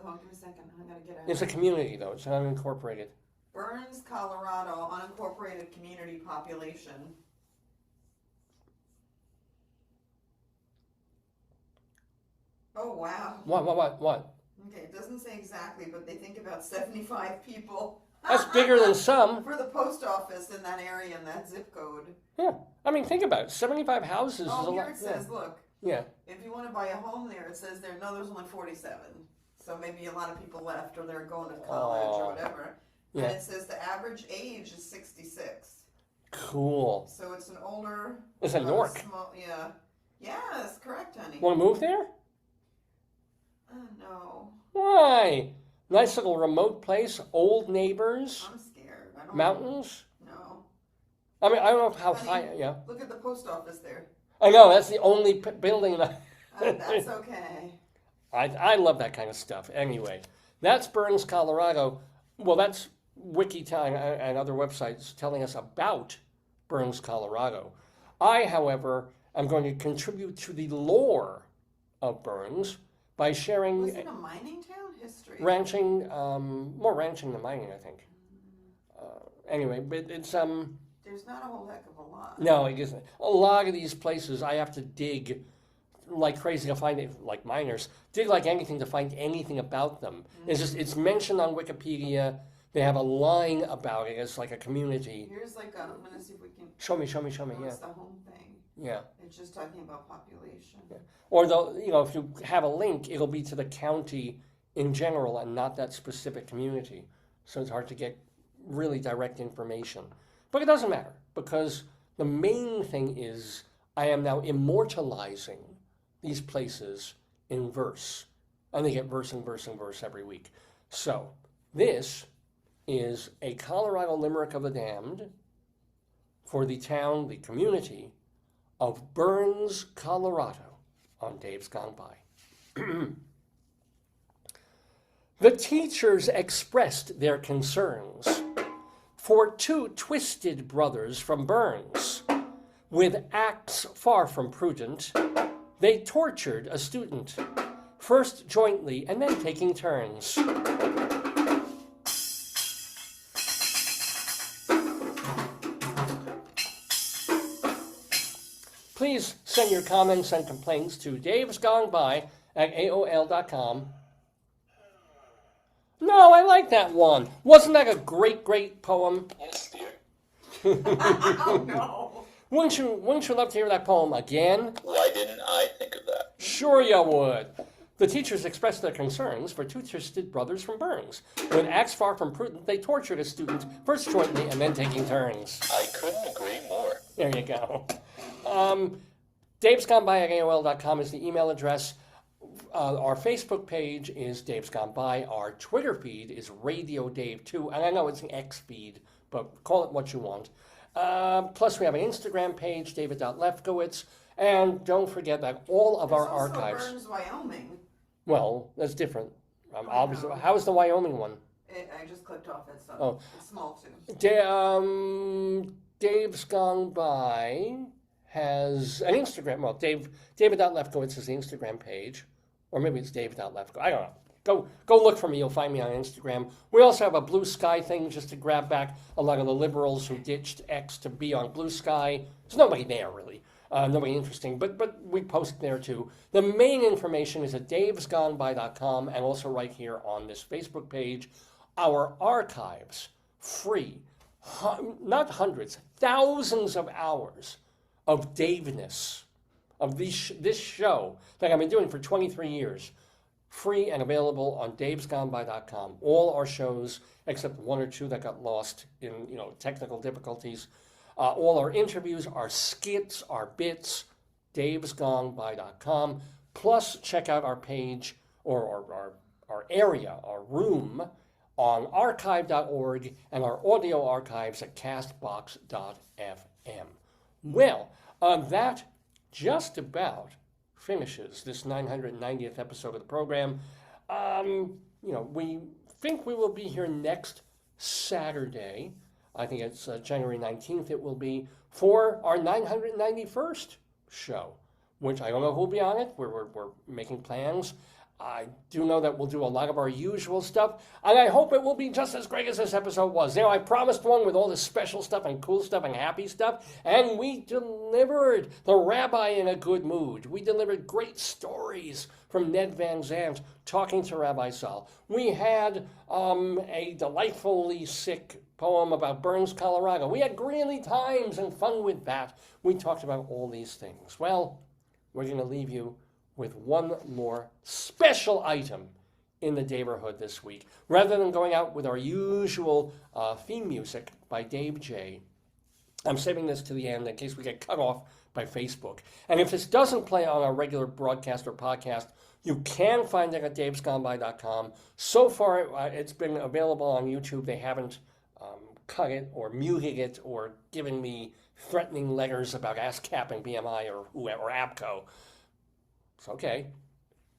on, give me a second. I gotta get out. It's a community, though. It's unincorporated. Burns, Colorado, unincorporated community population. Oh, wow. What? Okay, it doesn't say exactly, but they think about 75 people. That's bigger than some. For the post office in that area and that zip code. Yeah. I mean, think about it. 75 houses is a lot. Oh, here it says, look. Yeah. If you want to buy a home there, it says there's only 47. So maybe a lot of people left or they're going to college or whatever. Yeah. And it says the average age is 66. Cool. So it's an older... It's in Newark. Yeah. Yeah, that's correct, honey. Want to move there? No. Why? Nice little remote place, old neighbors. I'm scared. I don't Mountains? No. I mean, I don't know how Honey, high, yeah. Look at the post office there. I know, that's the only building that... That's okay. I love that kind of stuff. Anyway, that's Burns, Colorado. Well, that's WikiTime and other websites telling us about Burns, Colorado. I, however, am going to contribute to the lore of Burns by sharing... Was it a mining town? History? Ranching, more ranching than mining, I think. Anyway, but it's... There's not a whole heck of a lot. No, it isn't. A lot of these places I have to dig like crazy to find it, like miners, dig like anything to find anything about them. Mm-hmm. It's mentioned on Wikipedia. They have a line about it as like a community. Here's like I'm going to see if we can... Show me, What's yeah. the home thing? Yeah. It's just talking about population. Yeah. Or if you have a link, it'll be to the county in general and not that specific community. So it's hard to get really direct information. But it doesn't matter, because the main thing is I am now immortalizing these places in verse. And they get verse and verse and verse every week. So this is a Colorado Limerick of the Damned for the town, the community of Burns, Colorado, on Dave's Gone By. The teachers expressed their concerns for two twisted brothers from Burns. With acts far from prudent, they tortured a student, first jointly and then taking turns. Please send your comments and complaints to davesgoneby@aol.com. No, I like that one. Wasn't that a great, great poem? Yes, dear. Oh, no. Wouldn't you love to hear that poem again? Why didn't I think of that? Sure you would. The teachers expressed their concerns for two twisted brothers from Burns. With acts far from prudent, they tortured a student, first jointly and then taking turns. I couldn't agree more. There you go. davesgoneby@aol.com is the email address. Our Facebook page is Dave's Gone By. Our Twitter feed is Radio Dave 2. And I know it's an X feed, but call it what you want. Plus, we have an Instagram page, David.Lefkowitz. And don't forget that all of our archives. Burns, Wyoming. Well, that's different. Obviously, how is the Wyoming one? I just clicked off it, so Oh. it's small too. Dave's Gone By has an Instagram. Well, David.Lefkowitz is the Instagram page. Or maybe it's David.Lefkowitz. I don't know. Go look for me. You'll find me on Instagram. We also have a Blue Sky thing just to grab back a lot of the liberals who ditched X to be on Blue Sky. There's nobody there, really. Nobody interesting, but we post there too. The main information is at davesgoneby.com and also right here on this Facebook page. Our archives, free, not hundreds, thousands of hours of Daveness, of this show that I've been doing for 23 years, free and available on davesgoneby.com. All our shows, except one or two that got lost in technical difficulties. All our interviews, our skits, our bits, davesgoneby.com. Plus, check out our page or our area, our room on archive.org and our audio archives at castbox.fm. Well, that just about finishes this 990th episode of the program. We think we will be here next Saturday. I think it's January 19th it will be, for our 991st show, which I don't know who will be on it. We're making plans. I do know that we'll do a lot of our usual stuff, and I hope it will be just as great as this episode was. I promised one with all this special stuff and cool stuff and happy stuff, and we delivered the rabbi in a good mood. We delivered great stories from Ned Van Zandt talking to Rabbi Sol. We had a delightfully sick poem about Burns, Colorado. We had Greeley Times and fun with that. We talked about all these things. Well, we're going to leave you with one more special item in the Daverhood this week. Rather than going out with our usual theme music by Dave J., I'm saving this to the end in case we get cut off by Facebook. And if this doesn't play on our regular broadcast or podcast, you can find it at davesgoneby.com. So far, it's been available on YouTube. They haven't cut it or muted it or given me threatening letters about ASCAP and BMI or APCO. It's okay.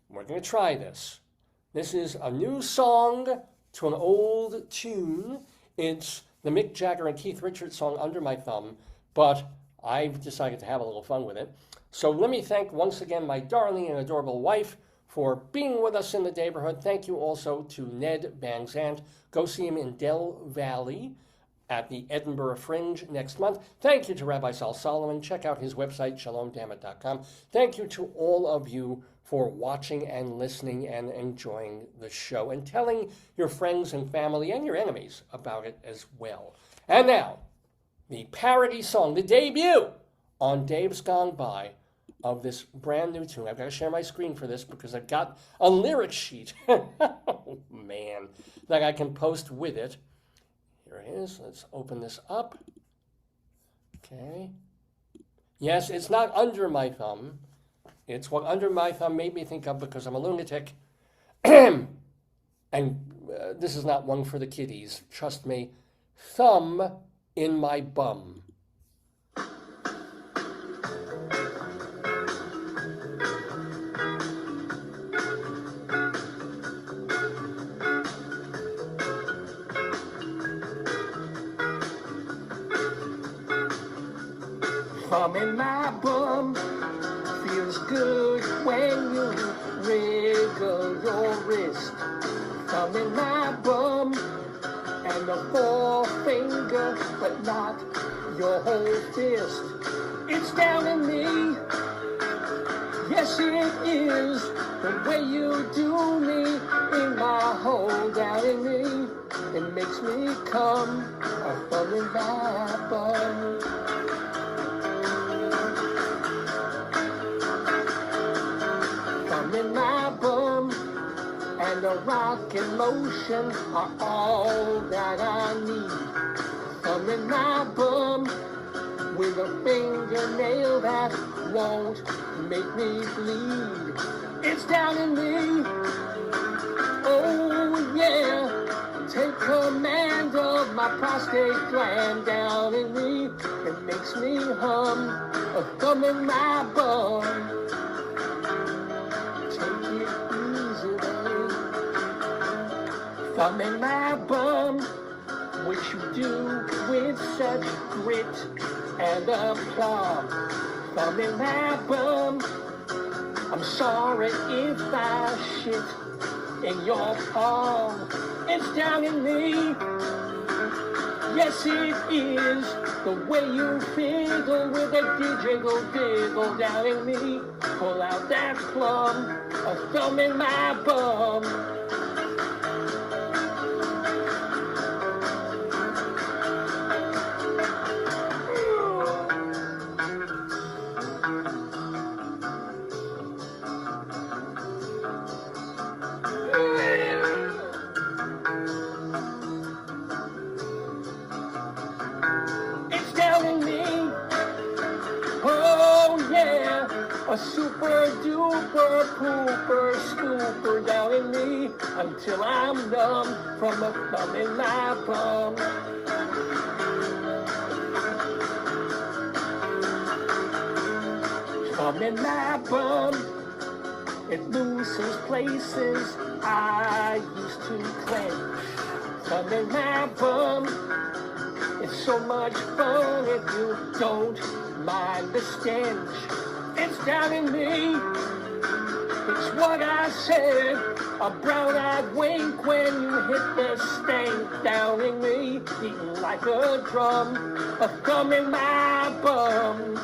We're going to try this. This is a new song to an old tune. It's the Mick Jagger and Keith Richards song, Under My Thumb, but I've decided to have a little fun with it. So let me thank once again my darling and adorable wife for being with us in the Daverhood. Thank you also to Ned Van Zandt. Go see him in Del Valley at the Edinburgh Fringe next month. Thank you to Rabbi Sol Solomon. Check out his website, shalomdammit.com. Thank you to all of you for watching and listening and enjoying the show and telling your friends and family and your enemies about it as well. And now, the parody song, the debut on Dave's Gone By of this brand new tune. I've got to share my screen for this because I've got a lyric sheet, oh man, that I can post with it. Here it is. Let's open this up. Okay. Yes, it's not under my thumb. It's what under my thumb made me think of because I'm a lunatic. And this is not one for the kiddies. Trust me. Thumb in my bum. Thumb in my bum feels good when you wriggle your wrist. Thumb in my bum and a forefinger, but not your whole fist. It's down in me, yes it is, the way you do me in my hole down in me. It makes me come, a thumb in my bum. In my bum and a rockin' motion are all that I need. Thumb in my bum with a fingernail that won't make me bleed. It's down in me, oh yeah. Take command of my prostate gland down in me. It makes me hum, a thumb in my bum. Thumb in my bum, which you do with such grit and aplomb. Thumb in my bum, I'm sorry if I shit in your palm. It's down in me, yes it is, the way you fiddle with a diggle down in me. Pull out that plum, a thumb in my bum. A super duper pooper scooper down in me until I'm numb from a thumb in my bum. Thumb in my bum, it loosens places I used to clench. Thumb in my bum, it's so much fun if you don't mind the stench. It's down in me, it's what I said, a brown-eyed wink when you hit the stank down in me, beating like a drum, a thumb in my bum.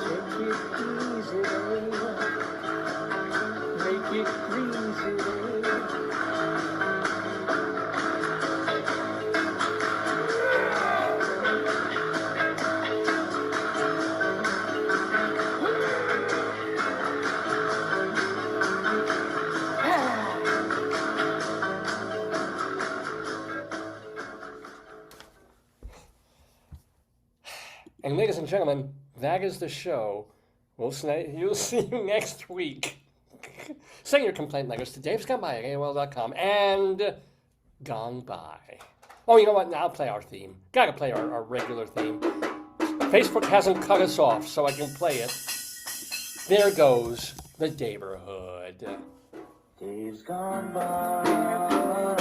Take it easy, make it greasy. And ladies and gentlemen, that is the show. You'll see you next week. Send your complaint letters to davesgoneby at AOL.com and Gone By. Oh, you know what? Now I'll play our theme. Gotta play our regular theme. Facebook hasn't cut us off, so I can play it. There goes the Daverhood. Days gone by.